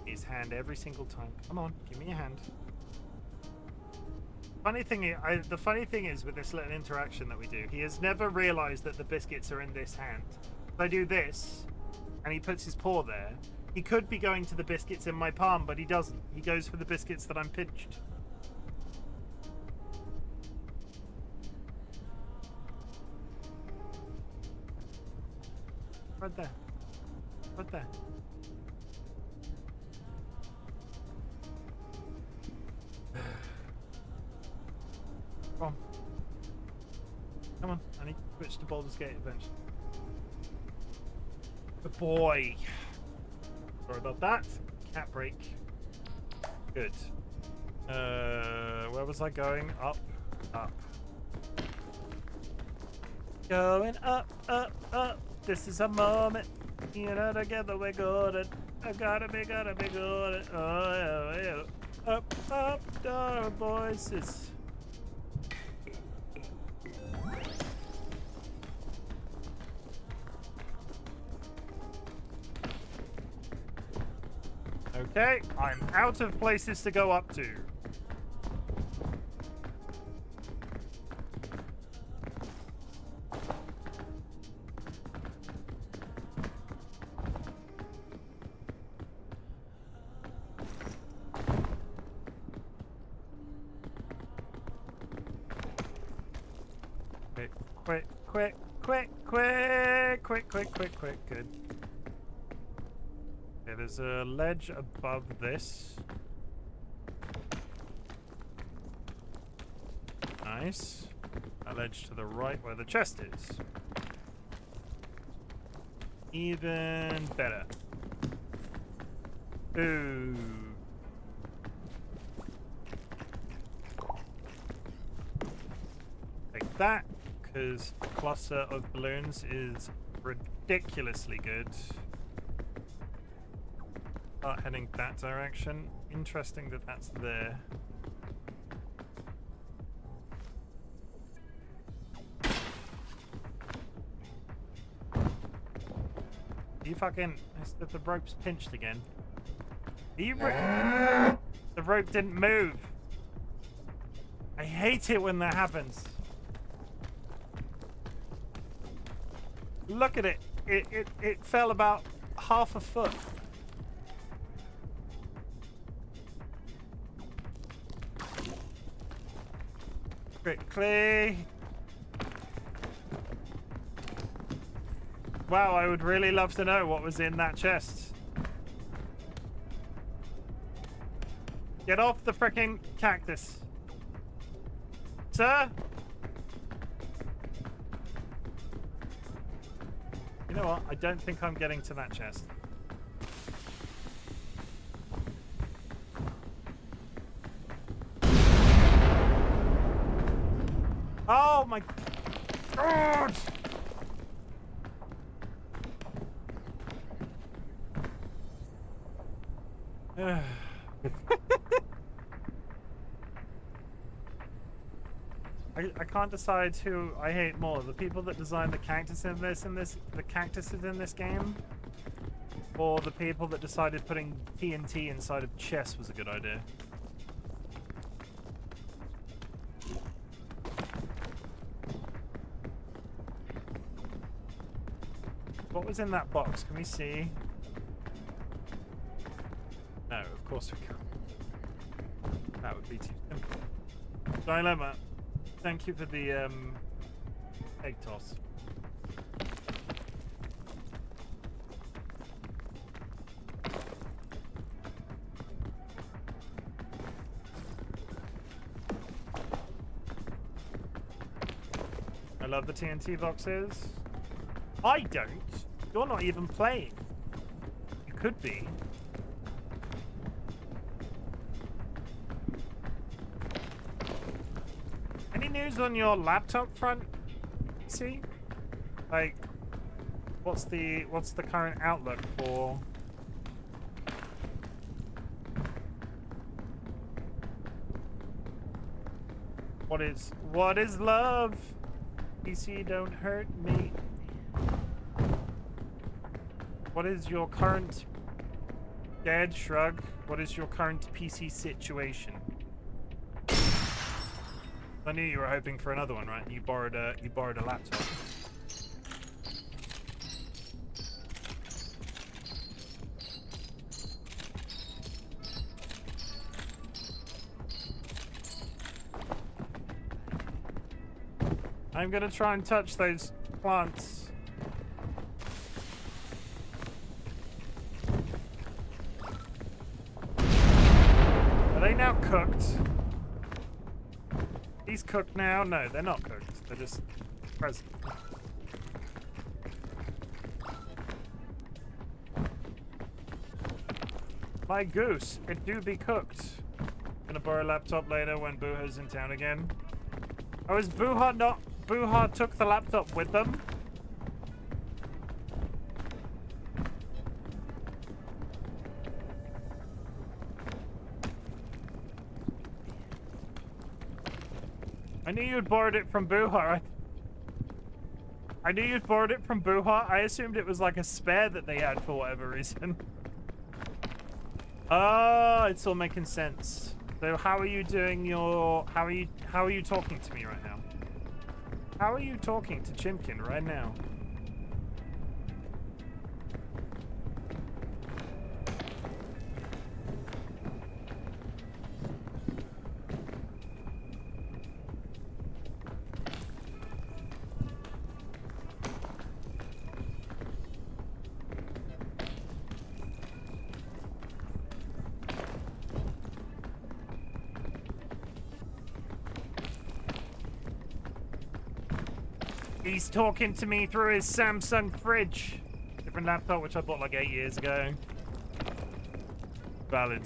[SPEAKER 1] His hand every single time. Come on, give me a hand. The funny thing is with this little interaction that we do, he has never realized that the biscuits are in this hand. If I do this, and he puts his paw there, he could be going to the biscuits in my palm, but he doesn't. He goes for the biscuits that I'm pinched. Right there. Right there. Come on. Come on. I need to switch to Baldur's Gate eventually. Good boy. Sorry about that. Cat break. Good. Where was I going? Up. Up. Going up, up, up. This is a moment. You know, together we're good. I gotta be good. Oh, yeah. Up, up, down, boys. It's... Okay, I'm out of places to go up to. quick. Good. Okay, there's a ledge above this. Nice. A ledge to the right where the chest is. Even better. Ooh. Take that, because a cluster of balloons is ridiculously good. Start heading that direction. Interesting that that's there. You fucking... The rope's pinched again. The rope didn't move. I hate it when that happens. Look at it. It fell about half a foot. Quickly. Wow, I would really love to know what was in that chest. Get off the frickin' cactus. Sir? You know what? I don't think I'm getting to that chest. Oh my God! I can't decide who I hate more, the people that designed the cactuses in this game, or the people that decided putting TNT inside of chests was a good idea. What was in that box? Can we see? No, of course we can't. That would be too simple. Dilemma. Thank you for the egg toss. I love the TNT boxes. I don't. You're not even playing. You could be. Any news on your laptop front? See? Like, what's the current outlook for? What is love? PC, don't hurt me. What is your current dead shrug? What is your current PC situation? I knew you were hoping for another one, right? You borrowed a laptop. I'm gonna try and touch those plants. Are they now cooked? These cooked now? No, they're not cooked. They're just present. My goose, it do be cooked. Gonna borrow a laptop later when Booha's in town again. Oh, is Booha not... Booha took the laptop with them? I knew you'd borrowed it from Booha. I knew you'd borrowed it from Booha. I assumed it was like a spare that they had for whatever reason. Oh, it's all making sense. So how are you doing your... How are you talking to me right now? How are you talking to Chimken right now? He's talking to me through his Samsung fridge. Different laptop, which I bought like 8 years ago. Valid.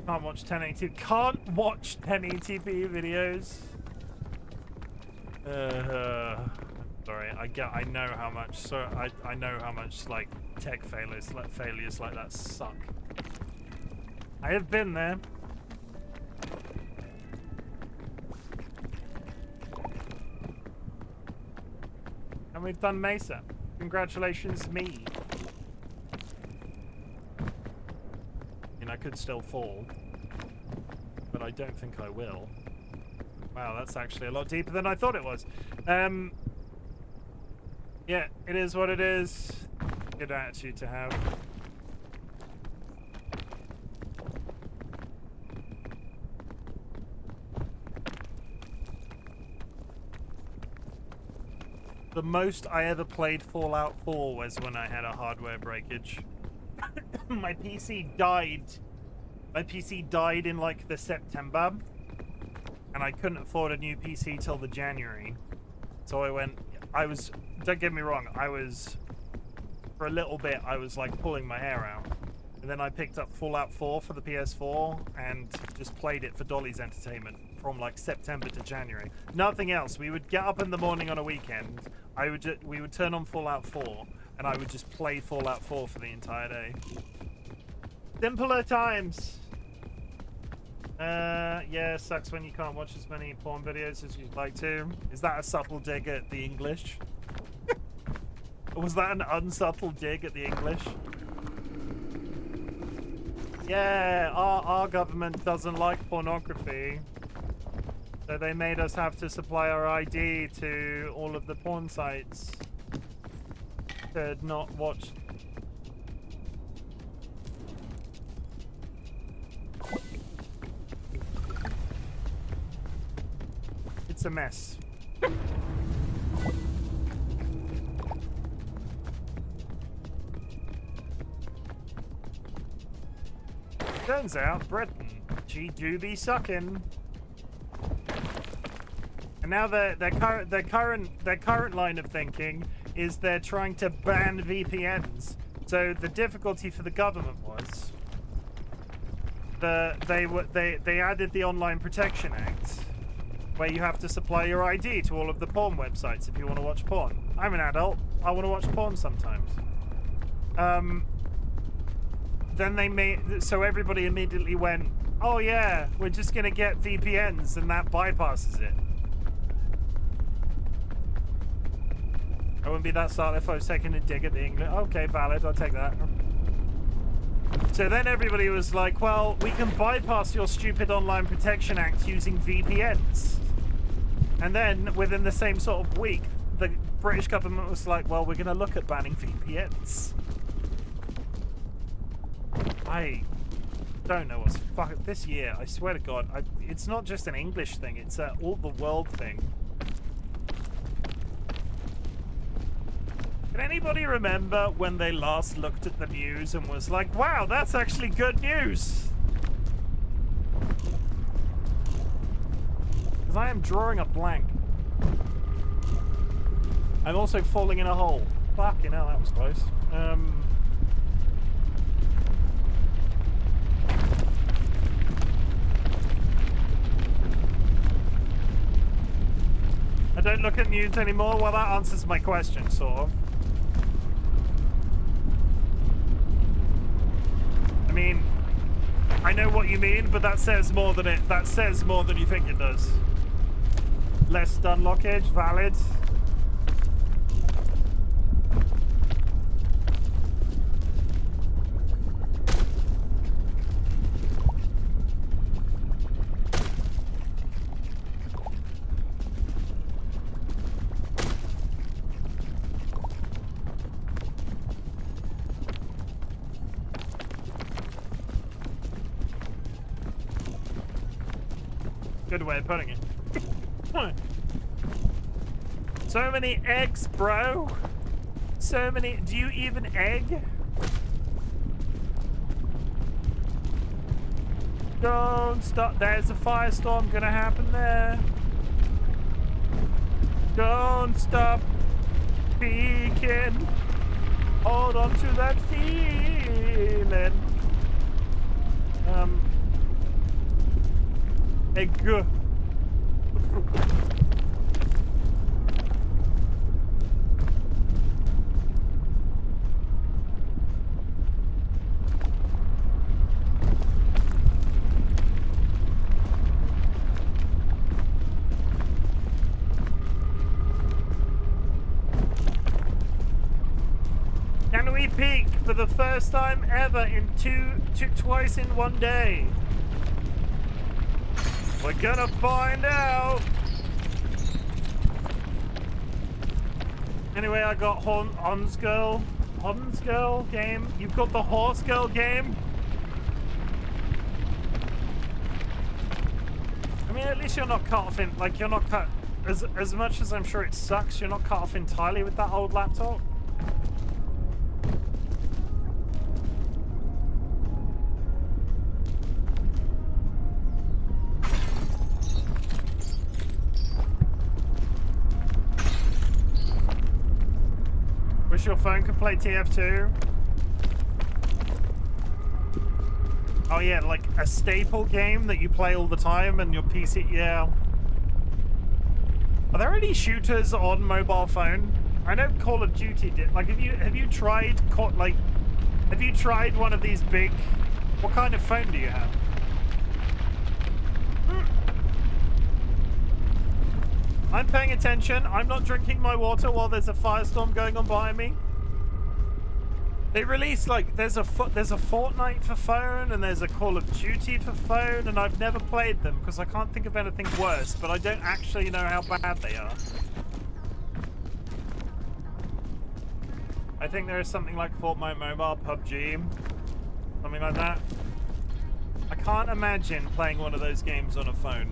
[SPEAKER 1] Can't watch 1080p. Can't watch 1080p videos. Sorry, I know how much. So I know how much like tech failures like that suck. I have been there. And we've done Mesa. Congratulations, me. I could still fall, but I don't think I will. Wow, that's actually a lot deeper than I thought it was. Yeah, it is what it is. Good attitude to have. The most I ever played Fallout 4 was when I had a hardware breakage. My PC died. My PC died in like the September, and I couldn't afford a new PC till the January. So don't get me wrong, for a little bit, I was like pulling my hair out. And then I picked up Fallout 4 for the PS4 and just played it for Dolly's entertainment from like September to January. Nothing else. We would get up in the morning on a weekend. We would turn on Fallout 4 and I would just play Fallout 4 for the entire day. Simpler times. Yeah, sucks when you can't watch as many porn videos as you'd like to. Is that a subtle dig at the English? Or was that an unsubtle dig at the English? Yeah, our government doesn't like pornography. So they made us have to supply our ID to all of the porn sites to not watch. It's a mess. Turns out Britain, she do be sucking. And now their current line of thinking is they're trying to ban VPNs. So the difficulty for the government was they added the Online Protection Act, where you have to supply your ID to all of the porn websites if you want to watch porn. I'm an adult. I want to watch porn sometimes. Then so everybody immediately went, oh yeah, we're just gonna get VPNs and that bypasses it. I wouldn't be that startled if I was taking a dig at the English. Okay, valid, I'll take that. So then everybody was like, well, we can bypass your stupid Online Protection Act using VPNs. And then within the same sort of week, the British government was like, well, we're gonna look at banning VPNs. I don't know what's this year. I swear to God, it's not just an English thing; it's a all the world thing. Can anybody remember when they last looked at the news and was like, "Wow, that's actually good news"? Because I am drawing a blank. I'm also falling in a hole. Fucking hell, that was close. I don't look at news anymore. Well, that answers my question, sort of. I mean, I know what you mean, but that says more than you think it does. Less stun blockage, valid. Good way of putting it. So many eggs, bro. So many. Do you even egg? Don't stop. There's a firestorm gonna happen there. Don't stop peeking. Hold on to that feeling. Egg. Can we peak for the first time ever in twice in one day? We're gonna find out. Anyway, I got Hans Girl game. You've got the Horse Girl game. I mean, at least you're not cut off in, like, you're not cut, as much as I'm sure it sucks, you're not cut off entirely with that old laptop. Wish your phone could play TF2. Oh yeah, like a staple game that you play all the time and your PC, yeah. Are there any shooters on mobile phone? I know Call of Duty did. Like, have you tried one of these big? What kind of phone do you have? I'm paying attention. I'm not drinking my water while there's a firestorm going on behind me. They released, like, there's a Fortnite for phone and there's a Call of Duty for phone, and I've never played them because I can't think of anything worse, but I don't actually know how bad they are. I think there is something like Fortnite Mobile, PUBG, something like that. I can't imagine playing one of those games on a phone.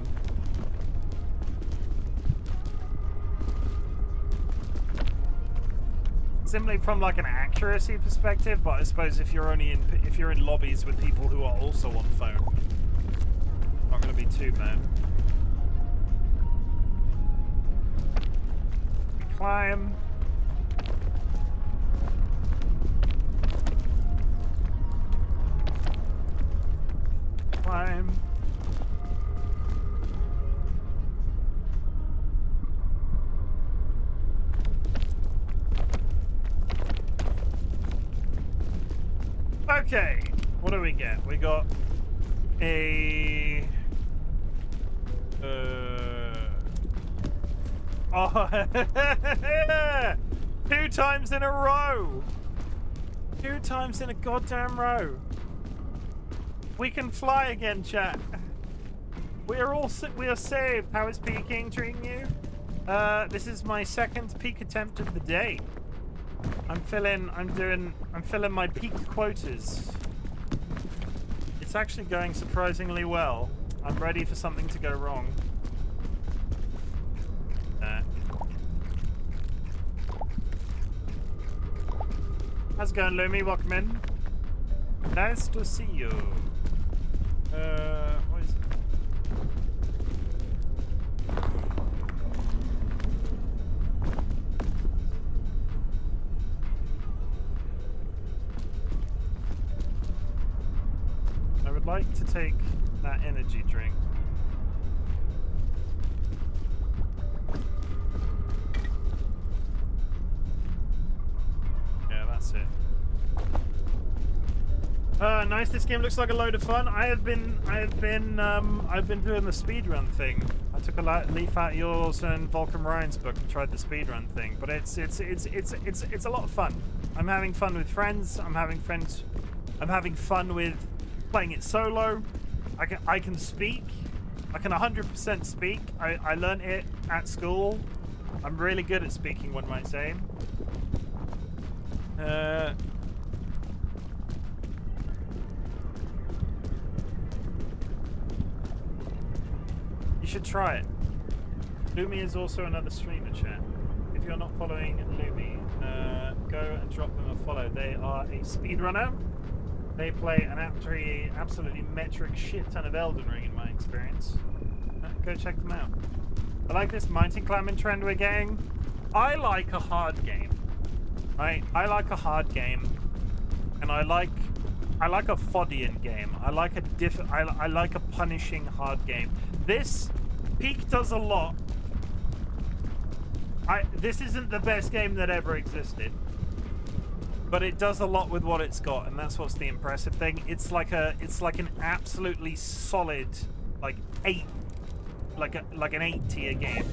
[SPEAKER 1] Simply from like an accuracy perspective, but I suppose if you're in lobbies with people who are also on phone, not going to be too bad. Climb. Climb. Okay, what do we get? We got a... Oh, 2 times in a row! 2 times in a goddamn row. We can fly again, chat. We are saved. How is peaking treating you? This is my 2nd peak attempt of the day. I'm filling my peak quotas. It's actually going surprisingly well. I'm ready for something to go wrong. How's it going, Lumi? Welcome in. Nice to see you. What is it? I would like to take that energy drink. Yeah, that's it. Nice. This game looks like a load of fun. I've been doing the speedrun thing. I took a leaf out of yours and Volcom Ryan's book and tried the speedrun thing. But it's a lot of fun. I'm having fun with friends. I'm having fun with playing it solo. I can speak. I can 100% speak. I learned it at school. I'm really good at speaking, one might say. You should try it. Lumi is also another streamer, chat. If you're not following Lumi, go and drop them a follow. They are a speedrunner. They play an absolutely metric shit ton of Elden Ring, in my experience. Go check them out. I like this mountain climbing trend we're getting. I like a hard game. Right? I like a hard game. And I like a Fodian game. I like I like a punishing hard game. This Peak does a lot. This isn't the best game that ever existed. But it does a lot with what it's got, and that's what's the impressive thing. It's like an absolutely solid like an 8 tier game.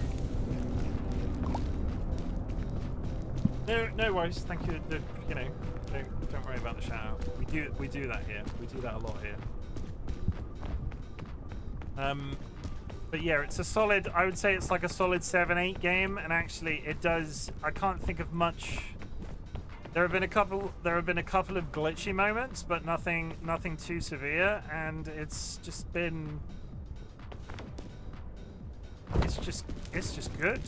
[SPEAKER 1] No worries, thank you. You know, don't worry about the shout out. We do that here. We do that a lot here. But yeah, it's a solid. I would say it's like a solid 7-8 game, and actually, it does. I can't think of much. There have been a couple of glitchy moments, but nothing too severe, and it's just been. It's just good.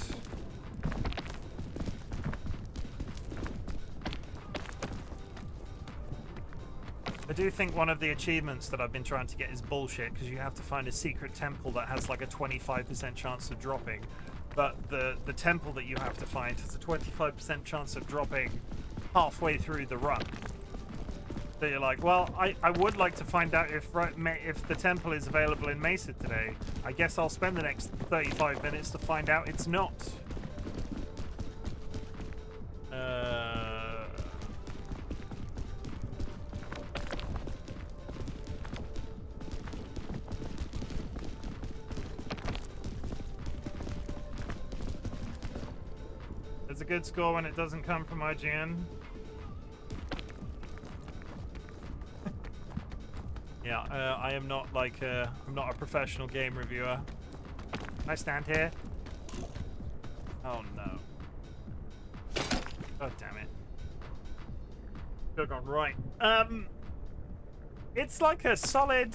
[SPEAKER 1] I do think one of the achievements that I've been trying to get is bullshit, because you have to find a secret temple that has like a 25% chance of dropping, but the temple that you have to find has a 25% chance of dropping halfway through the run. So you're like, well, I would like to find out if the temple is available in Mesa today. I guess I'll spend the next 35 minutes to find out it's not. It's a good score when it doesn't come from IGN. Yeah, I am not like I'm not a professional game reviewer. Can I stand here? Oh no! God damn it! Could have gone right. It's like a solid.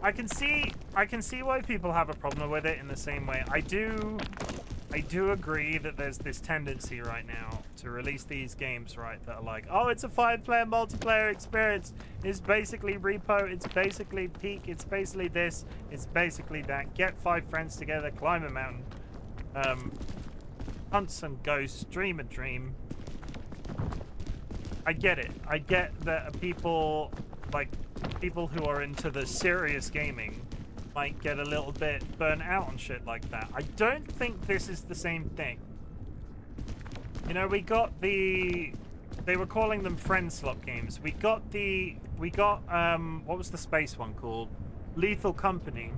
[SPEAKER 1] I can see why people have a problem with it in the same way. I do agree that there's this tendency right now to release these games, right, that are like, oh, it's a 5-player multiplayer experience. It's basically Repo, it's basically Peak, it's basically this, it's basically that. Get 5 friends together, climb a mountain, hunt some ghosts, dream a dream. I get it. I get that people who are into the serious gaming might get a little bit burnt out on shit like that. I don't think this is the same thing. You know, we got they were calling them friend slot games. We got what was the space one called? Lethal Company.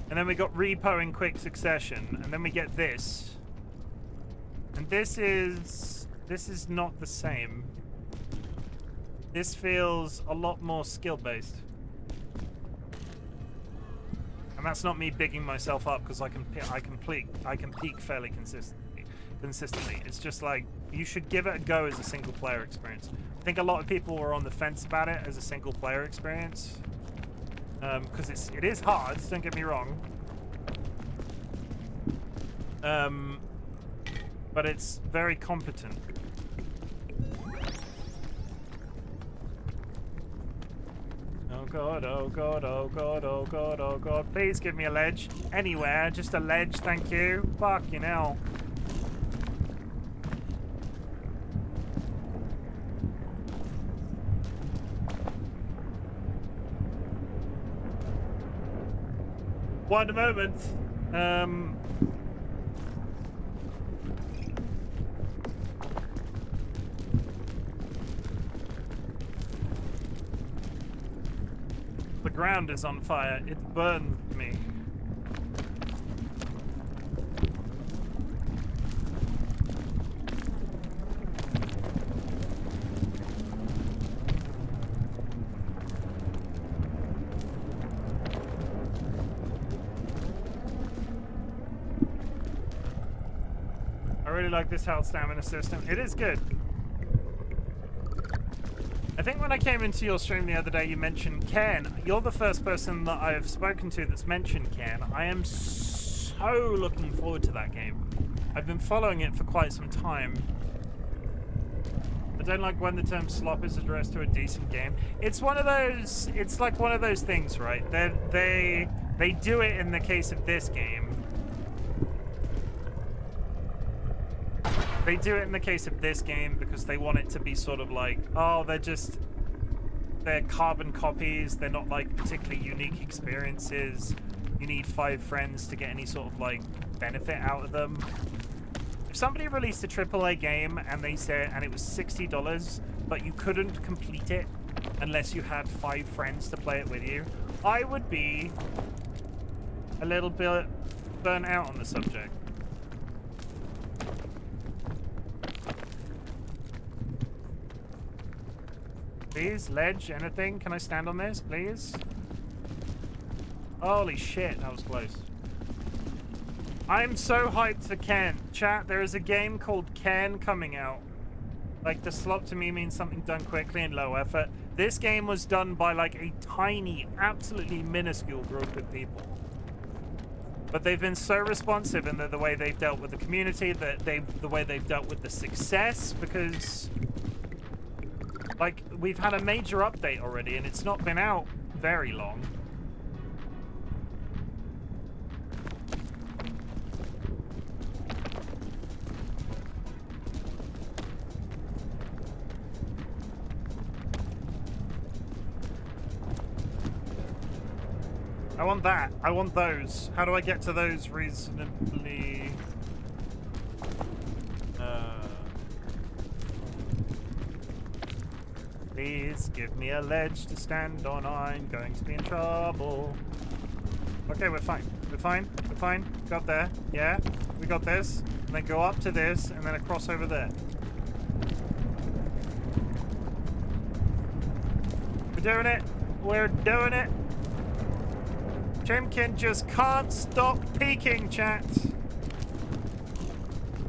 [SPEAKER 1] And then we got Repo in quick succession, and then we get this. And this is not the same. This feels a lot more skill-based. And that's not me bigging myself up, because I can peak fairly consistently. It's just like, you should give it a go as a single player experience. I think a lot of people were on the fence about it as a single player experience, because it is hard, don't get me wrong, but it's very competent. Oh god, oh god, oh god, oh god, oh god. Please give me a ledge. Anywhere, just a ledge, thank you. Fucking hell. One moment. The ground is on fire. It burned me. I really like this health stamina system. It is good. I think when I came into your stream the other day, you mentioned Ken. You're the first person that I've spoken to that's mentioned Ken. I am so looking forward to that game. I've been following it for quite some time. I don't like when the term slop is addressed to a decent game. It's one of those, it's like one of those things, right? They do it in the case of this game. They do it in the case of this game because they want it to be sort of like, oh, they're carbon copies. They're not like particularly unique experiences. You need 5 friends to get any sort of like benefit out of them. If somebody released a AAA game and they said, and it was $60, but you couldn't complete it unless you had 5 friends to play it with you, I would be a little bit burnt out on the subject. Please, ledge, anything? Can I stand on this, please? Holy shit, that was close. I'm so hyped for Ken. Chat, there is a game called Ken coming out. Like, the slop to me means something done quickly and low effort. This game was done by like a tiny, absolutely minuscule group of people. But they've been so responsive in the way they've dealt with the community, the way they've dealt with the success, because like we've had a major update already and it's not been out very long. I want that. I want those. How do I get to those reasonably? Please give me a ledge to stand on. I'm going to be in trouble. Okay, we're fine. We're fine. We're fine. Got there. Yeah, we got this. And then go up to this, and then across over there. We're doing it. We're doing it. Chimken just can't stop peeking, chat.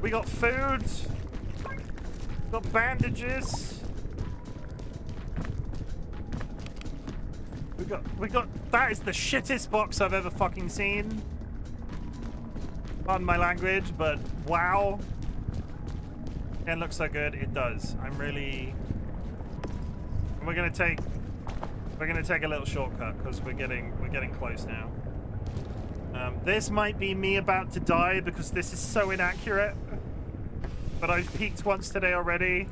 [SPEAKER 1] We got food. Got bandages. We got. That is the shittest box I've ever fucking seen. Pardon my language, but wow. It looks so good. It does. I'm really. We're gonna take a little shortcut because we're getting close now. This might be me about to die because this is so inaccurate. But I've peaked once today already.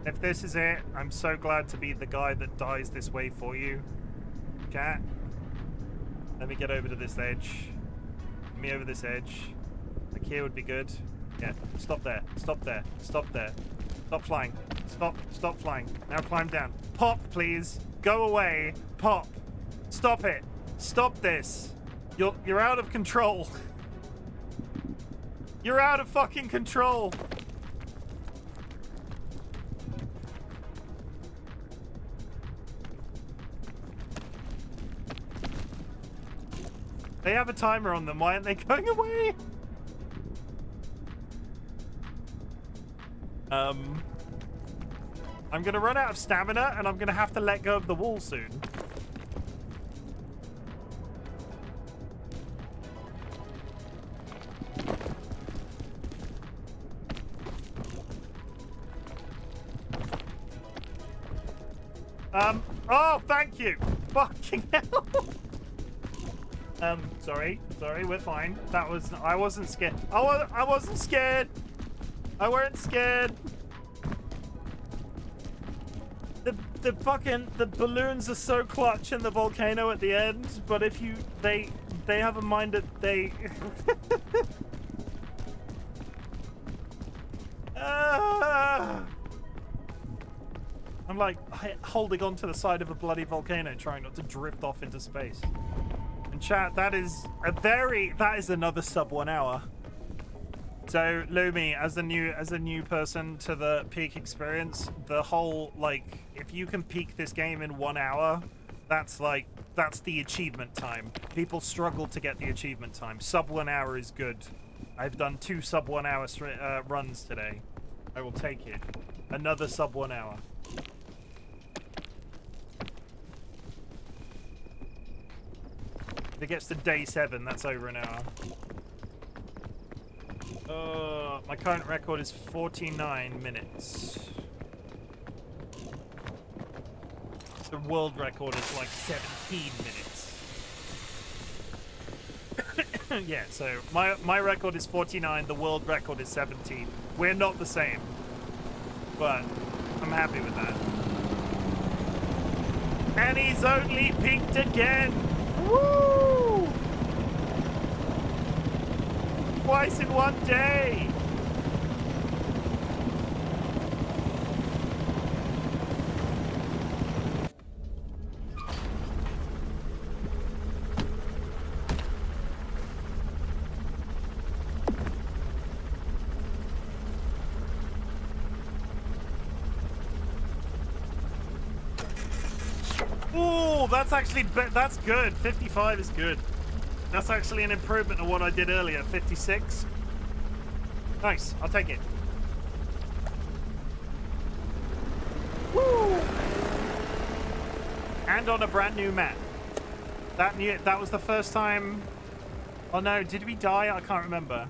[SPEAKER 1] If this is it, I'm so glad to be the guy that dies this way for you. Chat. Let me get over to this edge. Let me over this edge. Like here would be good. Yeah. Stop there. Stop there. Stop there. Stop flying. Stop flying. Now climb down. Pop, please. Go away. Pop. Stop it. Stop this. You're out of control. You're out of fucking control. They have a timer on them. Why aren't they going away? I'm gonna run out of stamina and I'm gonna have to let go of the wall soon. Oh, thank you. Fucking hell. Sorry, we're fine. I wasn't scared. I wasn't scared. I weren't scared. The balloons are so clutch in the volcano at the end, but if they have a mind that they I'm like holding on to the side of a bloody volcano trying not to drift off into space. And chat, that is another sub 1 hour. So Lumi, as a new person to the peak experience, the whole like if you can peak this game in 1 hour, that's the achievement time. People struggle to get the achievement time. Sub 1 hour is good. I've done 2 sub 1 hour runs today. I will take it. Another sub 1 hour. If it gets to day 7, that's over an hour. My current record is 49 minutes. The world record is like 17 minutes. Yeah, so my record is 49, the world record is 17. We're not the same, but I'm happy with that. And he's only peaked again. Woo! Twice in one day. Ooh, that's good. 55 is good. That's actually an improvement on what I did earlier. 56. Nice. I'll take it. Woo! And on a brand new map. That was the first time. Oh no, did we die? I can't remember.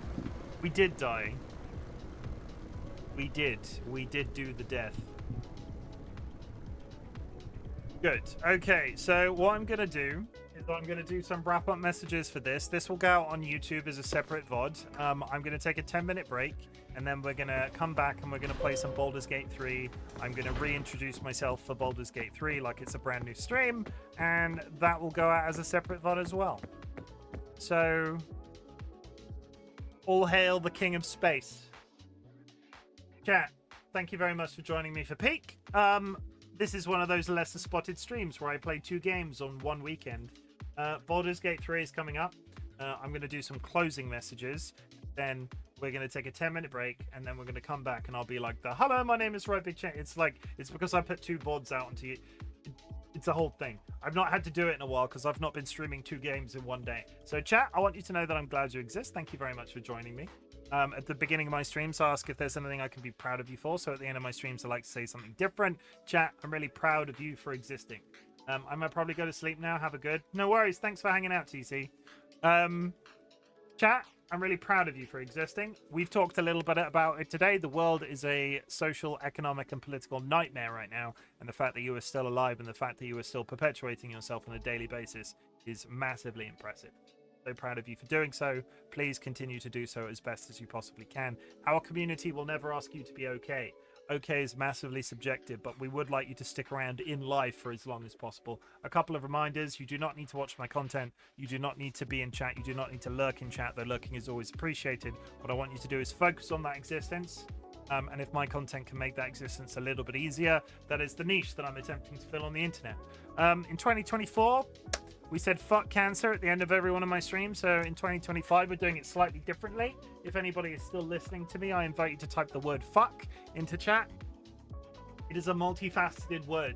[SPEAKER 1] We did die. We did do the death. Good. Okay, so what I'm going to do is I'm going to do some wrap-up messages for this. This will go out on YouTube as a separate VOD. I'm going to take a 10-minute break, and then we're going to come back and we're going to play some Baldur's Gate 3. I'm going to reintroduce myself for Baldur's Gate 3 like it's a brand new stream, and that will go out as a separate VOD as well. So, all hail the King of Space. Chat, thank you very much for joining me for Peak. This is one of those lesser spotted streams where I play 2 games on one weekend. Baldur's Gate 3 is coming up. I'm going to do some closing messages. Then we're going to take a 10-minute break, and then we're going to come back, and I'll be like, hello, my name is RightBigChimken. It's because I put 2 VODs out onto you. It's a whole thing. I've not had to do it in a while because I've not been streaming 2 games in one day. So chat, I want you to know that I'm glad you exist. Thank you very much for joining me. At the beginning of my streams, I ask if there's anything I can be proud of you for. So at the end of my streams, I like to say something different. Chat, I'm really proud of you for existing. I might probably go to sleep now. Have a good. No worries. Thanks for hanging out, TC. Chat, I'm really proud of you for existing. We've talked a little bit about it today. The world is a social, economic, and political nightmare right now. And the fact that you are still alive and the fact that you are still perpetuating yourself on a daily basis is massively impressive. So proud of you for doing so. Please continue to do so as best as you possibly can. Our community will never ask you to be okay. Okay is massively subjective, but we would like you to stick around in life for as long as possible. A couple of reminders: you do not need to watch my content, you do not need to be in chat, you do not need to lurk in chat, though lurking is always appreciated. What I want you to do is focus on that existence, and if my content can make that existence a little bit easier, that is the niche that I'm attempting to fill on the internet. In 2024, we said fuck cancer at the end of every one of my streams, so in 2025 we're doing it slightly differently. If anybody is still listening to me, I invite you to type the word fuck into chat. It is a multifaceted word.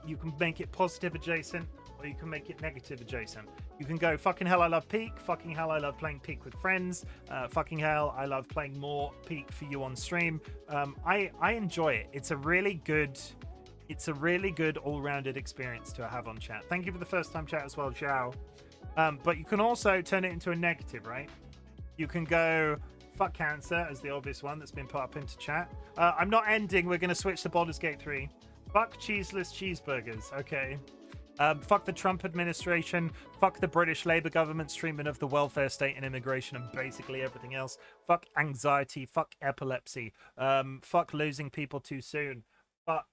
[SPEAKER 1] You can make it positive adjacent, or you can make it negative adjacent. You can go, fucking hell, I love Peak. Fucking hell, I love playing Peak with friends. Fucking hell, I love playing more Peak for you on stream. I enjoy it. It's a really good all-rounded experience to have on chat. Thank you for the first-time chat as well, Zhao. But you can also turn it into a negative, right? You can go, fuck cancer, as the obvious one that's been put up into chat. I'm not ending. We're going to switch to Baldur's Gate 3. Fuck cheeseless cheeseburgers. Okay. Fuck the Trump administration. Fuck the British Labour government's treatment of the welfare state and immigration and basically everything else. Fuck anxiety. Fuck epilepsy. Fuck losing people too soon. Fuck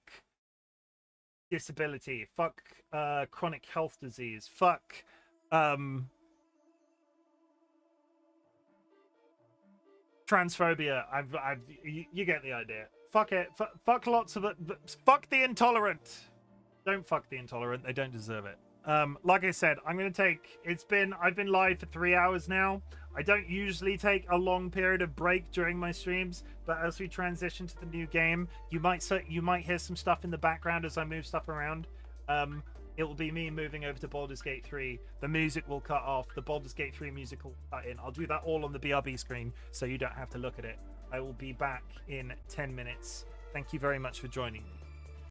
[SPEAKER 1] disability. Fuck chronic health disease. Fuck transphobia. You get the idea. Fuck it. Fuck lots of it. Fuck the intolerant. Don't fuck the intolerant. They don't deserve it. Like I said, I'm going to take... I've been live for 3 hours now. I don't usually take a long period of break during my streams, but as we transition to the new game, you might hear some stuff in the background as I move stuff around. It will be me moving over to Baldur's Gate 3. The music will cut off. The Baldur's Gate 3 music will cut in. I'll do that all on the BRB screen, so you don't have to look at it. I will be back in 10 minutes. Thank you very much for joining me.